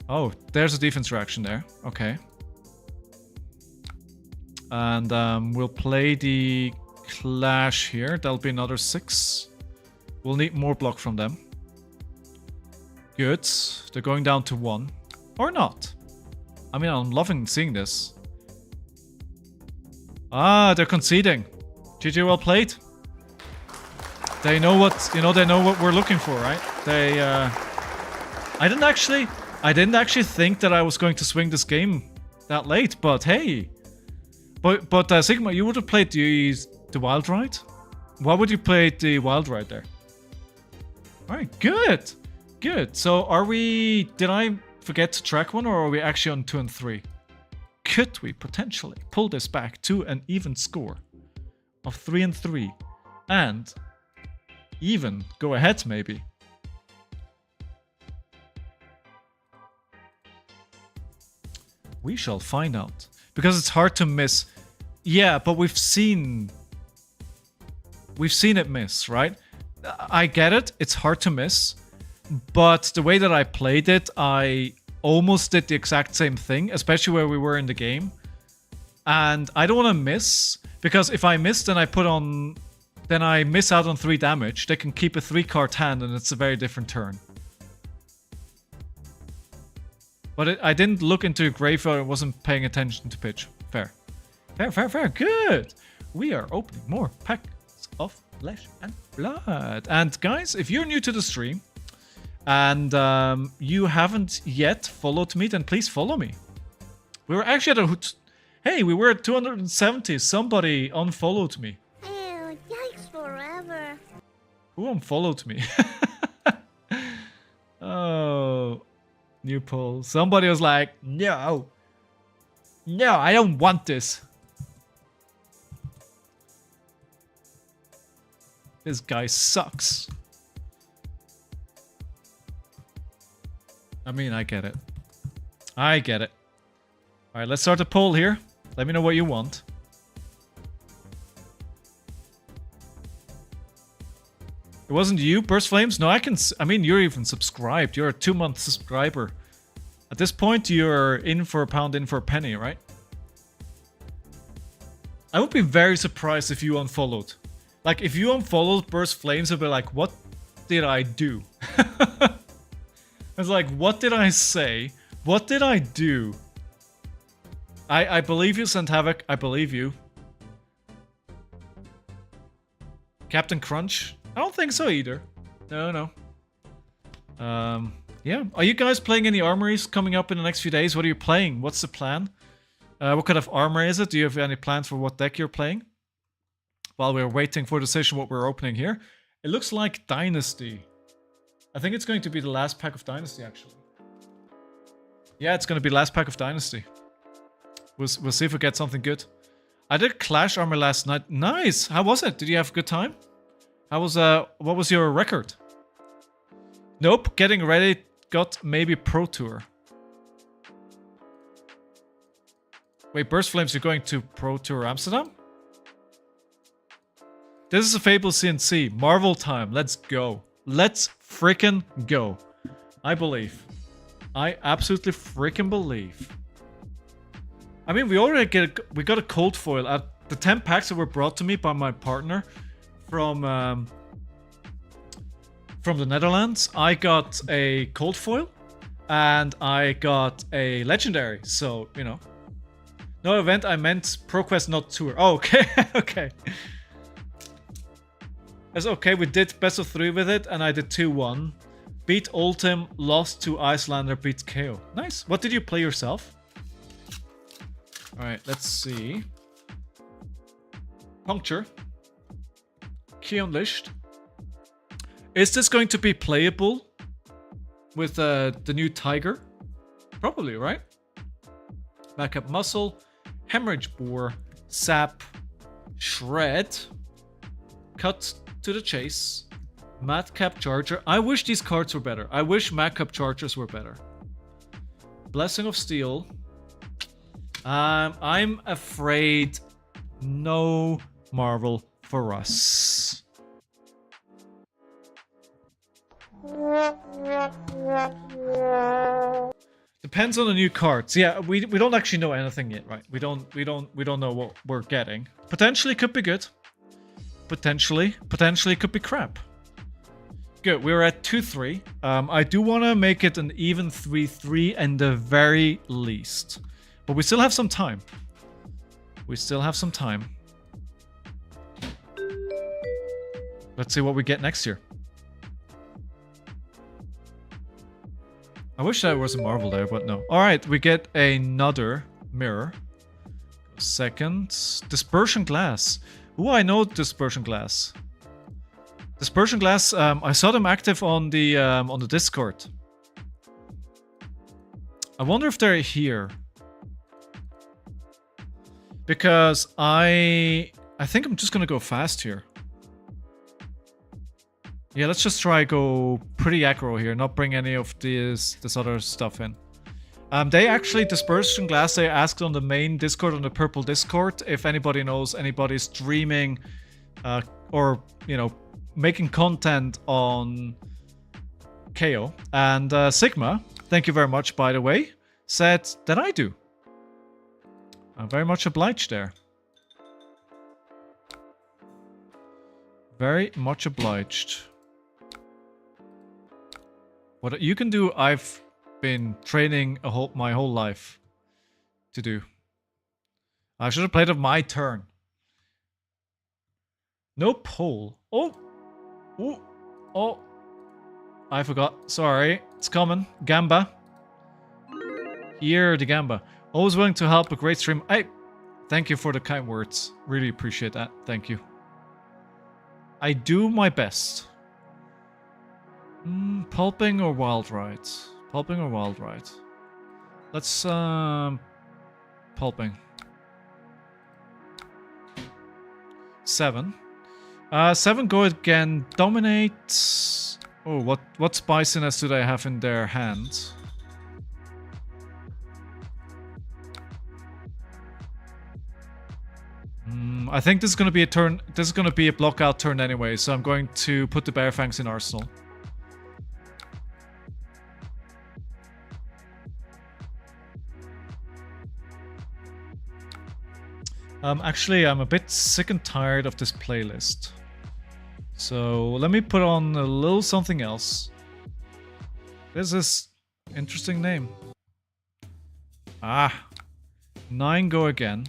Oh, there's a defense reaction there. Okay. And we'll play the Clash here. That'll be another 6. We'll need more block from them. Good. They're going down to 1. Or not. I mean, I'm loving seeing this. Ah, they're conceding. GG, well played. They know what, they know what we're looking for, right? They, I didn't actually think that I was going to swing this game that late, but hey. But Sigma, you would have played the Wild Ride? Why would you play the Wild Ride there? Alright, good. Good. So are we... Did I forget to track one, or are we actually on 2 and 3? Could we potentially pull this back to an even score of 3 and 3? And even go ahead, maybe? We shall find out. Because it's hard to miss. Yeah, but we've seen it miss, right? I get it. It's hard to miss. But the way that I played it, I almost did the exact same thing, especially where we were in the game. And I don't want to miss, because if I miss, then I miss out on 3 damage. They can keep a 3-card hand, and it's a very different turn. But I didn't look into graveyard. I wasn't paying attention to pitch. Fair. Fair, fair, fair. Good. We are opening more packs of Flesh and Blood. And guys, if you're new to the stream and you haven't yet followed me, then please follow me. We were actually at hey, we were at 270. Somebody unfollowed me. Ew, yikes forever. Who unfollowed me? Oh, new poll. Somebody was like, no, I don't want this. This guy sucks. I mean, I get it. I get it. All right, let's start the poll here. Let me know what you want. It wasn't you, Burst Flames? No, I mean, you're even subscribed. You're a 2-month subscriber. At this point, you're in for a pound, in for a penny, right? I would be very surprised if you unfollowed. Like, if you unfollowed Burst Flames, I'd be like, what did I do? It's like, what did I say? What did I do? I believe you, Sent Havoc. I believe you. Captain Crunch? I don't think so either. No. Yeah. Are you guys playing any armories coming up in the next few days? What are you playing? What's the plan? What kind of armor is it? Do you have any plans for what deck you're playing? While we're waiting for a decision what we're opening here. It looks like Dynasty. I think it's going to be the last pack of Dynasty, actually. Yeah, it's going to be last pack of Dynasty. We'll see if we get something good. I did Clash armor last night. Nice! How was it? Did you have a good time? How was, what was your record? Nope, getting ready, got maybe Pro Tour. Wait, Burst Flames, you're going to Pro Tour Amsterdam? This is a Fable CNC. Marvel time, let's go. Let's frickin' go. I believe. I absolutely frickin' believe. I mean, we got a cold foil at the 10 packs that were brought to me by my partner from the Netherlands. I got a cold foil and I got a legendary. So, you know. No event, I meant ProQuest, not tour. Oh, okay. Okay. It's okay, we did best of 3 with it and I did 2-1. Beat Ultim, lost to Icelander, beat KAYO. Nice. What did you play yourself? Alright, let's see. Puncture. Key Unleashed. Is this going to be playable with the new Tiger? Probably, right? Backup Muscle. Hemorrhage Bore. Sap. Shred. Cut to the Chase. Madcap Charger. I wish these cards were better. I wish Madcap Chargers were better. Blessing of Steel. I'm afraid no Marvel for us. Depends on the new cards. Yeah, we don't actually know anything yet, right? We don't know what we're getting. Potentially could be good. Potentially could be crap. Good, we're at 2-3. I do want to make it an even 3-3 in the very least. But we still have some time. Let's see what we get next year. I wish there was a Marvel there, but no. Alright, we get another mirror. Second. Dispersion Glass. Ooh, I know Dispersion Glass. Dispersion Glass, I saw them active on the Discord. I wonder if they're here. Because I think I'm just gonna go fast here. Yeah, let's just try go pretty aggro here, not bring any of this other stuff in. They actually, Dispersion Glass, they asked on the main Discord, on the purple Discord, if anybody knows anybody streaming or, you know, making content on KAYO. And Sigma, thank you very much, by the way, said that I do. I'm very much obliged there. Very much obliged. What you can do, I've been training my whole life to do. I should have played it my turn. No poll. Oh! Oh! Oh! I forgot. Sorry. It's coming. Gamba. Here, the Gamba. Always willing to help. A great stream. Thank you for the kind words. Really appreciate that. Thank you. I do my best. Pulping or wild ride? Pulping or wild ride? Let's, pulping. 7. 7 go again. Dominate. Oh, what spiciness do they have in their hand? I think this is gonna be a turn. This is gonna be a block out turn anyway, so I'm going to put the Bear Fangs in arsenal. Actually, I'm a bit sick and tired of this playlist. So let me put on a little something else. There's this interesting name. 9 go again.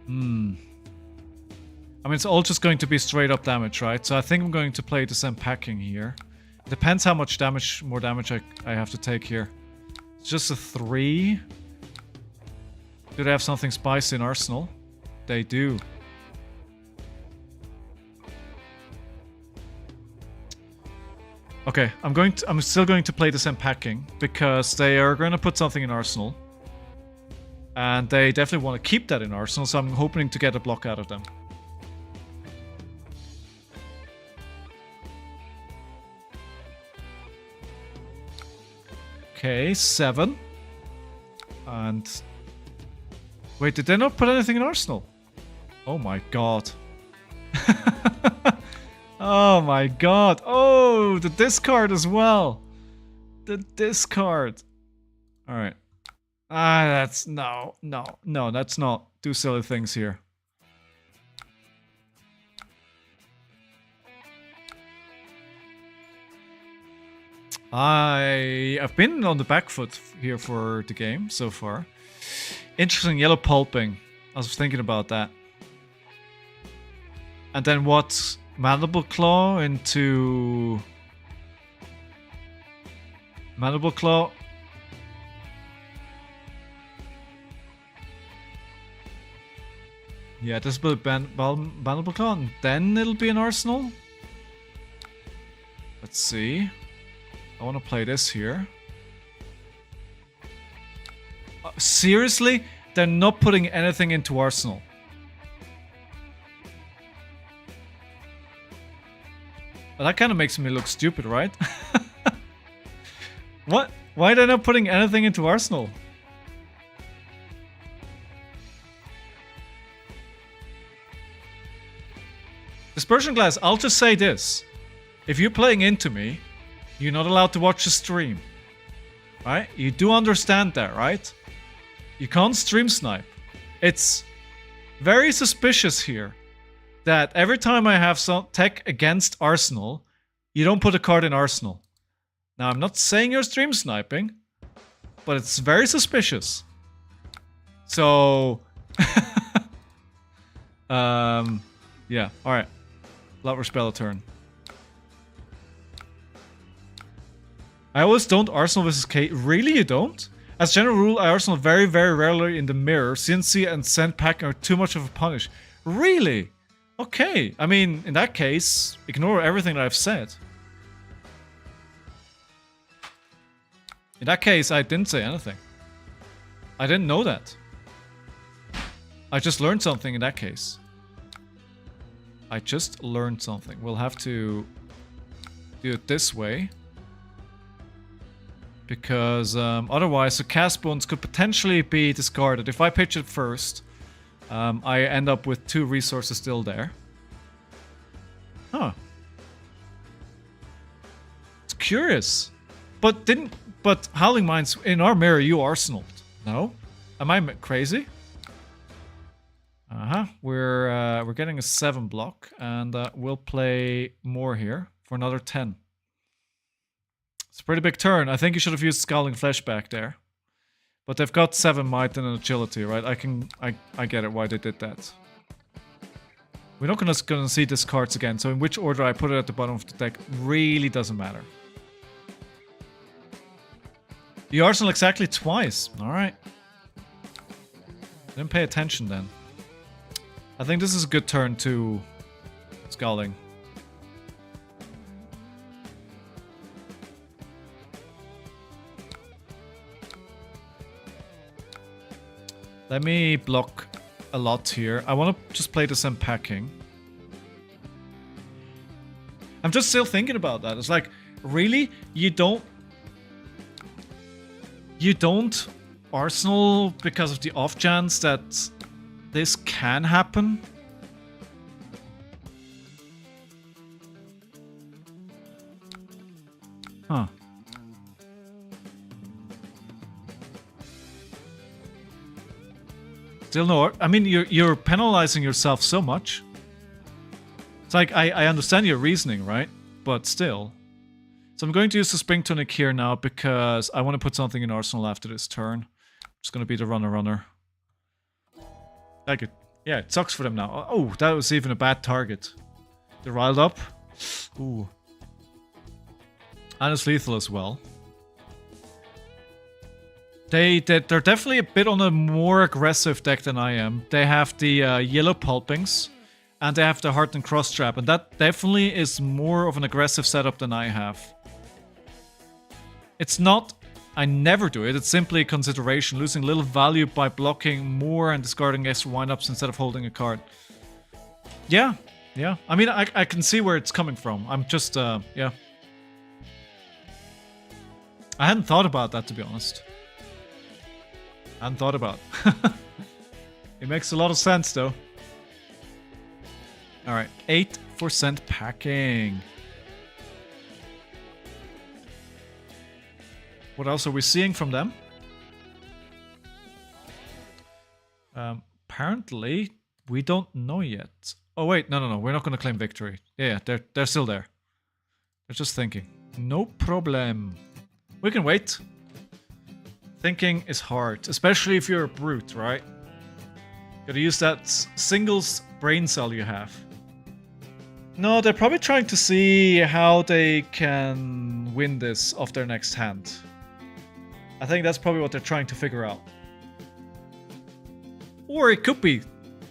I mean, it's all just going to be straight up damage, right? So I think I'm going to play the same packing here. It depends how much damage, more damage I have to take here. It's just a 3. Do they have something spicy in arsenal? They do. Okay, I'm still going to play the same packing because they are going to put something in arsenal. And they definitely want to keep that in arsenal, so I'm hoping to get a block out of them. Okay, 7. And... wait, did they not put anything in arsenal? Oh my god. Oh my god. Oh, the discard as well. The discard. Alright. That's... no, that's not. Do silly things here. I've been on the back foot here for the game so far. Interesting, yellow pulping. I was thinking about that. And then what? Mandible Claw into... Mandible Claw. Yeah, this will be Mandible Claw, and then it'll be an arsenal. Let's see. I want to play this here. Seriously? They're not putting anything into arsenal. Well, that kind of makes me look stupid, right? What? Why are they not putting anything into arsenal? Dispersion Glass, I'll just say this. If you're playing into me, you're not allowed to watch the stream. Right? You do understand that, right? You can't stream snipe. It's very suspicious here that every time I have some tech against Arsenal, you don't put a card in Arsenal. Now, I'm not saying you're stream sniping, but it's very suspicious. So... yeah, alright. Lover spell a turn. I always don't Arsenal versus K. Really, you don't? As general rule, I Arsenal very, very rarely in the mirror. CNC and Send packing are too much of a punish. Really? Okay. I mean, in that case, ignore everything that I've said. In that case, I didn't say anything. I didn't know that. I just learned something in that case. I just learned something. We'll have to do it this way. Because otherwise the cast bones could potentially be discarded. If I pitch it first, I end up with 2 resources still there. Huh. It's curious. But Howling Minds, in our mirror, you arsenaled. No? Am I crazy? We're getting a 7 block, and we'll play more here for another 10. It's a pretty big turn. I think you should have used Scalding Flesh back there. But they've got 7 might and an agility, right? I get it why they did that. We're not gonna see these cards again, so in which order I put it at the bottom of the deck really doesn't matter. The arsenal exactly twice. Alright. Didn't pay attention then. I think this is a good turn to Scowling. Let me block a lot here. I want to just play this unpacking. I'm just still thinking about that. It's like, really? You don't Arsenal because of the off chance that this can happen? Huh. Still no. I mean, you're penalizing yourself so much. It's like I understand your reasoning, right? But still. So I'm going to use the Spring Tunic here now because I want to put something in Arsenal after this turn. It's going to be the runner. Like it. Yeah, it sucks for them now. Oh, that was even a bad target. They're riled up. Ooh. And it's lethal as well. They're definitely a bit on a more aggressive deck than I am. They have the yellow pulpings, and they have the heart and cross trap, and that definitely is more of an aggressive setup than I have. It's not, I never do it, it's simply a consideration, losing little value by blocking more and discarding extra windups instead of holding a card. Yeah. I mean, I can see where it's coming from. I'm just, yeah. I hadn't thought about that, to be honest. I hadn't thought about it. It makes a lot of sense, though. Alright, 8% packing. What else are we seeing from them? Apparently, we don't know yet. Oh wait, no, we're not going to claim victory. Yeah, they're still there. They're just thinking. No problem. We can wait. Thinking is hard, especially if you're a brute, right? Gotta use that single brain cell you have. No, they're probably trying to see how they can win this off their next hand. I think that's probably what they're trying to figure out. Or it could be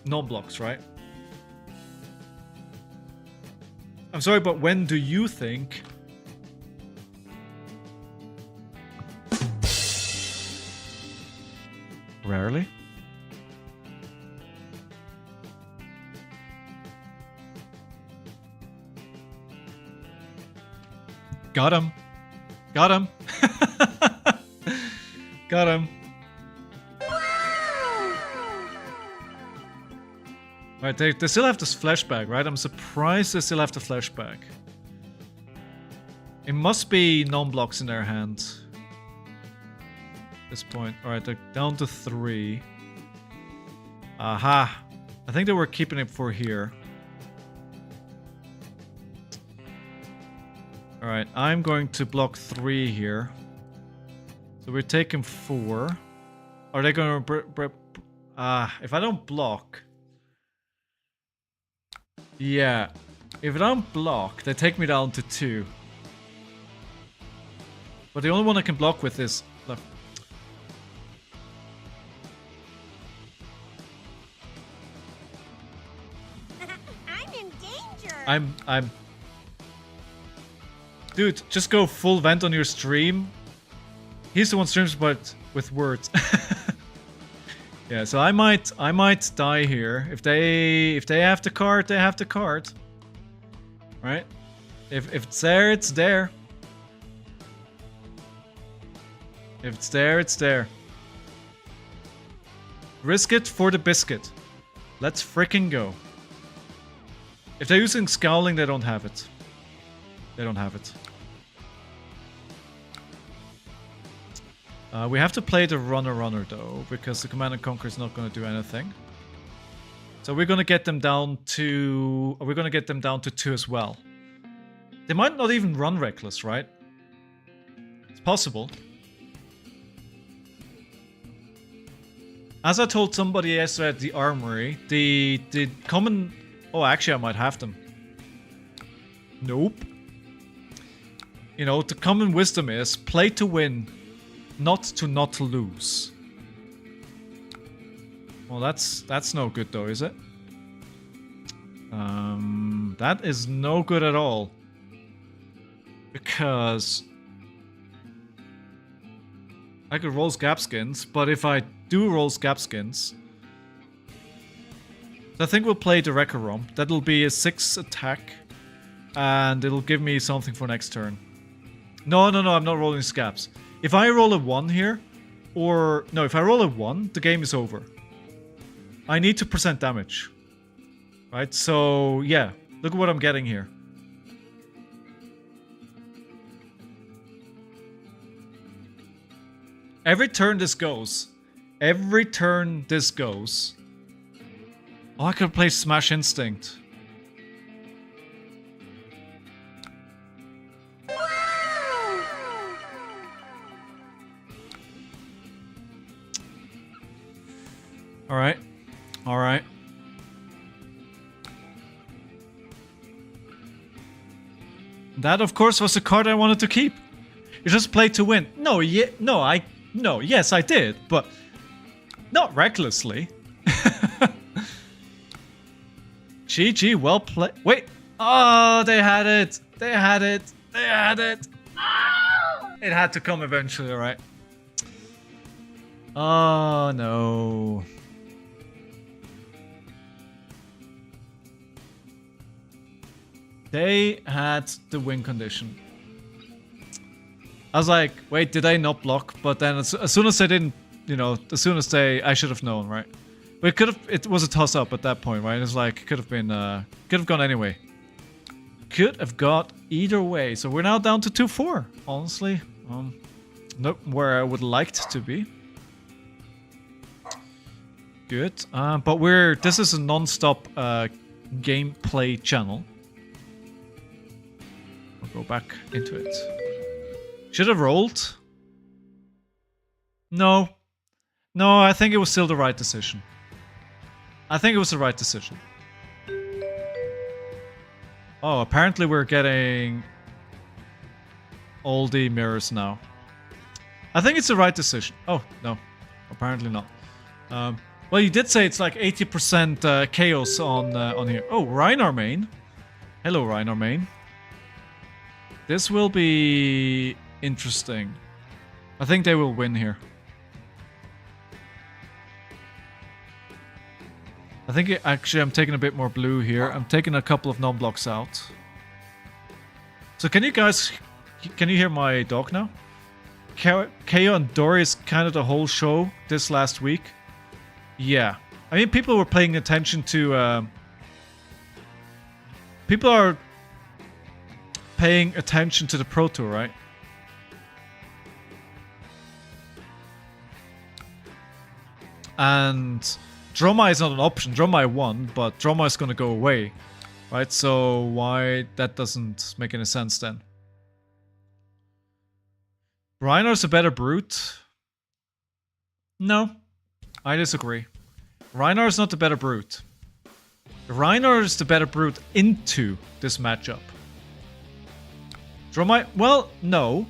non-blocks, right? I'm sorry, but when do you think... Rarely? Got him. Got him. Got him. Right, they still have this flashback, right? I'm surprised they still have the flashback. It must be non-blocks in their hand. At this point. Alright, they're down to 3. Aha. I think they were keeping it for here. Alright, I'm going to block 3 here. So we're taking 4. Are they going to... if I don't block... Yeah. If I don't block, they take me down to 2. But the only one I can block with is... left. I'm in danger. I'm... Dude, just go full vent on your stream. He's the one streams but with words. Yeah, so I might die here. If they have the card, they have the card. Right? If it's there, it's there. If it's there, it's there. Risk it for the biscuit. Let's fricking go. If they're using Scowling, they don't have it. They don't have it. We have to play the runner though, because the Command and Conquer is not going to do anything. So we're going to get them down to... We're going to get them down to 2 as well. They might not even run Reckless, right? It's possible. As I told somebody yesterday at the armory, the common... Oh, actually I might have them. Nope. You know, the common wisdom is play to win, not to lose. Well, that's no good though, is it? That is no good at all. Because I could roll scab skins, but if I do roll scab skins, I think we'll play the Wrecker Romp. That'll be a 6 attack, and it'll give me something for next turn. No, I'm not rolling scabs. If I roll a 1 here, or... No, if I roll a 1, the game is over. I need to percent damage. Right, so yeah, look at what I'm getting here. Every turn this goes. Every turn this goes. Oh, I could play Smash Instinct. Alright. Alright. That, of course, was the card I wanted to keep. You just play to win. No, yes, I did, but not recklessly. GG, well played. Wait. Oh, they had it. They had it. They had it. It had to come eventually, right? Oh, no. They had the win condition. I was like, wait, did I not block? But then as soon as I didn't, you know, as soon as I should have known, right? But it was a toss up at that point, right? It's like, could have gone anyway. Could have got either way. So we're now down to 2-4, honestly. Not where I would liked to be. Good. But this is a non-stop gameplay channel. I'll go back into it. Should have rolled. No. No, I think it was still the right decision. I think it was the right decision. Oh, apparently we're getting all the mirrors now. I think it's the right decision. Oh, no. Apparently not. Well, you did say it's like 80% chaos on here. Oh, Reinar main. Hello, Reinar main. This will be interesting. I think they will win here. I think actually I'm taking a bit more blue here. I'm taking a couple of non-blocks out. So can you hear my dog now? KAYO and Doris kind of the whole show this last week. Yeah. I mean, people were paying attention to... people are paying attention to the Pro Tour, right? And Droma is not an option. Droma won, but Droma is going to go away, right? So why that doesn't make any sense then? Reinar's a better brute? No, I disagree. Reinar is not the better brute. Reinar is the better brute into this matchup. Droma, well, no.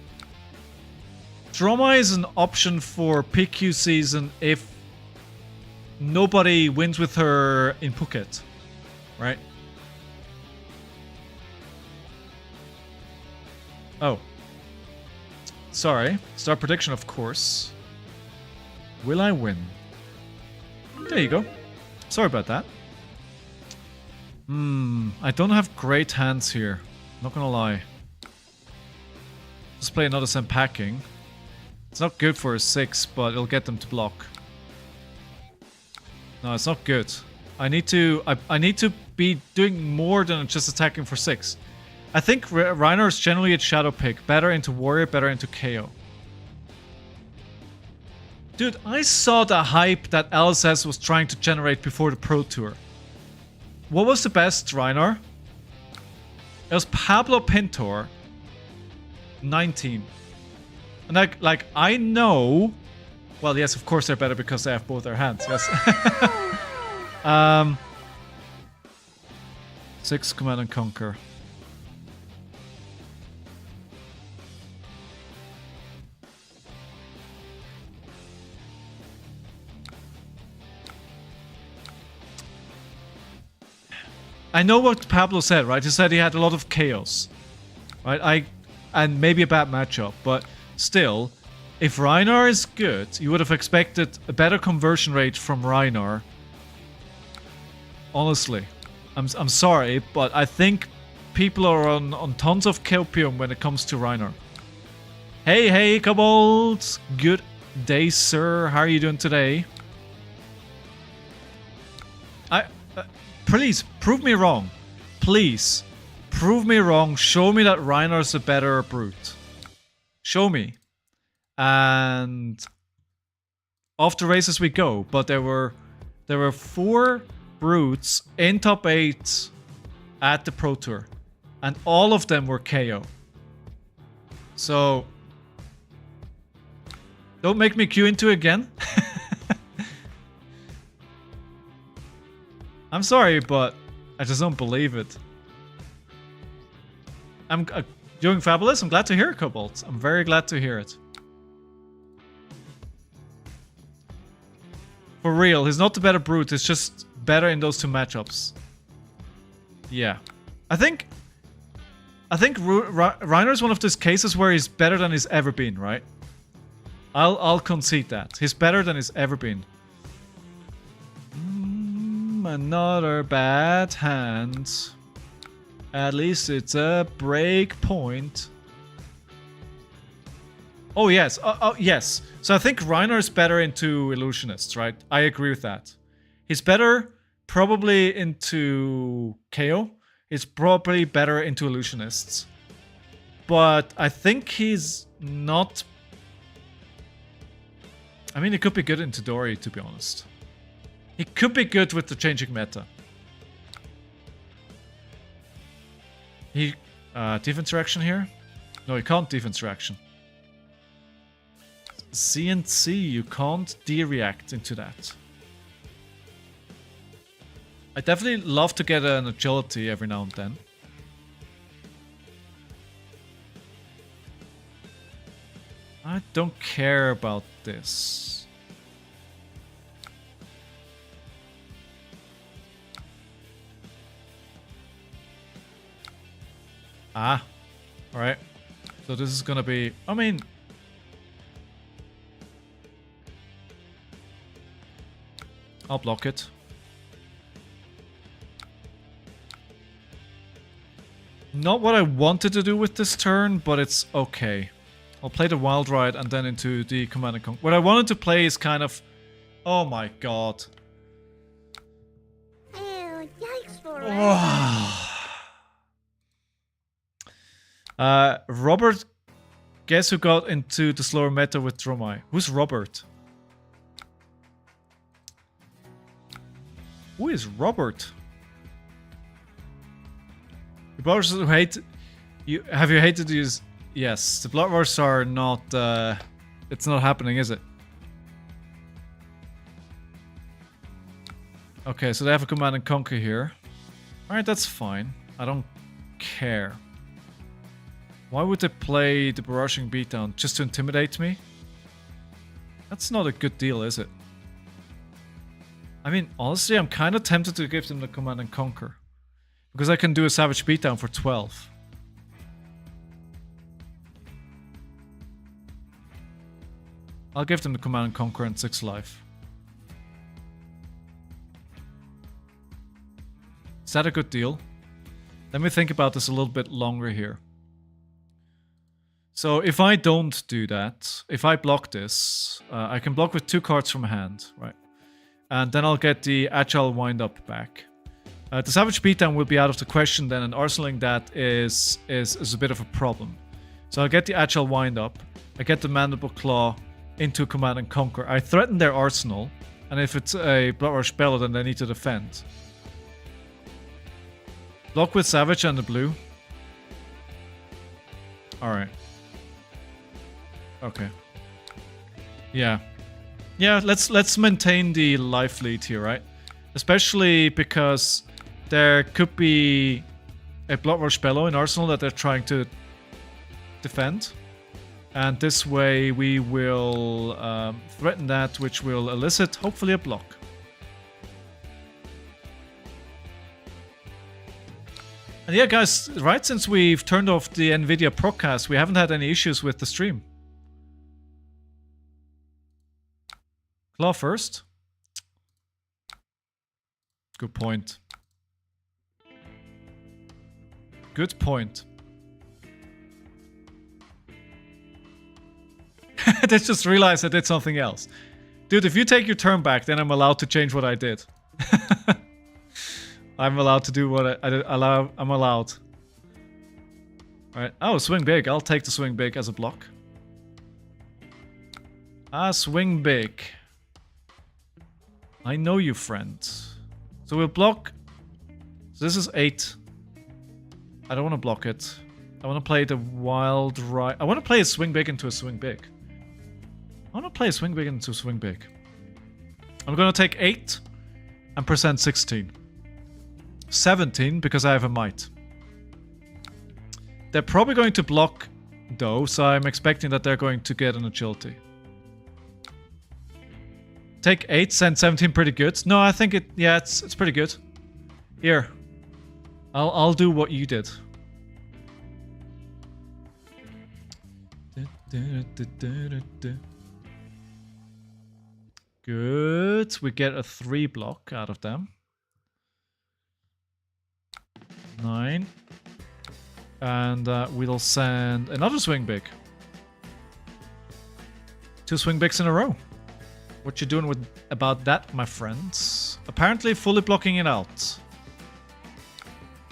Droma is an option for PQ season if nobody wins with her in Phuket, right? Oh. Sorry. Star prediction, of course. Will I win? There you go. Sorry about that. I don't have great hands here. Not gonna lie. Just play another Senpacking. It's not good for a 6, but it'll get them to block. No, it's not good. I need to be doing more than just attacking for 6. I think Reinar is generally a shadow pick. Better into warrior, better into KAYO. Dude, I saw the hype that LSS was trying to generate before the Pro Tour. What was the best Reinar? It was Pablo Pintor. 19. And I know Well, yes, of course they're better because they have both their hands. Yes. 6 Command and Conquer. I know what Pablo said, right? He said he had a lot of chaos, right? And maybe a bad matchup, but still, if Reinar is good, you would have expected a better conversion rate from Reinar. Honestly, I'm sorry, but I think people are on tons of copium when it comes to Reinar. Hey, Kobold! Good day, sir. How are you doing today? Please, prove me wrong. Please, prove me wrong. Show me that Reinar's a better brute. Show me. And off the races we go. But there were 4 brutes in top 8 at the Pro Tour. And all of them were KO. So, don't make me queue into again. I'm sorry, but I just don't believe it. I'm doing fabulous. I'm glad to hear it, Cobalt. I'm very glad to hear it. For real, he's not the better brute. He's just better in those 2 matchups. Yeah, I think Reiner's one of those cases where he's better than he's ever been. Right? I'll concede that he's better than he's ever been. Another bad hand. At least it's a break point. Oh yes, yes. So I think Reiner is better into Illusionists, right? I agree with that. He's better probably into KO. He's probably better into Illusionists. But I think he's not... I mean, he could be good into Dory, to be honest. He could be good with the changing meta. He... defense reaction here? No, he can't defense reaction. CNC, you can't D-react into that. I definitely love to get an agility every now and then. I don't care about this. Ah, alright. So this is gonna be... I mean... I'll block it. Not what I wanted to do with this turn, but it's okay. I'll play the Wild Ride and then into the Command and Conquer. What I wanted to play is kind of... Oh my god. Ew, yikes for Robert, guess who got into the slower meta with Dromai? Who's Robert? Who is Robert? The Blood Wars who hate... Have you hated to use... Yes, the Blood Wars are not... it's not happening, is it? Okay, so they have a Command and Conquer here. Alright, that's fine. I don't care. Why would they play the Barraging Beatdown? Just to intimidate me? That's not a good deal, is it? I mean, honestly, I'm kind of tempted to give them the Command and Conquer. Because I can do a Savage Beatdown for 12. I'll give them the Command and Conquer and 6 life. Is that a good deal? Let me think about this a little bit longer here. So if I don't do that, if I block this, I can block with 2 cards from hand, right? And then I'll get the Agile Wind-Up back. The Savage Beatdown will be out of the question then, and arsenaling that is a bit of a problem. So I'll get the Agile Wind-Up, I get the Mandible Claw into Command and Conquer. I threaten their arsenal, and if it's a Blood Rush spell, then they need to defend. Block with Savage and the blue. Alright. Okay. Yeah. Yeah, let's maintain the life lead here, right? Especially because there could be a Blood Rush Bellow in Arsenal that they're trying to defend. And this way we will threaten that, which will elicit, hopefully, a block. And yeah, guys, right since we've turned off the NVIDIA Procast, we haven't had any issues with the stream. Claw first. Good point. Good point. I just realized I did something else. Dude, if you take your turn back, then I'm allowed to change what I did. I'm allowed to do what I'm allowed. Alright. Oh, swing big. I'll take the swing big as a block. Ah, swing big. I know you, friend. So we'll block. So this is 8. I don't want to block it. I want to play the wild ride. I want to play a swing big into a swing big. I want to play a swing big into a swing big. I'm going to take 8 and present 16. 17 because I have a might. They're probably going to block though, so I'm expecting that they're going to get an agility. Take 8, send 17 pretty good. No, I think it's pretty good. Here. I'll do what you did. Good. We get a 3 block out of them. 9. And we'll send another swing big. 2 swing bigs in a row. What you doing about that, my friends? Apparently fully blocking it out.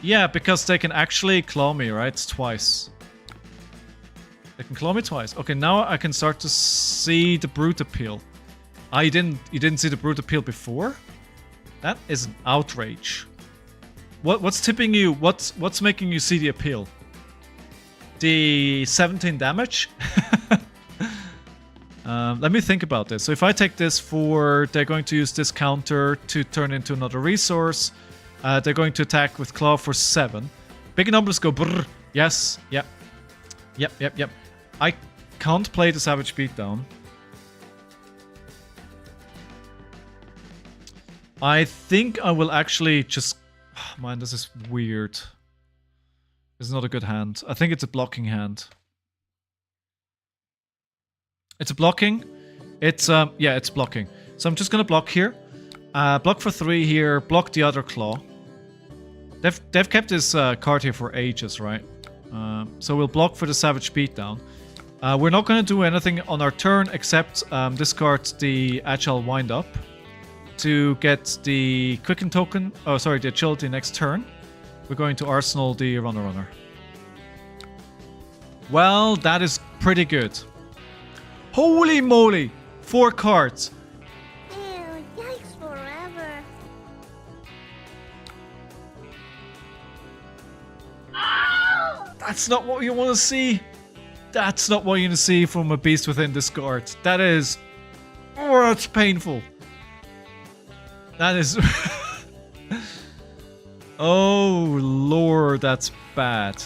Yeah, because they can actually claw me, right? Twice. They can claw me twice. Okay, now I can start to see the brute appeal. Ah, you didn't see the brute appeal before? That is an outrage. What's tipping you? What's making you see the appeal? The 17 damage? Let me think about this. So if I take this for... They're going to use this counter to turn into another resource. They're going to attack with Claw for 7. Big numbers go brrr. Yes. Yep. Yep. I can't play the Savage Beatdown. I think I will actually just... Oh, man, this is weird. This is not a good hand. I think it's a blocking hand. It's a blocking. It's yeah, it's blocking. So I'm just gonna block here. Block for 3 here. Block the other claw. They've kept this card here for ages, right? So we'll block for the Savage Beatdown. We're not gonna do anything on our turn except discard the Agile Wind Up to get the Quicken token. Oh, sorry, the Agility next turn. We're going to Arsenal the Runner. Well, that is pretty good. Holy moly! 4 cards. Ew, yikes forever. That's not what you want to see. That's not what you want to see from a beast within discard. That is... Oh, that's painful. That is... Oh, lord, that's bad.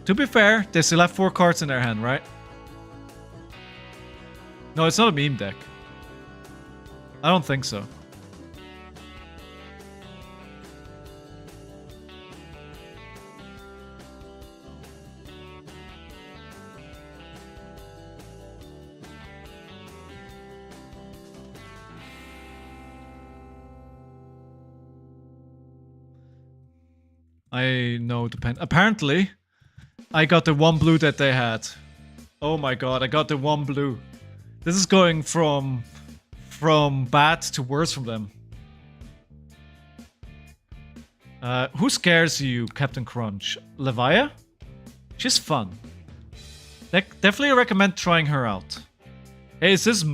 To be fair, they still have 4 cards in their hand, right? No, it's not a meme deck. I don't think so. I know, apparently, I got the 1 blue that they had. Oh my god, I got the 1 blue. This is going from bad to worse from them. Who scares you, Captain Crunch? Levia? She's fun. Definitely recommend trying her out. Hey, is this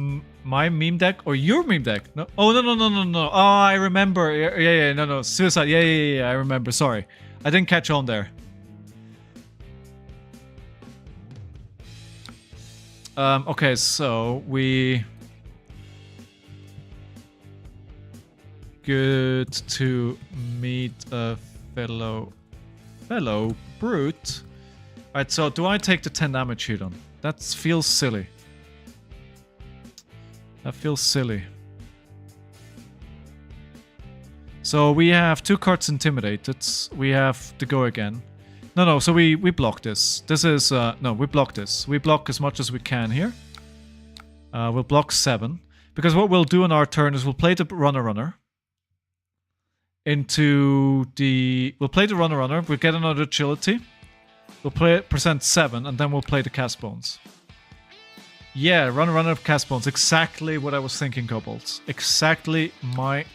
my meme deck or your meme deck? No. Oh, no. Oh, I remember. Yeah, no. Suicide. Yeah, I remember. Sorry. I didn't catch on there. Okay, so we... Good to meet a fellow brute. Alright, so do I take the 10 damage hit on? That feels silly. That feels silly. So we have 2 cards intimidated. We have to go again. No, so we block this. This is... no, we block this. We block as much as we can here. We'll block 7. Because what we'll do on our turn is we'll play the runner. Into the... We'll play the runner. We'll get another agility. We'll play percent 7, and then we'll play the cast bones. Yeah, runner, cast bones. Exactly what I was thinking, Kobolds. Exactly my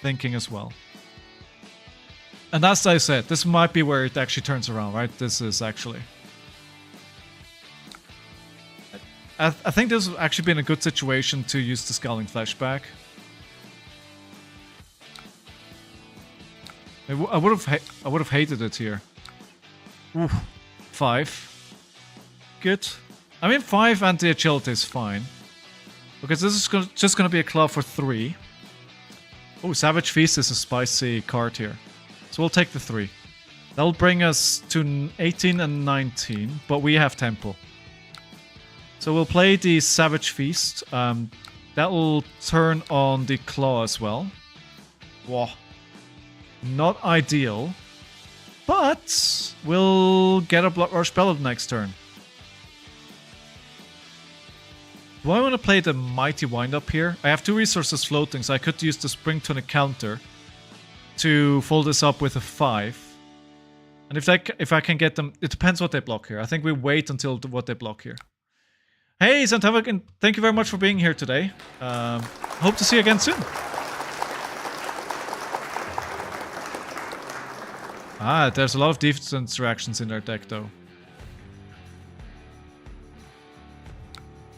thinking as well. And as I said, this might be where it actually turns around, right? This is actually... I think this has actually been a good situation to use the Scalding Flashback. I would have hated it here. Oof. 5. Good. I mean, 5 anti-agility is fine. Because this is just gonna be a claw for 3. Oh, Savage Feast is a spicy card here. So we'll take the 3. That'll bring us to 18 and 19, but we have tempo. So we'll play the Savage Feast. That'll turn on the claw as well. Whoa. Not ideal. But we'll get a Blood Rush Ballad next turn. Do I want to play the Mighty Wind-Up here? I have 2 resources floating, so I could use the Spring Tunic counter to fold this up with a 5. And if I can get them... It depends what they block here. I think we wait until what they block here. Hey, Xantavik, thank you very much for being here today. Hope to see you again soon. Ah, there's a lot of defense reactions in their deck, though.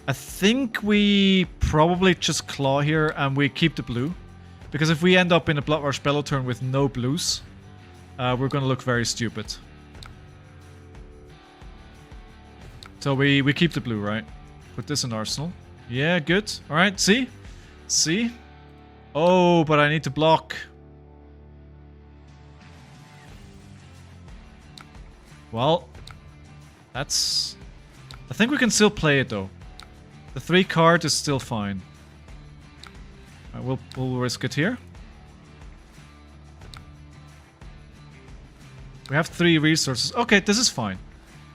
I think we probably just claw here and we keep the blue. Because if we end up in a Blood Rush Bellow turn with no blues, we're gonna look very stupid. So we keep the blue, right? Put this in Arsenal. Yeah, good. Alright, see? See? Oh, but I need to block. Well, that's... I think we can still play it, though. The 3 card is still fine. We'll risk it here. We have 3 resources. Okay, this is fine.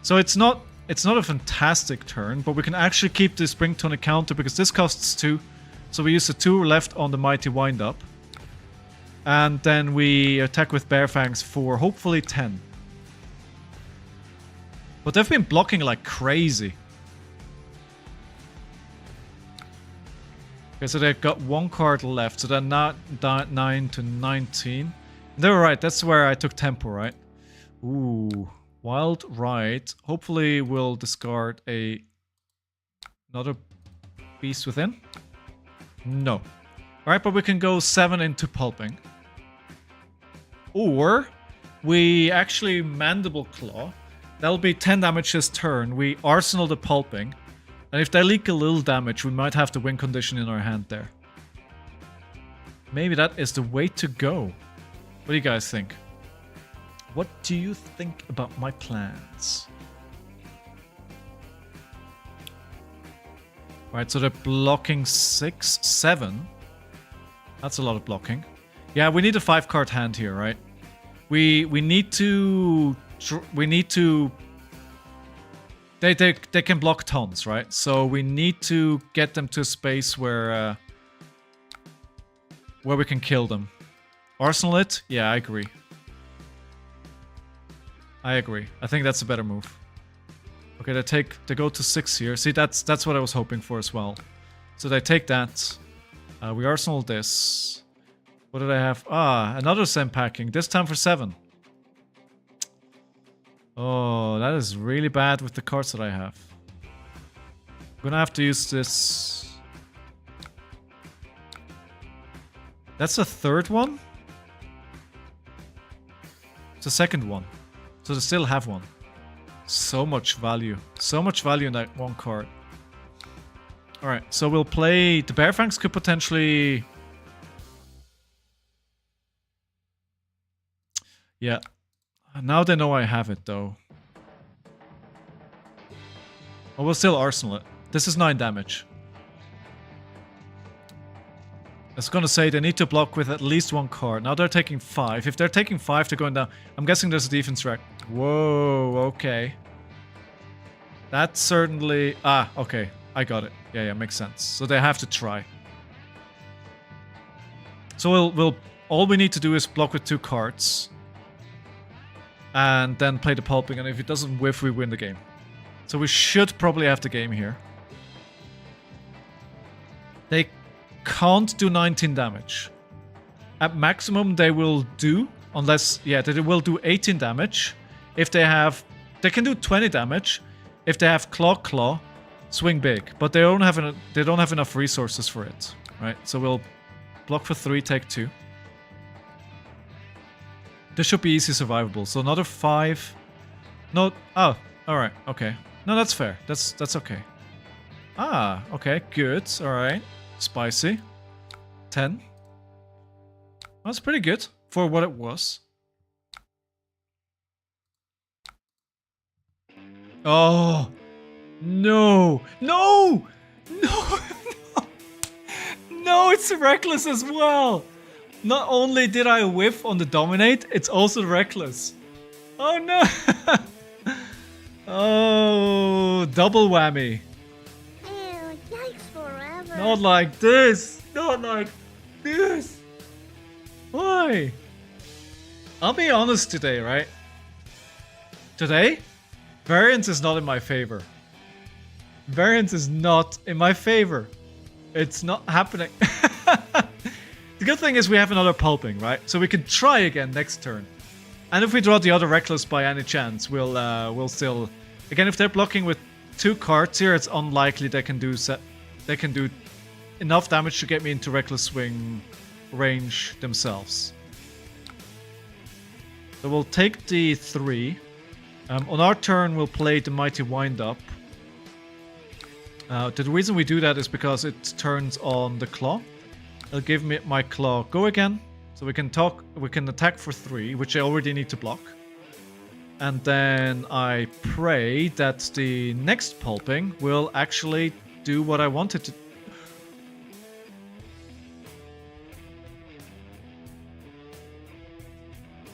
So it's not a fantastic turn, but we can actually keep the Spring Tunic counter because this costs 2. So we use the 2 left on the Mighty Wind-Up. And then we attack with Bear Fangs for hopefully 10. But they've been blocking like crazy. Okay, so they've got 1 card left, so they're not 9 to 19. They were right, that's where I took tempo, right? Ooh, Wild Ride. Hopefully we'll discard another Beast Within. No. Alright, but we can go 7 into Pulping. Or we actually Mandible Claw. That'll be 10 damage this turn. We Arsenal the Pulping. And if they leak a little damage, we might have the win condition in our hand there. Maybe that is the way to go. What do you guys think? What do you think about my plans? Right, so they're blocking 6, 7. That's a lot of blocking. Yeah, we need a 5-card hand here, right? We need to... They can block tons, right? So we need to get them to a space where we can kill them. Arsenal it? Yeah, I agree. I agree. I think that's a better move. Okay, they go to 6 here. See, that's what I was hoping for as well. So they take that. We Arsenal this. What did I have? Ah, another Zen packing. This time for 7. Oh, that is really bad with the cards that I have. I'm gonna have to use this. That's the 3rd one? It's the 2nd one. So they still have 1. So much value. So much value in that 1 card. Alright, so we'll play... The Bearfangs could potentially... Yeah. Now they know I have it, though. Oh, we'll still Arsenal it. This is 9 damage. I was gonna say they need to block with at least 1 card. Now they're taking 5. If they're taking 5, they're going down. I'm guessing there's a defense rack. Whoa, okay. That's certainly... Ah, okay. I got it. Yeah, makes sense. So they have to try. So we'll all we need to do is block with 2 cards. And then play the pulping, and if it doesn't whiff, we win the game. So we should probably have the game here. They can't do 19 damage. At maximum, they will do, unless, yeah, they will do 18 damage. If they have, they can do 20 damage. If they have claw, swing big, but they don't have enough resources for it, right? So we'll block for 3, take 2. This should be easy survivable. So another 5. No, oh, all right, okay. No, that's fair. That's okay. Ah, okay, good. All right, spicy. 10. That's pretty good for what it was. Oh, no, no, no, no, no, it's reckless as well. Not only did I whiff on the dominate, it's also reckless. Oh no. Oh, double whammy. Ew, yikes forever. Not like this. Not like this. Why? I'll be honest today, right? Today, variance is not in my favor. Variance is not in my favor. It's not happening. The good thing is we have another pulping, right? So we can try again next turn. And if we draw the other reckless by any chance, we'll still... Again, if they're blocking with 2 cards here, it's unlikely they can do enough damage to get me into reckless swing range themselves. So we'll take the 3. On our turn, we'll play the Mighty Wind-Up. The reason we do that is because it turns on the claw. It'll give me my claw go again. So we can attack for 3, which I already need to block. And then I pray that the next pulping will actually do what I wanted to.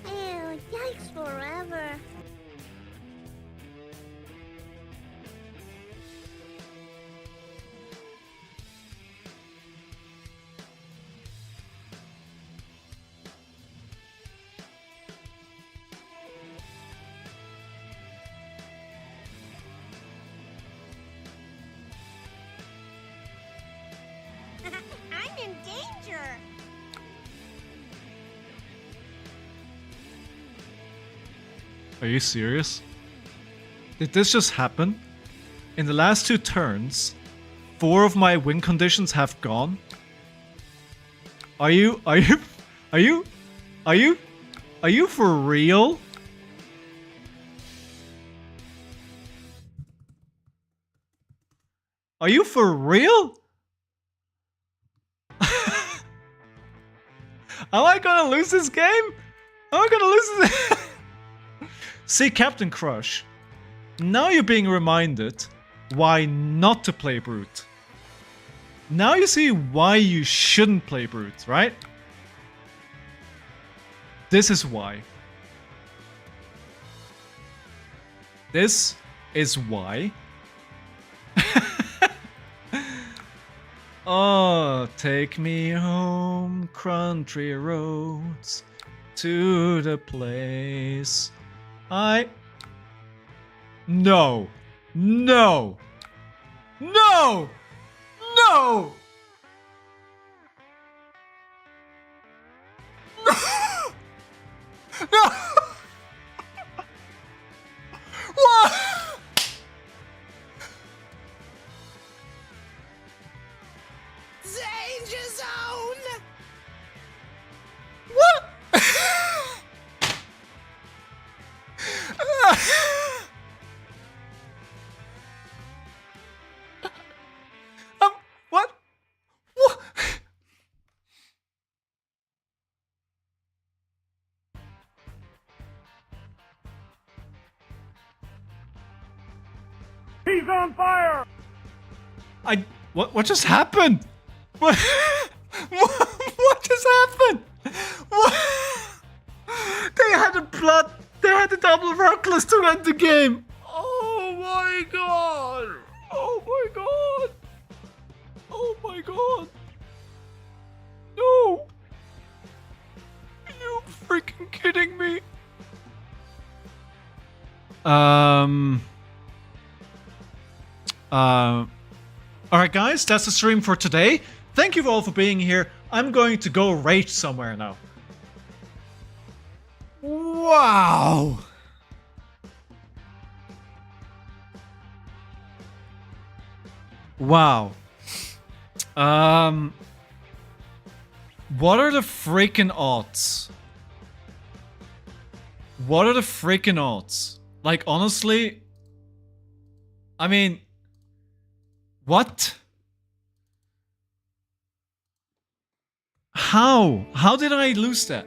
Ew, yikes forever. I'm in danger. Are you serious? Did this just happen? In the last 2 turns, 4 of my win conditions have gone. Are you for real? Are you for real? Am I gonna lose this game? Am I gonna lose this? See, Captain Crush, now you're being reminded why not to play Brute. Now you see why you shouldn't play Brute, right? This is why. This is why. Oh, take me home, country roads, to the place I... No! No! No! No! No! What? Danger zone! What? He's on fire! What just happened? What what just happened? What? They had a double reckless to end the game. Oh my god. Oh my god. Oh my god. No. Are you freaking kidding me? Alright guys, that's the stream for today. Thank you all for being here. I'm going to go rage somewhere now. Wow! Wow. What are the freaking odds? What are the freaking odds? Like, honestly... I mean... What? How? How did I lose that?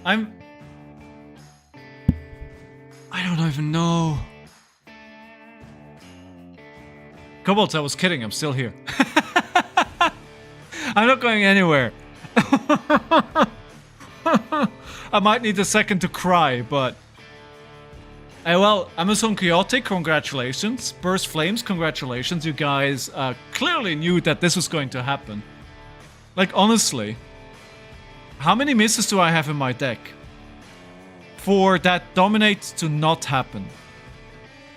I don't even know. Cobalt, I was kidding. I'm still here. I'm not going anywhere. I might need a second to cry, but... well, Amazon Chaotic, congratulations. Burst Flames, congratulations. You guys clearly knew that this was going to happen. Like, honestly, how many misses do I have in my deck for that dominate to not happen?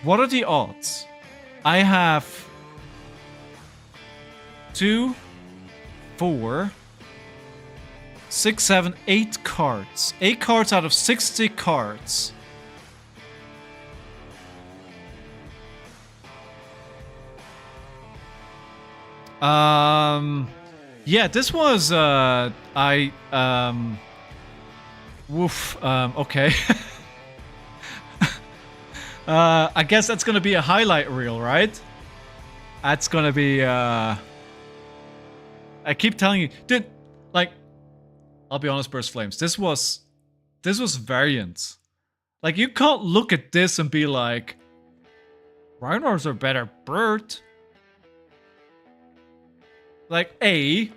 What are the odds? I have 2, 4, 6, 7, 8 cards. 8 cards out of 60 cards. Yeah, this was, okay. I guess that's gonna be a highlight reel, right? That's gonna be, I keep telling you, dude, like, I'll be honest, Burst Flames, this was variant. Like, you can't look at this and be like, Rhinos are better, Bert. Like, A,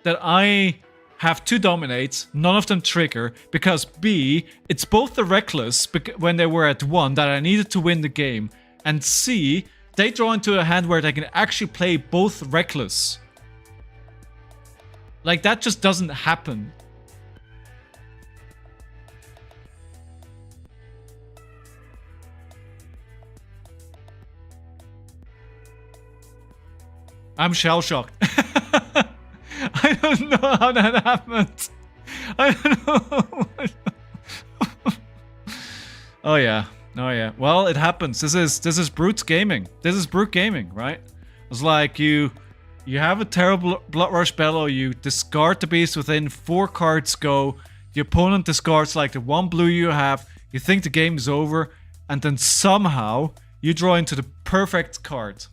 that I have 2 dominates, none of them trigger, because B, it's both the reckless when they were at 1 that I needed to win the game, and C, they draw into a hand where they can actually play both reckless. Like, that just doesn't happen. I'm shell-shocked. I don't know how that happened. I don't know. Oh yeah. Oh yeah. Well, it happens. This is brute gaming. This is brute gaming, right? It's like you have a terrible Blood Rush Bellow, you discard the beast within 4 cards go, the opponent discards like the 1 blue you have, you think the game is over, and then somehow you draw into the perfect card.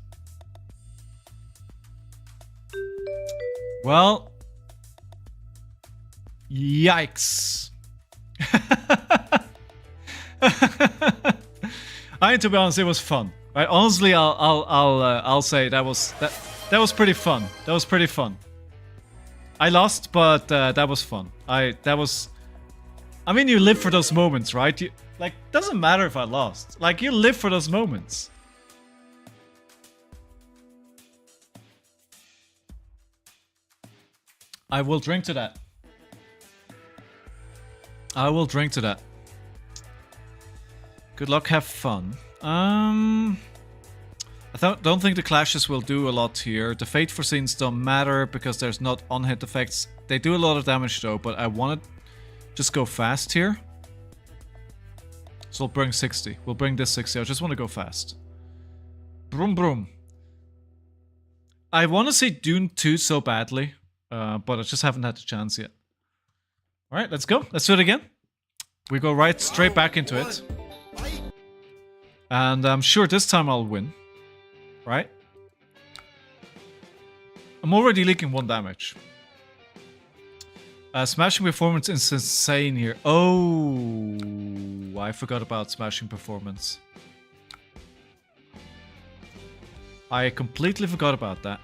Well, yikes. I mean, to be honest, it was fun. Right? Honestly, I'll say that was pretty fun. That was pretty fun. I lost, but that was fun. I mean, you live for those moments, right? Like, doesn't matter if I lost. Like, you live for those moments. I will drink to that. I will drink to that. Good luck, have fun. I don't think the clashes will do a lot here. The fate foreseens don't matter because there's not on-hit effects. They do a lot of damage though, but I want to just go fast here. So we'll bring 60. We'll bring this 60. I just want to go fast. Broom broom. I want to see Dune 2 so badly. But I just haven't had the chance yet. Alright, let's go. Let's do it again. We go right straight back into it. And I'm sure this time I'll win. Right? I'm already leaking 1 damage. Smashing performance is insane here. Oh, I forgot about smashing performance. I completely forgot about that.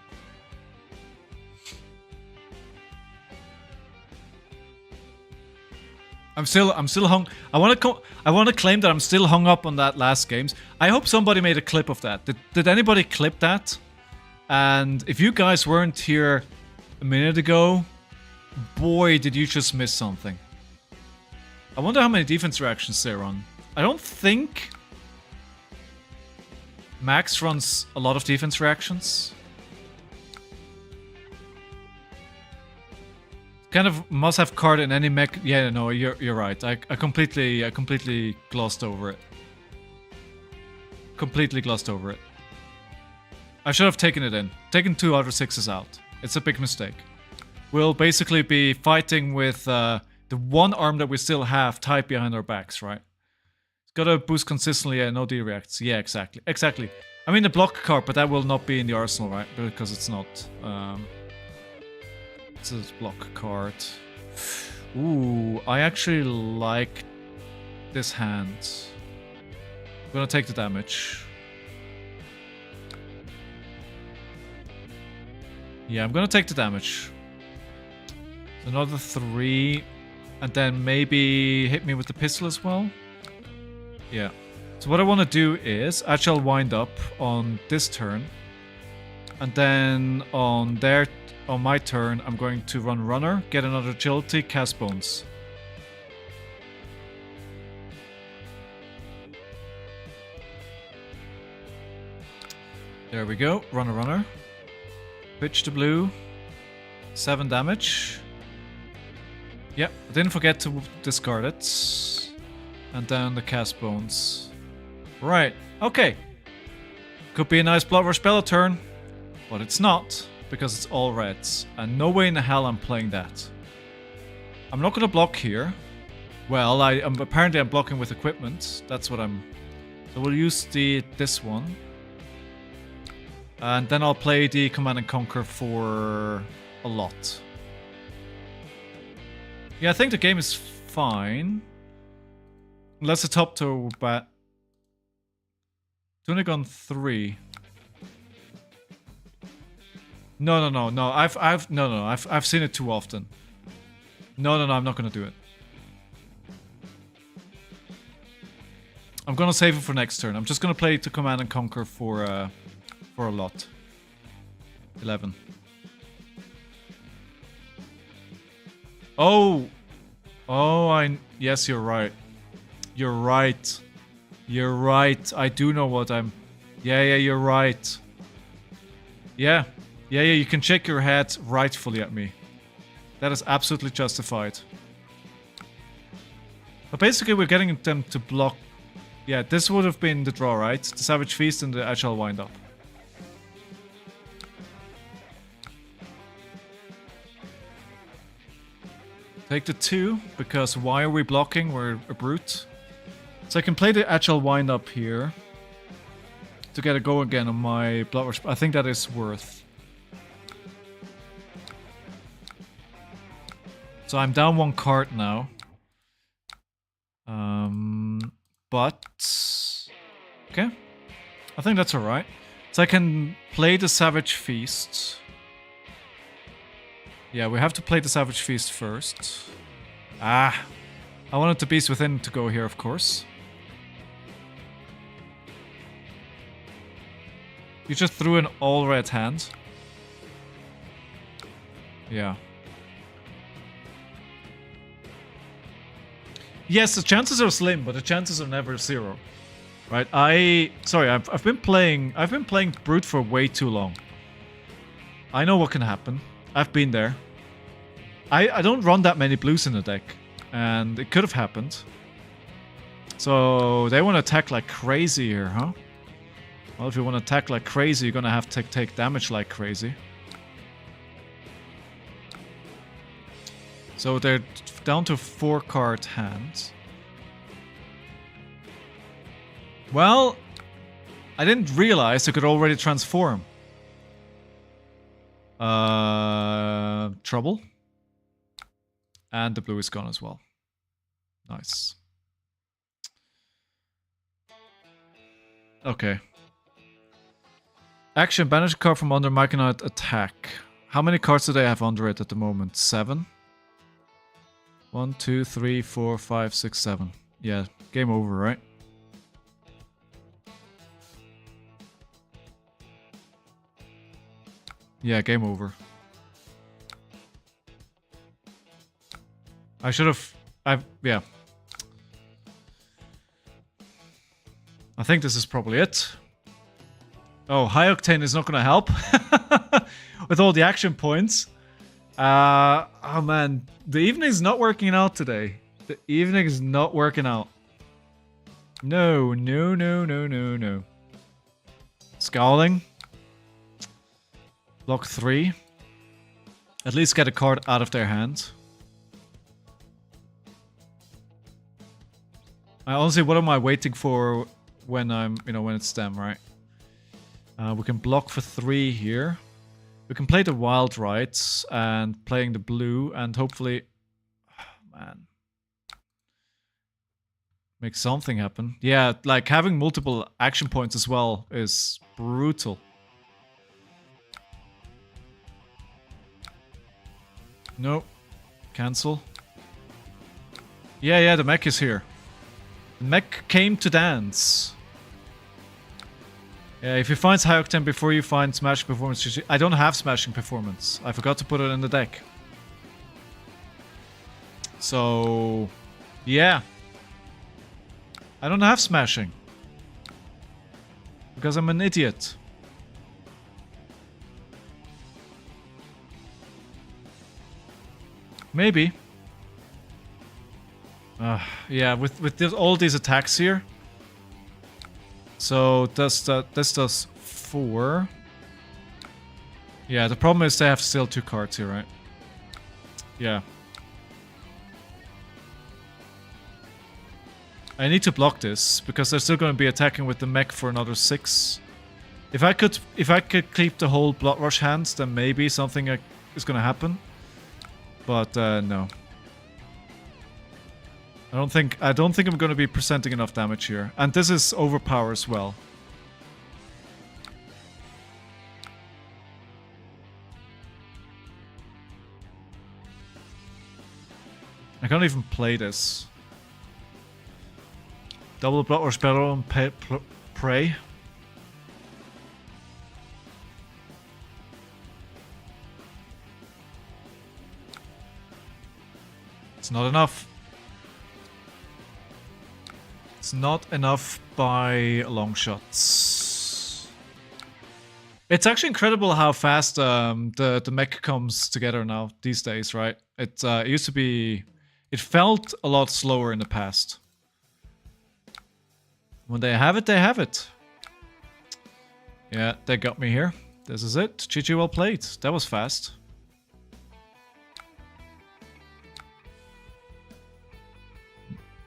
I'm still hung. I want to claim that I'm still hung up on that last games. I hope somebody made a clip of that. Did anybody clip that? And if you guys weren't here a minute ago, boy, did you just miss something. I wonder how many defense reactions they're on. I don't think Max runs a lot of defense reactions. Kind of must-have card in any mech. Yeah, no, you're right. I completely glossed over it. Completely glossed over it. I should have taken it in. Taken 2 out of 6s out. It's a big mistake. We'll basically be fighting with the one arm that we still have tied behind our backs, right? It's gotta boost consistently and no D-reacts. Yeah, exactly. Exactly. I mean the block card, but that will not be in the arsenal, right? Because it's not. It's a block card. Ooh, I actually like this hand. I'm gonna take the damage. Yeah, I'm gonna take the damage. Another 3. And then maybe hit me with the pistol as well. Yeah. So what I want to do is, I shall wind up on this turn. And then on my turn, I'm going to run runner, get another agility, cast bones. There we go, runner. Pitch to blue. 7 damage. Yep, I didn't forget to discard it. And then the cast bones. Right, okay. Could be a nice blood rush Bella turn, but it's not, because it's all reds. And no way in the hell I'm playing that. I'm not gonna block here. Well, apparently I'm blocking with equipment. That's what I'm... So we'll use this one. And then I'll play the Command and Conquer for a lot. Yeah, I think the game is fine. Unless the top two bat. Tunic on 3. No. I've seen it too often. No, I'm not gonna do it. I'm gonna save it for next turn. I'm just gonna play to Command and Conquer for a lot. 11. Oh, yes, you're right. You're right. I do know what I'm... Yeah, you're right. Yeah, you can shake your head rightfully at me. That is absolutely justified. But basically we're getting them to block... Yeah, this would have been the draw, right? The Savage Feast and the Agile Wind Up. Take the 2, because why are we blocking? We're a brute. So I can play the Agile Wind Up here. To get a go again on my Blood Rush. I think that is worth. So I'm down 1 card now. But... Okay. I think that's alright. So I can play the Savage Feast. Yeah, we have to play the Savage Feast first. I wanted the Beast Within to go here, of course. You just threw an all-red hand. Yeah. Yes, the chances are slim, but the chances are never 0. Right? I've been playing Brute for way too long. I know what can happen. I've been there. I don't run that many blues in the deck, and it could have happened. So they want to attack like crazy here, huh? Well, if you want to attack like crazy, you're gonna have to take damage like crazy. So they're down to 4 card hands. Well, I didn't realize they could already transform. Trouble. And the blue is gone as well. Nice. Okay. Action, banish a card from under Machinoid attack. How many cards do they have under it at the moment? 7? 1, 2, 3, 4, 5, 6, 7. Yeah, game over, right? Yeah, game over. I should have... yeah. I think this is probably it. Oh, High Octane is not gonna help. With all the action points. Oh man, the evening is not working out today. The evening is not working out. No, no, no, no, no, no. Scowling. Block 3. At least get a card out of their hand. I honestly, what am I waiting for when I'm, when it's them, right? We can block for 3 here. We can play the wild rights and playing the blue and hopefully, man, make something happen. Yeah, like having multiple action points as well is brutal. No, cancel. Yeah, the mech is here. The mech came to dance. Yeah, if he finds High Octane before you find Smashing Performance... I don't have Smashing Performance. I forgot to put it in the deck. So... yeah. I don't have Smashing. Because I'm an idiot. Maybe. Yeah, with all these attacks here... So this does 4. Yeah, the problem is they have still 2 cards here, right? Yeah. I need to block this because they're still going to be attacking with the mech for another 6. If I could keep the whole Blood Rush hands, then maybe something is going to happen. But no. I don't think I'm going to be presenting enough damage here. And this is overpower as well. I can't even play this. Double Blood Rush Battle and Pray. It's not enough. It's not enough by long shots. It's actually incredible how fast the mech comes together now these days, right? It used to be... It felt a lot slower in the past. When they have it, they have it. Yeah, they got me here. This is it. GG, well played. That was fast.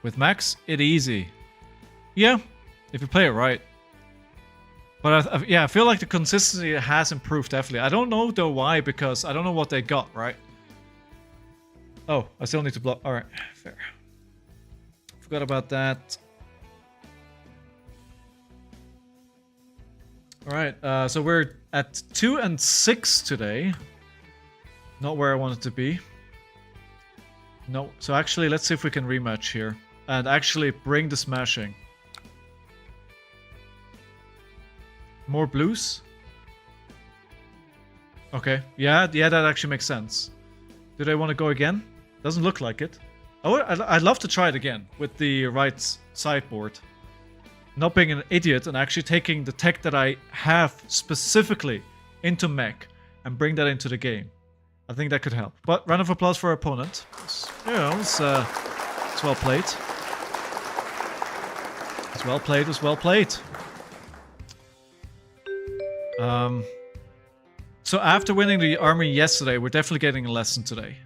With Max, it easy. Yeah, if you play it right. But yeah, I feel like the consistency has improved definitely. I don't know though why, because I don't know what they got, right? Oh, I still need to block. Alright, fair. Forgot about that. Alright, so we're at 2 and 6 today. Not where I wanted to be. No, so actually let's see if we can rematch here. And actually bring the smashing. More blues? Okay, yeah, that actually makes sense. Do they want to go again? Doesn't look like it. Oh, I'd love to try it again with the right sideboard. Not being an idiot and actually taking the tech that I have specifically into mech and bring that into the game. I think that could help. But round of applause for our opponent. It's well played. It's well played, it's well played. So after winning the army yesterday, we're definitely getting a lesson today.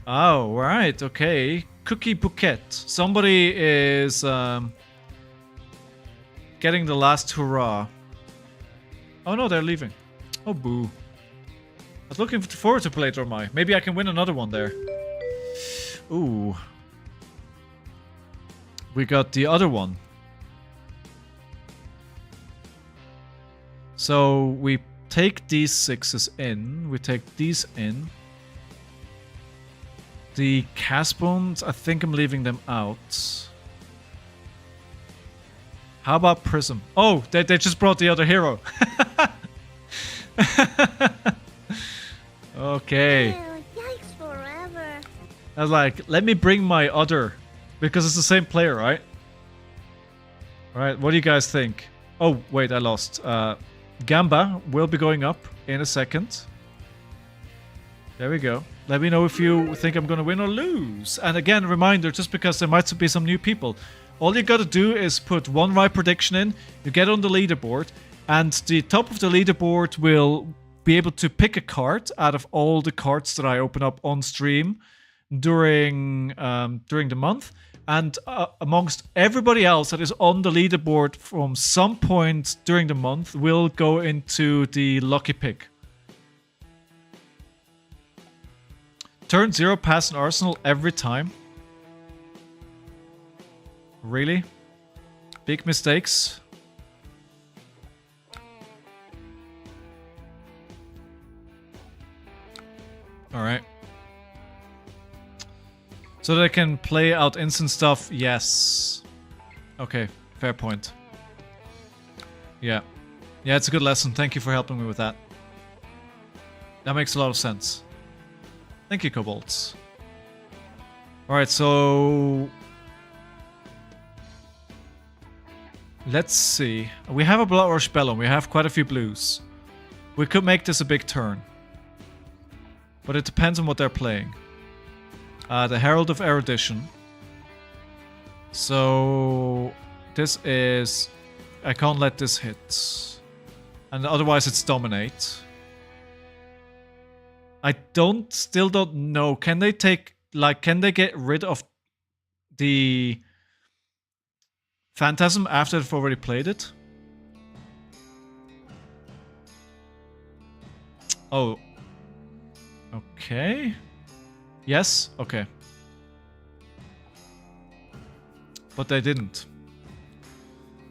Oh, right, okay. Cookie Bouquet. Somebody is getting the last hurrah. Oh no, they're leaving. Oh boo. I was looking forward to play Dormai. Maybe I can win another one there. Ooh. We got the other one. So we take these 6s in. We take these in. The cast bones, I think I'm leaving them out. How about Prism? Oh, they just brought the other hero. Okay. Ew, yikes forever. I was like, let me bring my other. Because it's the same player, right? Alright, what do you guys think? Oh, wait, I lost. Gamba will be going up in a second. There we go. Let me know if you think I'm gonna win or lose. And again, reminder, just because there might be some new people. All you gotta do is put one right prediction in, you get on the leaderboard, and the top of the leaderboard will be able to pick a card out of all the cards that I open up on stream during the month. And amongst everybody else that is on the leaderboard from some point during the month will go into the lucky pick. Turn 0 pass an arsenal every time. Really? Big mistakes. Alright. So that I can play out instant stuff? Yes. Okay, fair point. Yeah. Yeah, it's a good lesson. Thank you for helping me with that. That makes a lot of sense. Thank you, Kobolds. Alright, so... let's see. We have a Blood Rush Bellum. We have quite a few blues. We could make this a big turn. But it depends on what they're playing. The Herald of Erudition. So... this is... I can't let this hit. And otherwise it's Dominate. I still don't know. Can they take... like, can they get rid of the... Phantasm after they've already played it? Oh. Okay. Yes? Okay. But they didn't.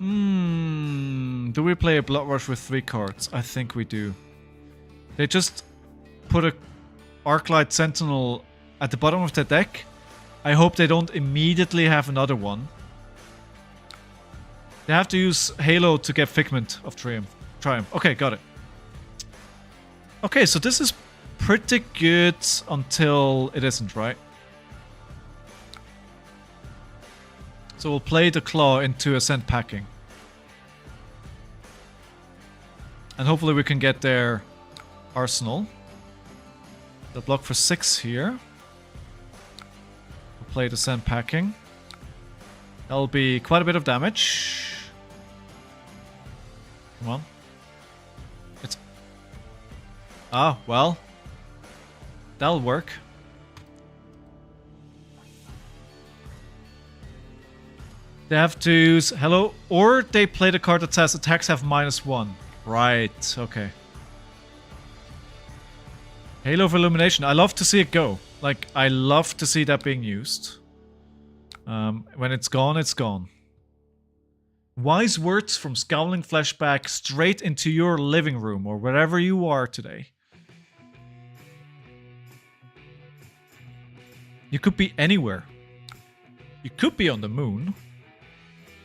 Do we play a Blood Rush with 3 cards? I think we do. They just put a Arclight Sentinel at the bottom of the deck. I hope they don't immediately have another one. They have to use Halo to get Figment of Triumph. Okay, got it. Okay, so this is pretty good until it isn't, right? So we'll play the Claw into Ascent Packing. And hopefully we can get their Arsenal. They'll block for 6 here. We'll play the Ascent Packing. That'll be quite a bit of damage. Come on. It's... ah, well. That'll work. They have to use Hello, or they play the card that says attacks have -1. Right, okay. Halo of Illumination. I love to see it go. Like, I love to see that being used. When it's gone, it's gone. Wise words from Scowling Flashback straight into your living room or wherever you are today. You could be anywhere. You could be on the moon.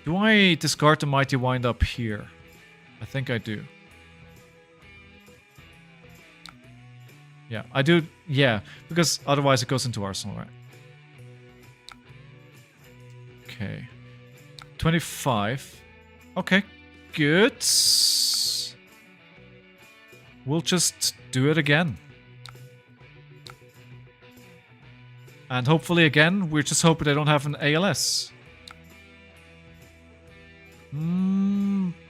Do I discard the Mighty Wind up here? I think I do. Yeah, I do. Yeah, because otherwise it goes into Arsenal, right? Okay. 25. Okay, good. We'll just do it again. And hopefully again, we're just hoping they don't have an ALS.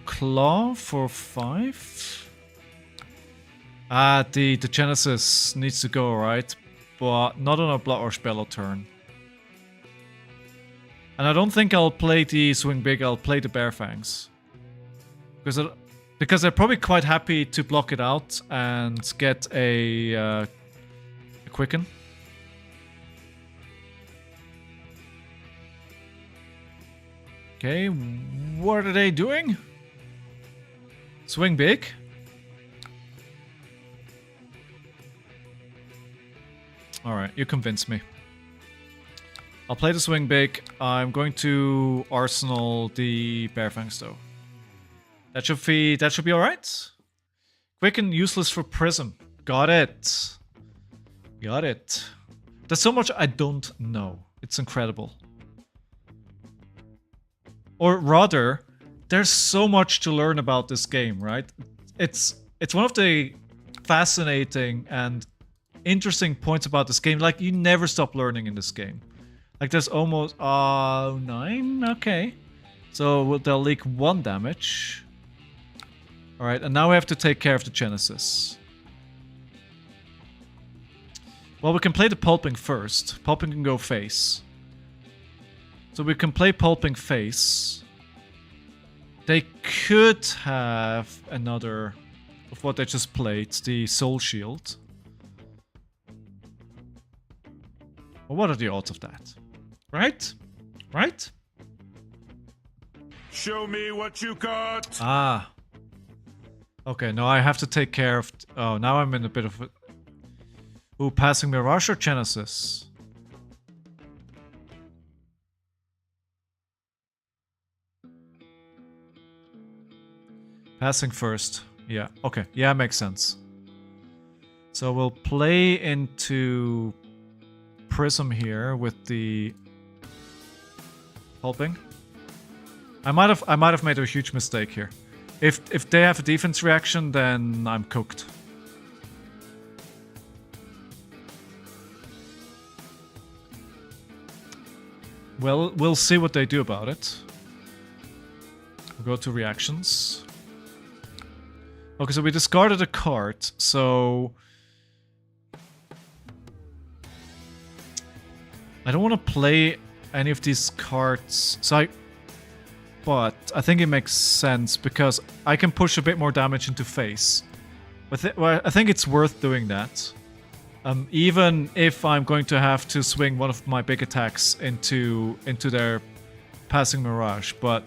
Claw for 5? The Genesis needs to go, right? But not on a Blood Rush Bellow turn. And I don't think I'll play the Swing Big, I'll play the Bear Fangs. Because they're probably quite happy to block it out and get a Quicken. Okay, what are they doing? Swing Big? Alright, you convinced me. I'll play the swing big. I'm going to arsenal the Bear Fangs though. That should be alright. Quick and useless for Prism. Got it. Got it. There's so much I don't know. It's incredible. Or rather, there's so much to learn about this game, right? It's one of the fascinating and interesting points about this game. Like, you never stop learning in this game. Like, there's almost 9. Okay, so they'll leak 1 damage. All right, and now we have to take care of the Genesis. Well, we can play the Pulping first. Pulping can go face. So we can play Pulping face. They could have another of what they just played, the Soul Shield. Well, what are the odds of that? Right? Right? Show me what you got. Ah. Okay, no, I have to take care of... Oh, now I'm in a bit of a... Ooh, passing Mirage or Genesis? Passing first. Yeah, okay. Yeah, makes sense. So we'll play into Prism here with the Pulping. I might have made a huge mistake here. If they have a defense reaction, then I'm cooked. Well, we'll see what they do about it. We'll go to reactions. Okay, so we discarded a card, so... I don't want to play any of these cards, but I think it makes sense because I can push a bit more damage into face. Well, I think it's worth doing that. Even if I'm going to have to swing one of my big attacks into their passing Mirage, but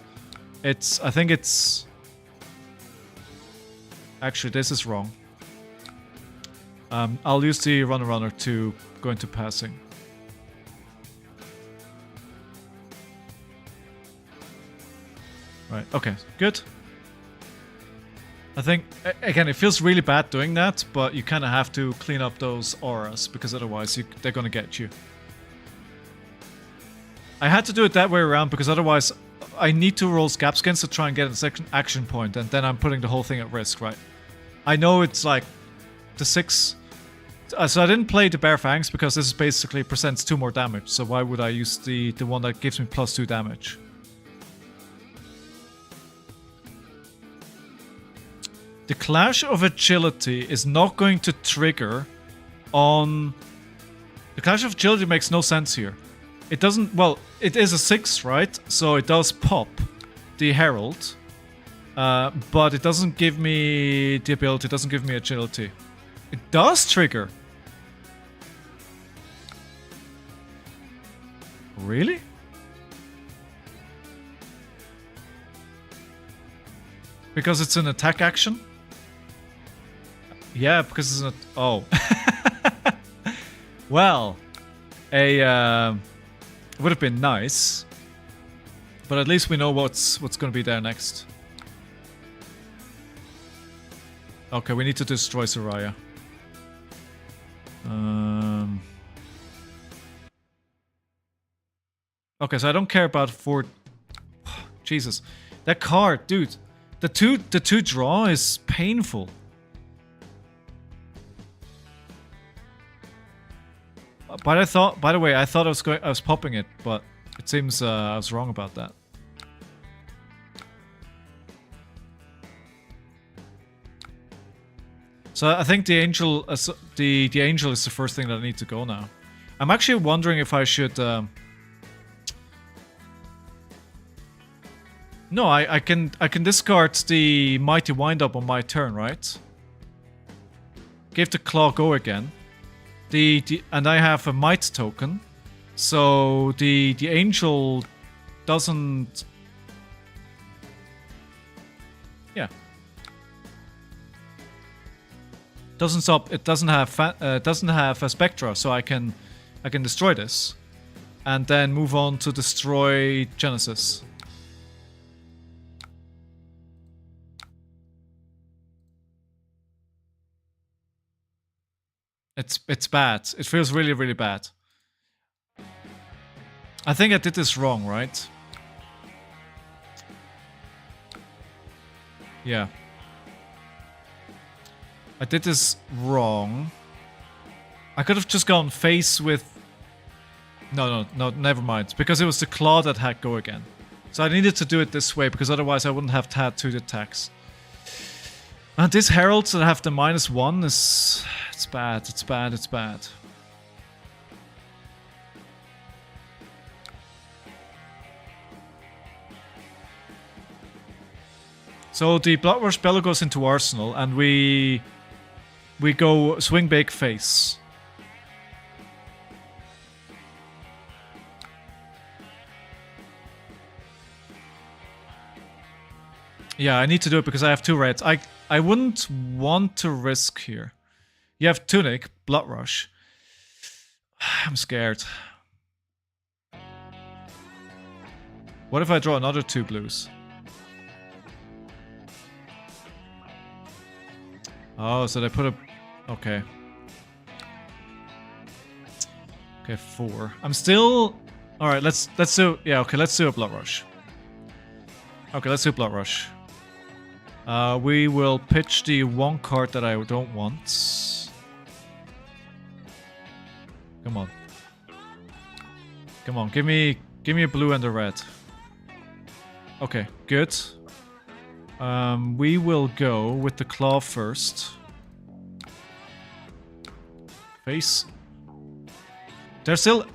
I think it's... Actually, this is wrong. I'll use the Runner to go into passing. Right, okay, good. I think, again, it feels really bad doing that, but you kind of have to clean up those auras, because otherwise they're gonna get you. I had to do it that way around, because otherwise I need to roll Scab Skins to try and get a second action point, and then I'm putting the whole thing at risk, right? I know it's like the 6... So I didn't play the Bear Fangs, because this basically presents 2 more damage, so why would I use the one that gives me +2 damage? The Clash of Agility is not going to trigger on... The Clash of Agility makes no sense here. It doesn't... Well, it is a 6, right? So it does pop the Herald. But it doesn't give me the ability, it doesn't give me agility. It does trigger. Really? Because it's an attack action? Yeah, because it's not... Oh. Well, would have been nice. But at least we know what's going to be there next. Okay, we need to destroy Soraya. Okay, so I don't care about 4... Jesus. That card, dude. The two draw is painful. But I thought, by the way, I thought I was popping it, but it seems I was wrong about that. So I think the angel, the angel is the first thing that I need to go now. I'm actually wondering if I should. No, I can discard the mighty wind-up on my turn, right? Give the claw go again. And I have a might token, so the angel doesn't. Yeah. Doesn't stop. It doesn't have a Spectra, so I can destroy this, and then move on to destroy Genesis. It's bad. It feels really, really bad. I think I did this wrong, right? Yeah. I did this wrong. I could have just gone face with... No, never mind. Because it was the claw that had go again. So I needed to do it this way, because otherwise I wouldn't have had 2 attacks. And this heralds that have the -1 is... It's bad, it's bad, it's bad. So the Blood Rush Bellow goes into Arsenal, and we go swing big face. Yeah, I need to do it because I have 2 reds. I wouldn't want to risk here. You have Tunic, Blood Rush. I'm scared. What if I draw another 2 blues? Oh, so they put a... Okay. Okay, 4. I'm still... Alright, let's do... Yeah, okay, let's do a Blood Rush. Okay, let's do Blood Rush. We will pitch the 1 card that I don't want. Come on. Come on, give me a blue and a red. Okay, good. We will go with the claw first. Face. They're still...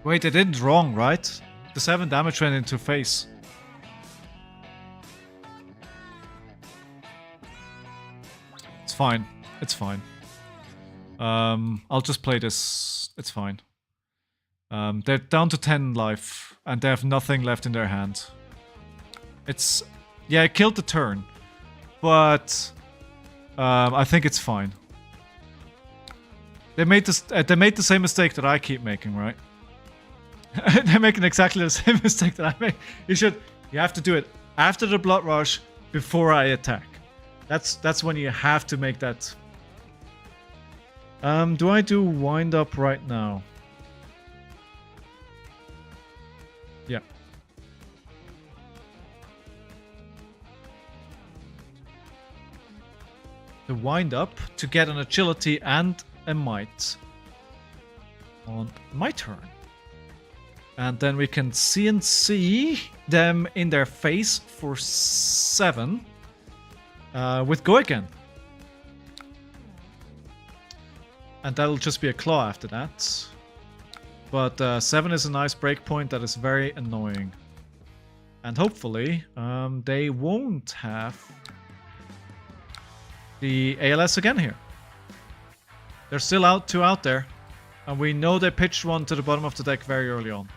Wait, they did wrong, right? The 7 damage went into face. It's fine. It's fine. I'll just play this. It's fine. They're down to 10 life, and they have nothing left in their hand. It's... Yeah, it killed the turn. But... I think it's fine. They made the same mistake that I keep making, right? They're making exactly the same mistake that I make. You have to do it after the Blood Rush, before I attack. That's when you have to make that. Do I do wind up right now? Yeah. The wind up to get an agility and a might on my turn. And then we can CNC them in their face for 7 with Go Again. And that'll just be a claw after that. But 7 is a nice breakpoint that is very annoying. And hopefully they won't have the ALS again here. They're still 2 out there. And we know they pitched 1 to the bottom of the deck very early on.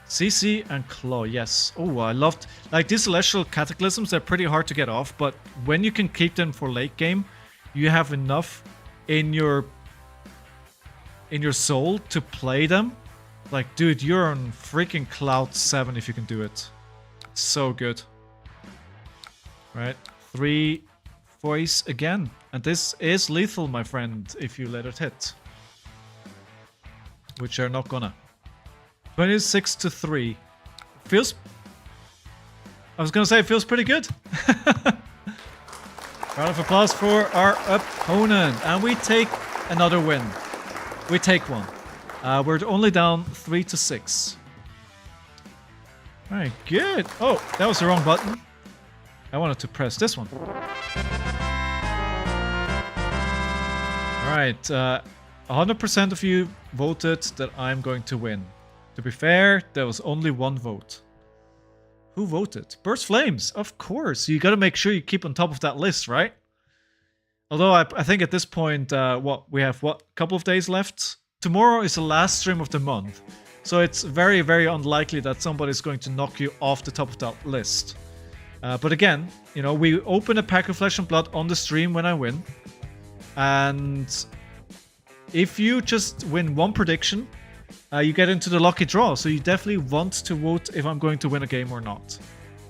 CC and Claw, yes. Oh, I loved... Like, these Celestial Cataclysms, they're pretty hard to get off, but when you can keep them for late game, you have enough in your soul to play them. Like, dude, you're on freaking cloud 7 if you can do it. So good. Right, 3 voice again. And this is lethal, my friend, if you let it hit. Which you're not gonna. 26 to 3. Feels... I was gonna say, it feels pretty good. Round of applause for our opponent. And we take another win. We take one. We're only down 3 to 6. Alright, good. Oh, that was the wrong button. I wanted to press this one. Alright, 100% of you voted that I'm going to win. To be fair, there was only one vote. Who voted? Burst Flames, of course. You gotta make sure you keep on top of that list, right? Although I think at this point, we have a couple of days left? Tomorrow is the last stream of the month. So it's very, very unlikely that somebody's going to knock you off the top of that list. But again, you know, we open a pack of Flesh and Blood on the stream when I win. And if you just win one prediction, you get into the lucky draw. So you definitely want to vote if I'm going to win a game or not.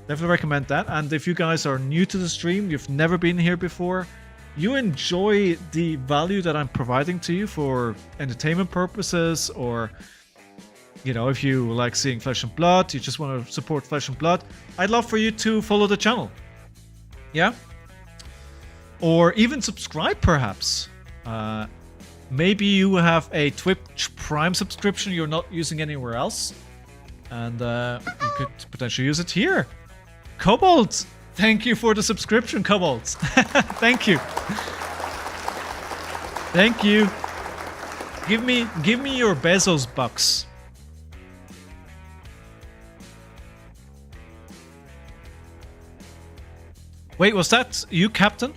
Definitely recommend that. And if you guys are new to the stream, you've never been here before, you enjoy the value that I'm providing to you for entertainment purposes, or, you know, if you like seeing Flesh and Blood, you just want to support Flesh and Blood, I'd love for you to follow the channel. Yeah? Or even subscribe, perhaps. Maybe you have a Twitch Prime subscription you're not using anywhere else, and you could potentially use it here. Cobalt, thank you for the subscription, Cobalt. Thank you. Thank you. Give me your Bezos bucks. Wait, was that you, Captain?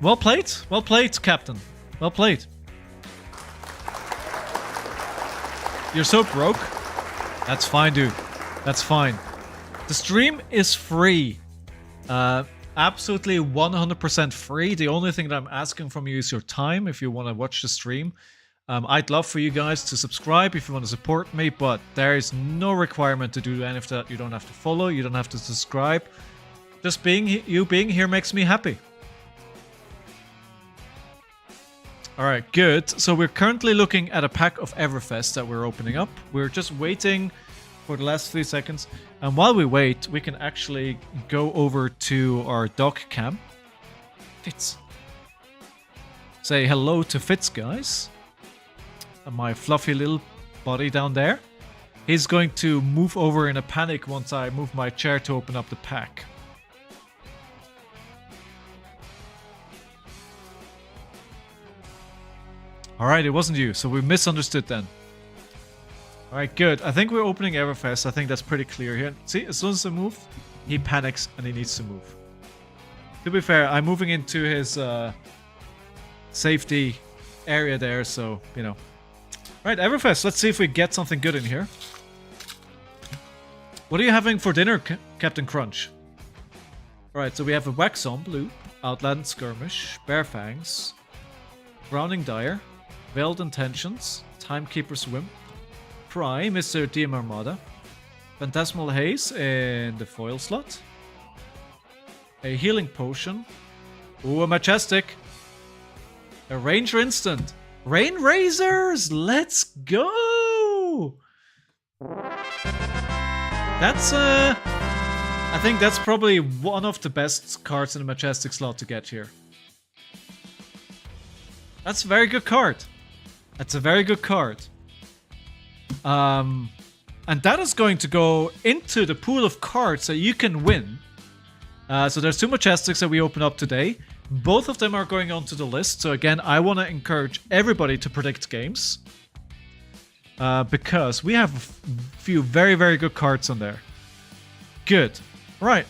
Well played, Captain. Well played. You're so broke. That's fine, dude. That's fine. The stream is free. Absolutely 100% free. The only thing that I'm asking from you is your time if you want to watch the stream. I'd love for you guys to subscribe if you want to support me, but there is no requirement to do any of that. You don't have to follow, you don't have to subscribe. Just being here makes me happy. Alright, good. So we're currently looking at a pack of Everfest that we're opening up. We're just waiting for the last 3 seconds. And while we wait, we can actually go over to our dog cam. Fitz. Say hello to Fitz, guys. And my fluffy little body down there. He's going to move over in a panic once I move my chair to open up the pack. Alright, it wasn't you, so we misunderstood then. Alright, good. I think we're opening Everfest. I think that's pretty clear here. See, as soon as I move, he panics and he needs to move. To be fair, I'm moving into his safety area there, so, you know. Alright, Everfest, let's see if we get something good in here. What are you having for dinner, Captain Crunch? Alright, so we have a Waxomb, Loop, Outland Skirmish, Bear Fangs, Browning Dire, Veiled Intentions, Timekeeper's Whim, Pry, Mr. DM Armada, Phantasmal Haze in the foil slot, a Healing Potion, ooh, a Majestic, a Ranger Instant, Rain Razors, let's go! That's, I think that's probably one of the best cards in the Majestic slot to get here. That's a very good card. That's a very good card. And that is going to go into the pool of cards that you can win. So there's 2 Majestics that we open up today. Both of them are going onto the list. So again, I want to encourage everybody to predict games. Because we have a few very, very good cards on there. Good. Right.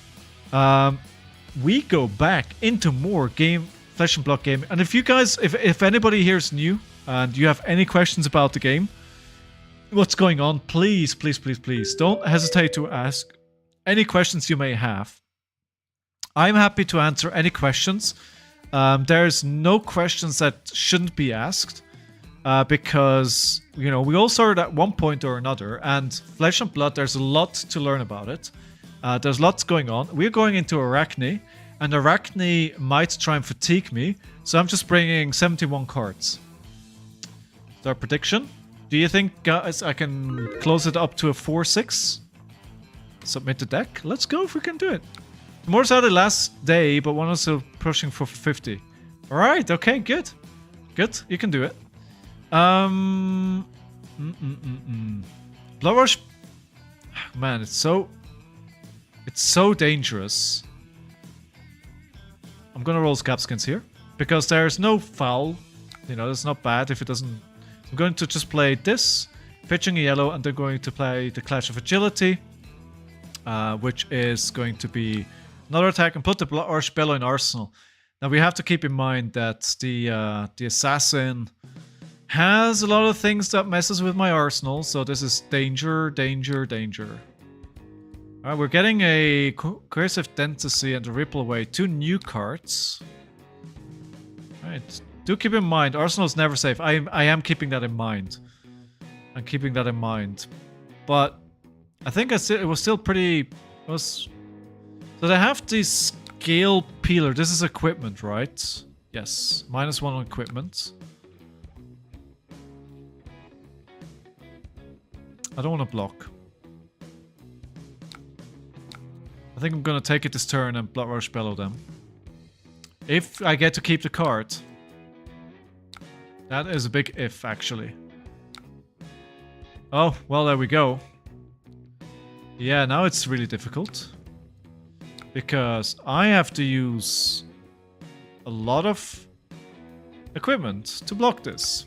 We go back into more Flesh and Blood game. And if you guys, if anybody here is new and you have any questions about the game, what's going on, please, please, please, please don't hesitate to ask any questions you may have. I'm happy to answer any questions. There's no questions that shouldn't be asked because, you know, we all started at one point or another, and Flesh and Blood, there's a lot to learn about it. There's lots going on. We're going into Arachne, and Arachne might try and fatigue me, so I'm just bringing 71 cards. Is our prediction? Do you think, guys, I can close it up to a 4-6? Submit the deck? Let's go if we can do it. More so the last day, but one also pushing for 50. Alright, okay, good. Good, you can do it. Blood Rush... Man, it's so dangerous. I'm gonna roll Scabskins here, because there's no foul. You know, it's not bad if it doesn't... I'm going to just play this, pitching a yellow, and they're going to play the Clash of Agility, which is going to be another attack and put the Archbello in Arsenal. Now we have to keep in mind that the assassin has a lot of things that messes with my arsenal, so this is danger, danger, danger. Alright, we're getting a Coercive Tendency and a Ripple Away, 2 new cards. Alright, do keep in mind, Arsenal is never safe. I am keeping that in mind. I'm keeping that in mind. But I think it was still pretty... So they have the Scale Peeler. This is equipment, right? Yes, -1 on equipment. I don't want to block. I think I'm gonna take it this turn and Blood Rush Bellow them. If I get to keep the card. That is a big if, actually. Oh, well, there we go. Yeah, now it's really difficult. Because I have to use a lot of equipment to block this.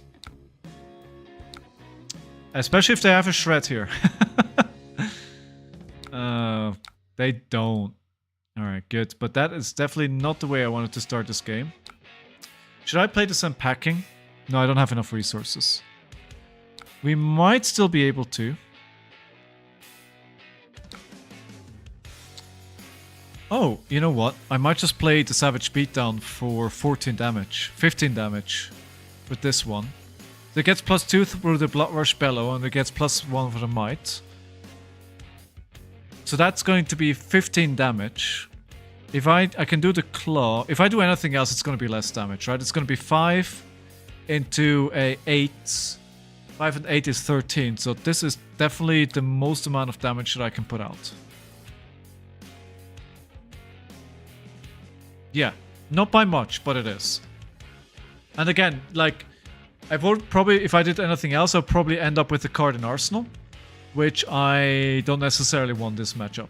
Especially if they have a shred here. They don't. Alright, good. But that is definitely not the way I wanted to start this game. Should I play this unpacking? No, I don't have enough resources. We might still be able to. Oh, you know what? I might just play the Savage Beatdown for 14 damage. 15 damage with this one. So it gets +2 through the Blood Rush Bellow and it gets +1 for the Might. So that's going to be 15 damage. If I can do the Claw. If I do anything else, it's going to be less damage, right? It's going to be 5 into a 8. 5 and 8 is 13. So this is definitely the most amount of damage that I can put out. Yeah, not by much, but it is. And again, like, I would probably, if I did anything else, I'd probably end up with the card in Arsenal, which I don't necessarily want this matchup.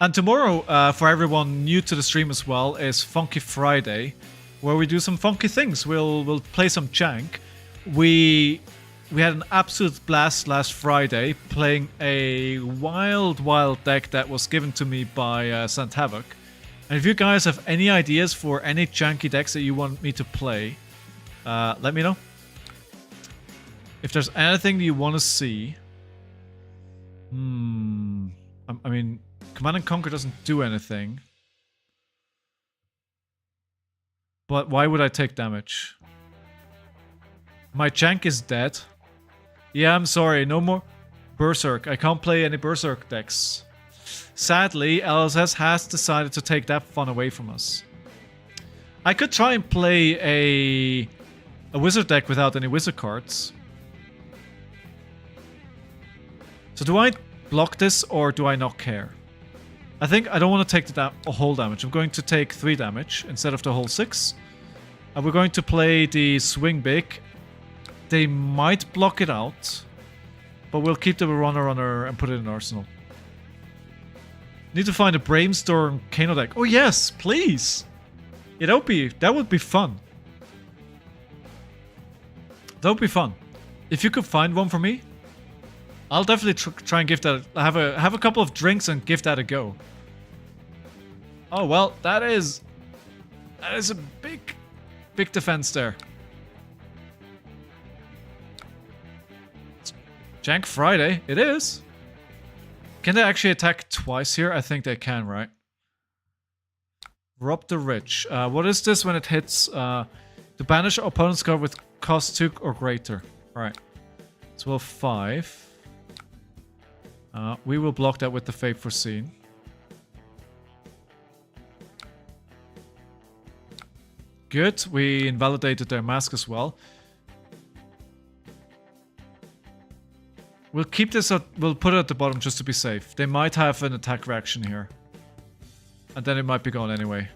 And tomorrow, for everyone new to the stream as well, is Funky Friday, where we do some funky things. We'll play some Jank. We had an absolute blast last Friday playing a wild deck that was given to me by Sant Havoc. And if you guys have any ideas for any janky decks that you want me to play, let me know. If there's anything you want to see... I mean, Command and Conquer doesn't do anything. But why would I take damage? My jank is dead. Yeah, I'm sorry, no more Berserk. I can't play any Berserk decks. Sadly, LSS has decided to take that fun away from us. I could try and play a wizard deck without any wizard cards. So do I block this or do I not care? I think I don't want to take the whole damage. I'm going to take 3 damage instead of the whole 6. And we're going to play the Swing Big. They might block it out, but we'll keep the runner and put it in Arsenal. Need to find a Brainstorm Kano deck. Oh yes, please! Yeah, that would be fun. That would be fun. If you could find one for me, I'll definitely try and give that. Have a couple of drinks and give that a go. Oh well, that is a big defense there. Jank Friday, it is. Can they actually attack twice here? I think they can, right? Rob the Rich. What is this when it hits? To banish opponent's card with cost 2 or greater. Alright. So we'll 5. We will block that with the Fate Foreseen. Good. We invalidated their mask as well. We'll keep this at, we'll put it at the bottom just to be safe. They might have an attack reaction here. And then it might be gone anyway.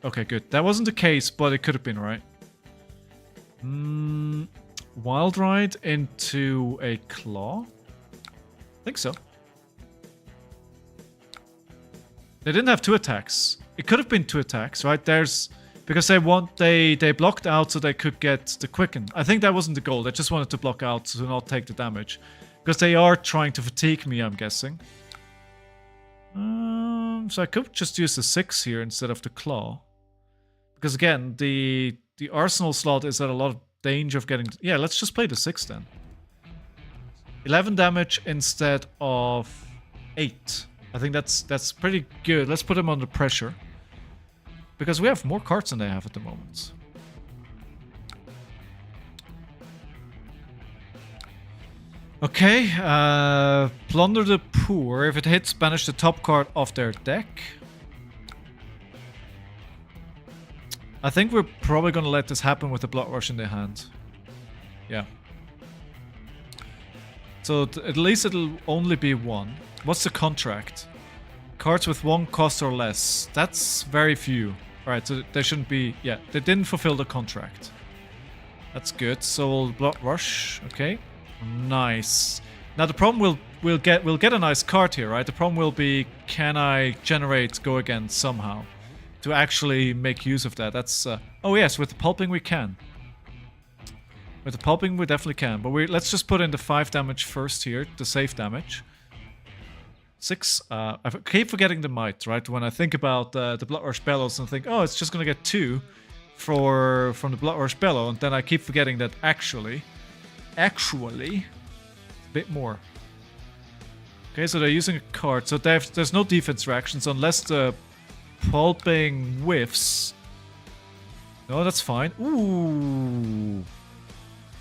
Okay, good. That wasn't the case, but it could have been, right? Wild Ride into a Claw? I think so. They didn't have 2 attacks. It could have been 2 attacks, right? There's Because they blocked out so they could get the quicken. I think that wasn't the goal. They just wanted to block out to not take the damage. Because they are trying to fatigue me, I'm guessing. So I could just use the 6 here instead of the claw. Because again, the arsenal slot is at a lot of danger of getting... Yeah, let's just play the 6 then. 11 damage instead of 8. I think that's pretty good. Let's put them under pressure. Because we have more cards than they have at the moment. Okay, Plunder the Poor. If it hits, banish the top card of their deck. I think we're probably gonna let this happen with the Blood Rush in their hand. Yeah. So at least it'll only be 1. What's the contract? Cards with 1 cost or less. That's very few. Alright, so they shouldn't be... Yeah, they didn't fulfill the contract. That's good. So we'll Blood Rush. Okay. Nice. Now the problem we'll get a nice card here, right? The problem will be, can I generate Go Again somehow? To actually make use of that. That's... oh yes, with the Pulping we can. With the Pulping we definitely can. But let's just put in the 5 damage first here. The safe damage. 6. I keep forgetting the might, right? When I think about the Blood Rush Bellows and think, oh, it's just gonna get 2 from the Blood Rush Bellow, and then I keep forgetting that actually, a bit more. Okay, so they're using a card, so there's no defense reactions unless the Pulping whiffs. No, that's fine. Ooh,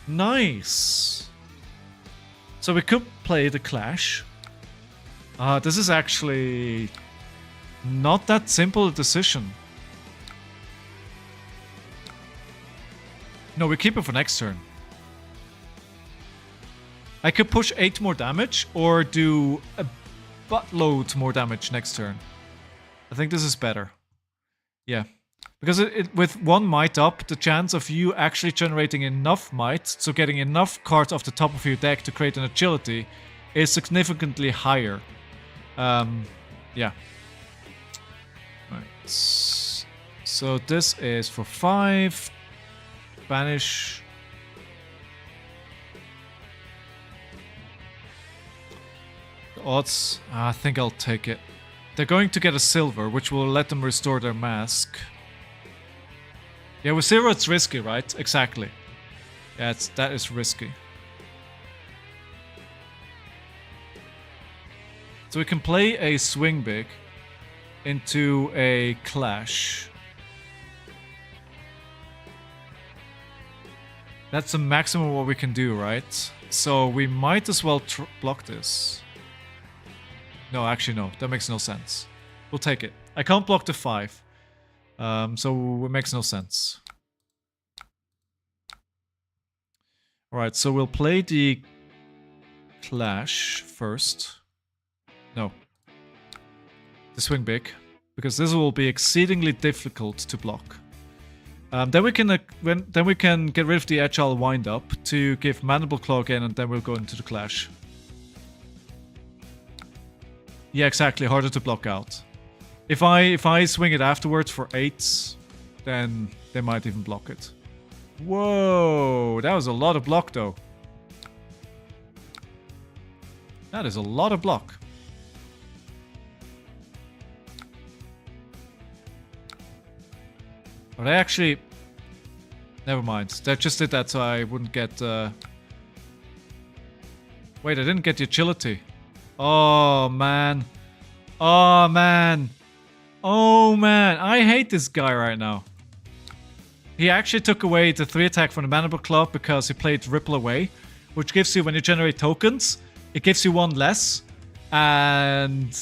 nice. So we could play the Clash. This is actually not that simple a decision. No, we keep it for next turn. I could push 8 more damage or do a buttload more damage next turn. I think this is better. Yeah. Because with 1 might up, the chance of you actually generating enough might, so getting enough cards off the top of your deck to create an agility, is significantly higher. Yeah. Right. So this is for 5. Banish. The odds, I think I'll take it. They're going to get a silver, which will let them restore their mask. Yeah, with 0 it's risky, right? Exactly. Yeah, that is risky. So we can play a Swing Big into a Clash. That's the maximum what we can do, right? So we might as well block this. No, actually no. That makes no sense. We'll take it. I can't block the 5. So it makes no sense. Alright, so we'll play the Clash first. No. The Swing Big. Because this will be exceedingly difficult to block. Then we can get rid of the Agile Wind Up to give Mandible Claw again, and then we'll go into the Clash. Yeah, exactly. Harder to block out. If I swing it afterwards for 8s, then they might even block it. Whoa, that was a lot of block though. That is a lot of block. But they actually... Never mind. They just did that so I wouldn't get... Wait, I didn't get the agility. Oh, man. Oh, man. Oh, man. I hate this guy right now. He actually took away the 3 attack from the Mandible Claw because he played Ripple Away, which gives you, when you generate tokens, it gives you 1 less. And...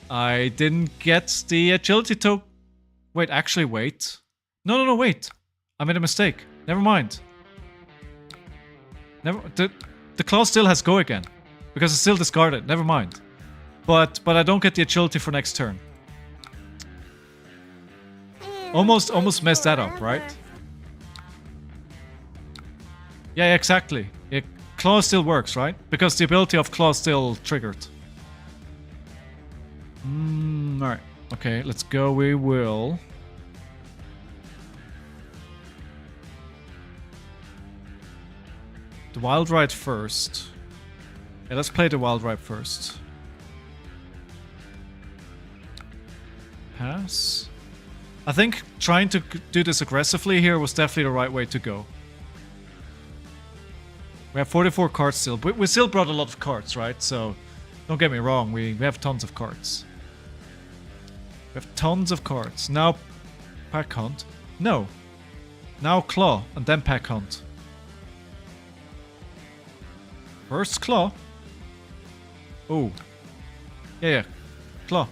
I didn't get the agility token. Wait, actually, wait. No, wait. I made a mistake. Never mind. The claw still has Go Again. Because it's still discarded. Never mind. But I don't get the agility for next turn. Almost messed that up, right? Yeah, exactly. Yeah, claw still works, right? Because the ability of claw still triggered. Alright. Okay, let's go. We will The Wild Ride first. Yeah, let's play the Wild Ride first. Pass. I think trying to do this aggressively here was definitely the right way to go. We have 44 cards still, but we still brought a lot of cards, right? So, don't get me wrong, we have tons of cards. We have tons of cards. Now, Pack Hunt. No. Now Claw, and then Pack Hunt. First Claw. Oh. Yeah. Claw.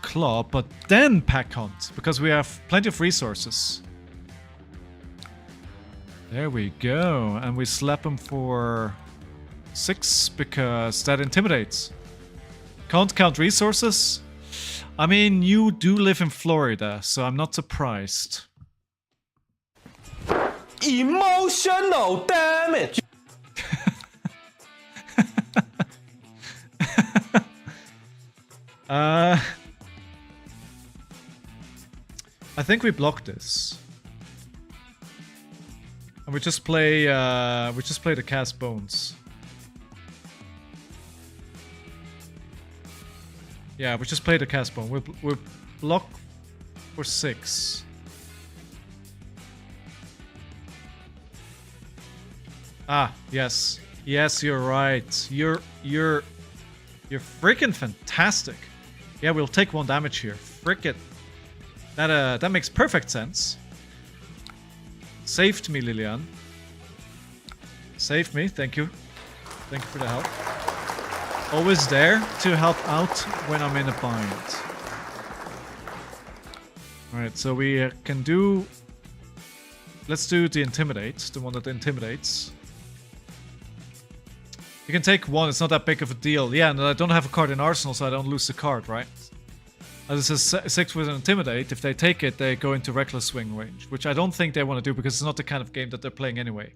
Claw, but then Pack Hunt, because we have plenty of resources. There we go, and we slap him for 6 because that intimidates. Can't count resources? I mean, you do live in Florida, so I'm not surprised. Emotional damage! I think we block this. And we just play the Cast Bones. Yeah, we just play the Cast Bone. We'll block for 6. Ah, yes. Yes, you're right. You're freaking fantastic. Yeah, we'll take 1 damage here. Frick it. That makes perfect sense. Saved me, Lilian. Saved me, thank you. Thank you for the help. Always there to help out when I'm in a bind. Alright, so we can do... Let's do the Intimidate, the one that intimidates. You can take 1, it's not that big of a deal. Yeah, and I don't have a card in Arsenal, so I don't lose the card, right? This is 6 with an Intimidate. If they take it, they go into Reckless Swing range, which I don't think they want to do because it's not the kind of game that they're playing anyway.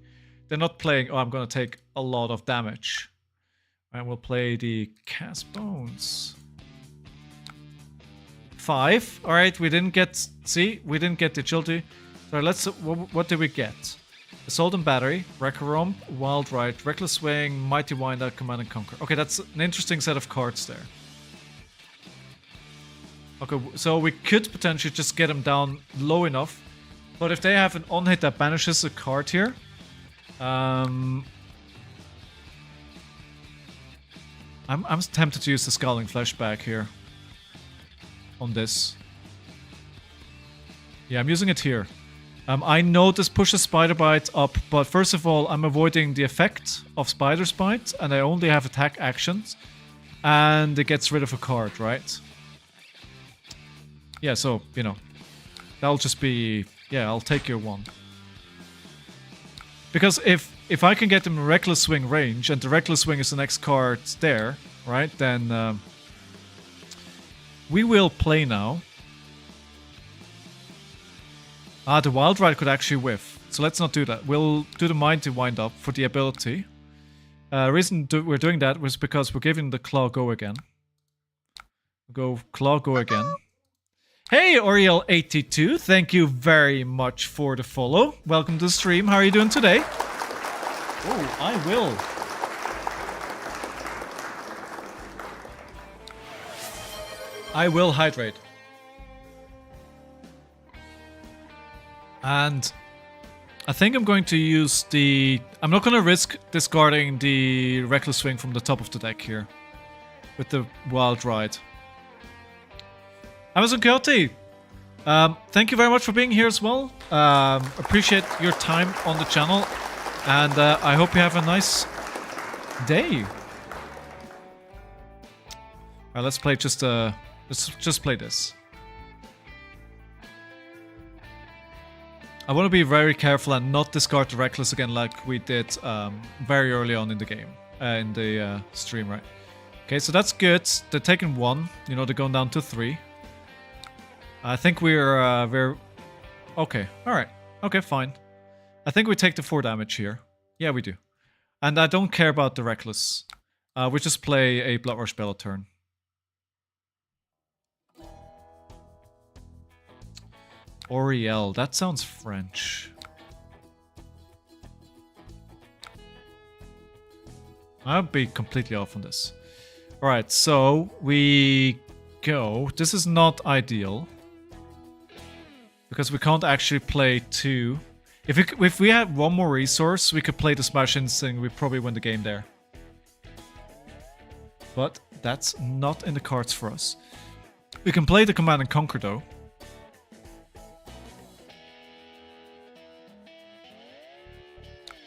They're not playing, oh, I'm going to take a lot of damage. And we'll play the Cast Bones. 5. Alright, we didn't get... See? We didn't get the Agility. So let's... What did we get? Assault and Battery, Wrecker Romp, Wild Ride, Reckless Swing, Mighty Wind-Up, Command and Conquer. Okay, that's an interesting set of cards there. Okay, so we could potentially just get them down low enough. But if they have an on-hit that banishes a card here... I'm tempted to use the Scalding Flashback here. On this. Yeah, I'm using it here. I know this pushes Spider Bite up, but first of all, I'm avoiding the effect of Spider's Bite, and I only have attack actions. And it gets rid of a card, right? Yeah, so, you know. That'll just be... Yeah, I'll take your 1. Because if I can get them in Reckless Swing range, and the Reckless Swing is the next card there, right, then we will play now. Ah, the Wild Ride could actually whiff, so let's not do that. We'll do the Mighty Wind-Up for the ability. Reason we're doing that was because we're giving the Claw Go again. Go Claw Go again. Hey, Oriel82, thank you very much for the follow. Welcome to the stream. How are you doing today? Oh, I will. I will hydrate. And I think I'm going to use the... I'm not going to risk discarding the Reckless Swing from the top of the deck here. With the Wild Ride. Amazon Coyote, thank you very much for being here as well. Appreciate your time on the channel. And I hope you have a nice day. Alright, let's play let's just play this. I want to be very careful and not discard the Reckless again like we did very early on in the game. In the stream, right? Okay, so that's good. They're taking 1. You know, they're going down to 3. I think we're okay. All right. Okay, fine. I think we take the 4 damage here. Yeah, we do. And I don't care about the Reckless. We just play a Blood Rush Bell turn. Oriel. That sounds French. I'll be completely off on this. Alright, so we go. This is not ideal. Because we can't actually play 2. If we had one more resource, we could play the Smash Instinct, we probably win the game there. But that's not in the cards for us. We can play the Command and Conquer though.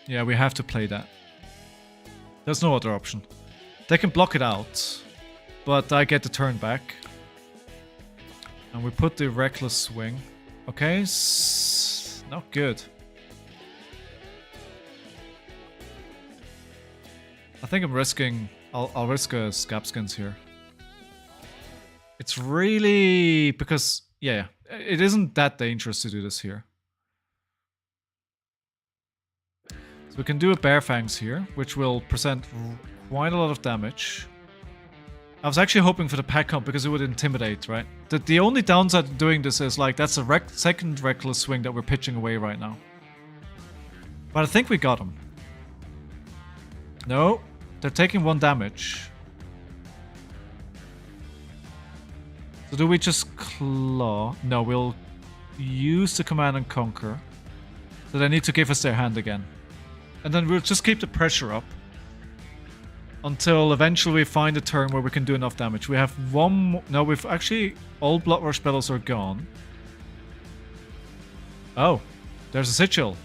Yeah, we have to play that. There's no other option. They can block it out, but I get the turn back. And we put the Reckless Swing. Okay, not good. I think I'm risking... I'll risk a Scabskins here. It's really... because... yeah, it isn't that dangerous to do this here. So we can do a Bear Fangs here, which will present quite a lot of damage. I was actually hoping for the pack hump because it would intimidate, right? The only downside to doing this is like that's a second Reckless Swing that we're pitching away right now. But I think we got him. No, they're taking 1 damage. So do we just claw? No, we'll use the Command and Conquer. So they need to give us their hand again. And then we'll just keep the pressure up. Until eventually we find a turn where we can do enough damage. We have 1 more... no, we've actually... all Blood Rush spells are gone. Oh. There's a Sigil.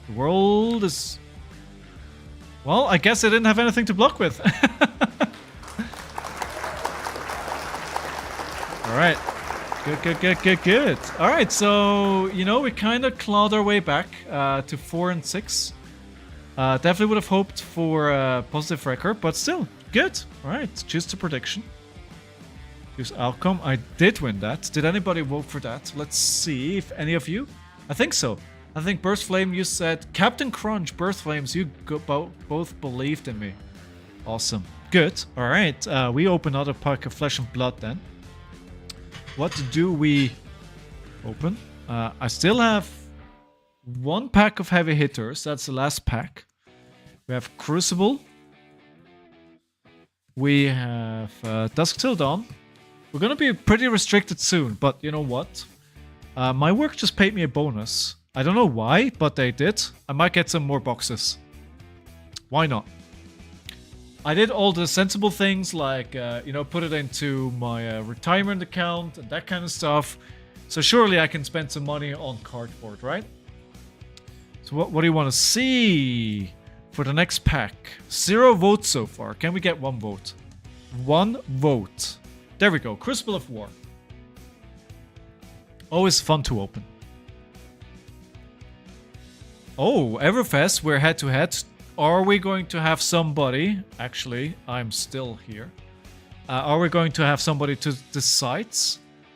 The world is... well, I guess I didn't have anything to block with. Alright. Good. Alright, so... you know, we kind of clawed our way back to 4 and 6. Definitely would have hoped for a positive record, but still, good. Alright, choose the prediction. Choose outcome. I did win that. Did anybody vote for that? Let's see if any of you... I think so. I think Burst Flame, you said... Captain Crunch, Burst Flames, you both believed in me. Awesome. Good. Alright, we open another pack of Flesh and Blood then. What do we open? I still have 1 pack of Heavy Hitters. That's the last pack. We have Crucible. We have Dusk Till Dawn. We're gonna be pretty restricted soon, but you know what? My work just paid me a bonus. I don't know why, but they did. I might get some more boxes. Why not? I did all the sensible things like, you know, put it into my retirement account and that kind of stuff. So surely I can spend some money on cardboard, right? So what do you want to see for the next pack? 0 votes so far. Can we get 1 vote? 1 vote. There we go. Crucible of War. Always fun to open. Oh, Everfest, we're head to head. Are we going to have somebody... actually, I'm still here. Are we going to have somebody to decide?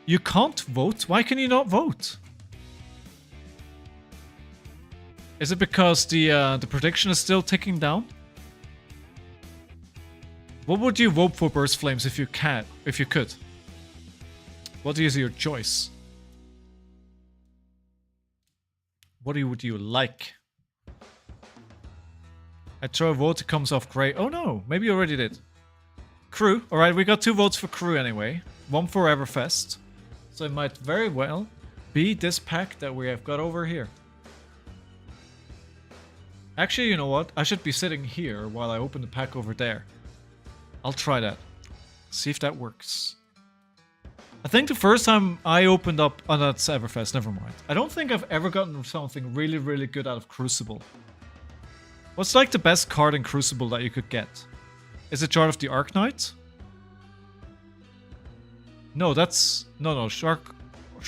You can't vote? Why can you not vote? Is it because the prediction is still ticking down? What would you vote for, Burst Flames, if you can, if you could? What is your choice? What would you like? I throw a vote, it comes off great. Oh no, maybe you already did. Crew. Alright, we got 2 votes for Crew anyway. 1 for Everfest. So it might very well be this pack that we have got over here. Actually, you know what? I should be sitting here while I open the pack over there. I'll try that. See if that works. I think the first time I opened up... oh, that's Everfest, never mind. I don't think I've ever gotten something really, really good out of Crucible. What's like the best card in Crucible that you could get? Is it Shard of the Arknight? No, that's... no, Shard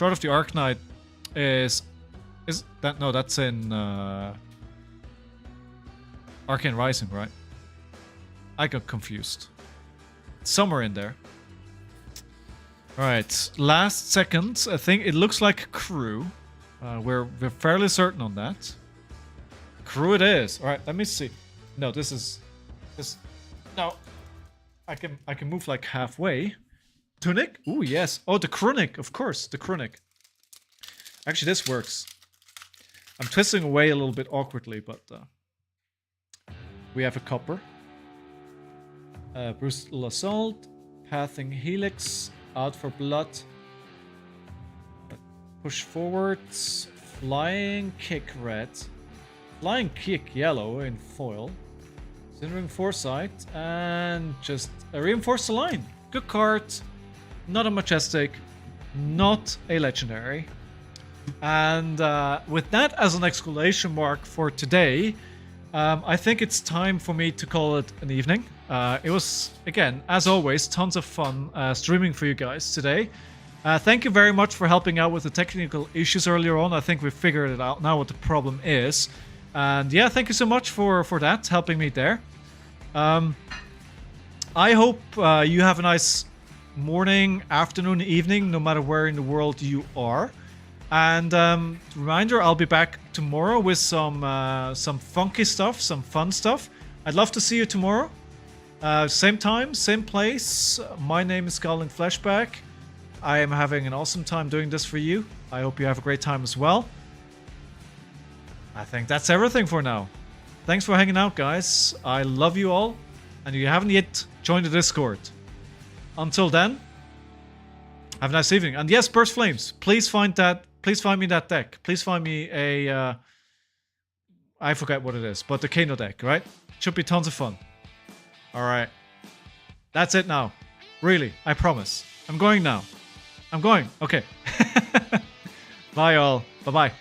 of the Arknight is that... no, that's in... Arcane Rising, right? I got confused. Somewhere in there. Alright, last second. I think it looks like Crew. We're fairly certain on that. Crew it is. Alright, let me see. No, this is... no. I can move like halfway. Tunic? Ooh, yes. Oh, the Krunic, of course. The Krunic. Actually, this works. I'm twisting away a little bit awkwardly, but... we have a copper. Brutal Assault, Pathing Helix, Out for Blood, Push Forwards, Flying Kick Red, Flying Kick Yellow in foil, Cindering Foresight, and just a Reinforced Line. Good card, not a Majestic, not a Legendary. And with that as an exclamation mark for today, I think it's time for me to call it an evening. It was, again, as always, tons of fun streaming for you guys today. Thank you very much for helping out with the technical issues earlier on. I think we've figured it out now what the problem is. And yeah, thank you so much for that, helping me there. I hope you have a nice morning, afternoon, evening, no matter where in the world you are. And reminder, I'll be back tomorrow with some funky stuff, some fun stuff. I'd love to see you tomorrow. Same time, same place. My name is Scalding Flashback. I am having an awesome time doing this for you. I hope you have a great time as well. I think that's everything for now. Thanks for hanging out, guys. I love you all. And if you haven't yet joined the Discord, until then, have a nice evening. And yes, Burst Flames, please find me that deck. Please find me a... I forget what it is, but the Kano deck, right? Should be tons of fun. Alright. That's it now. Really, I promise. I'm going now. I'm going. Okay. Bye, all. Bye-bye.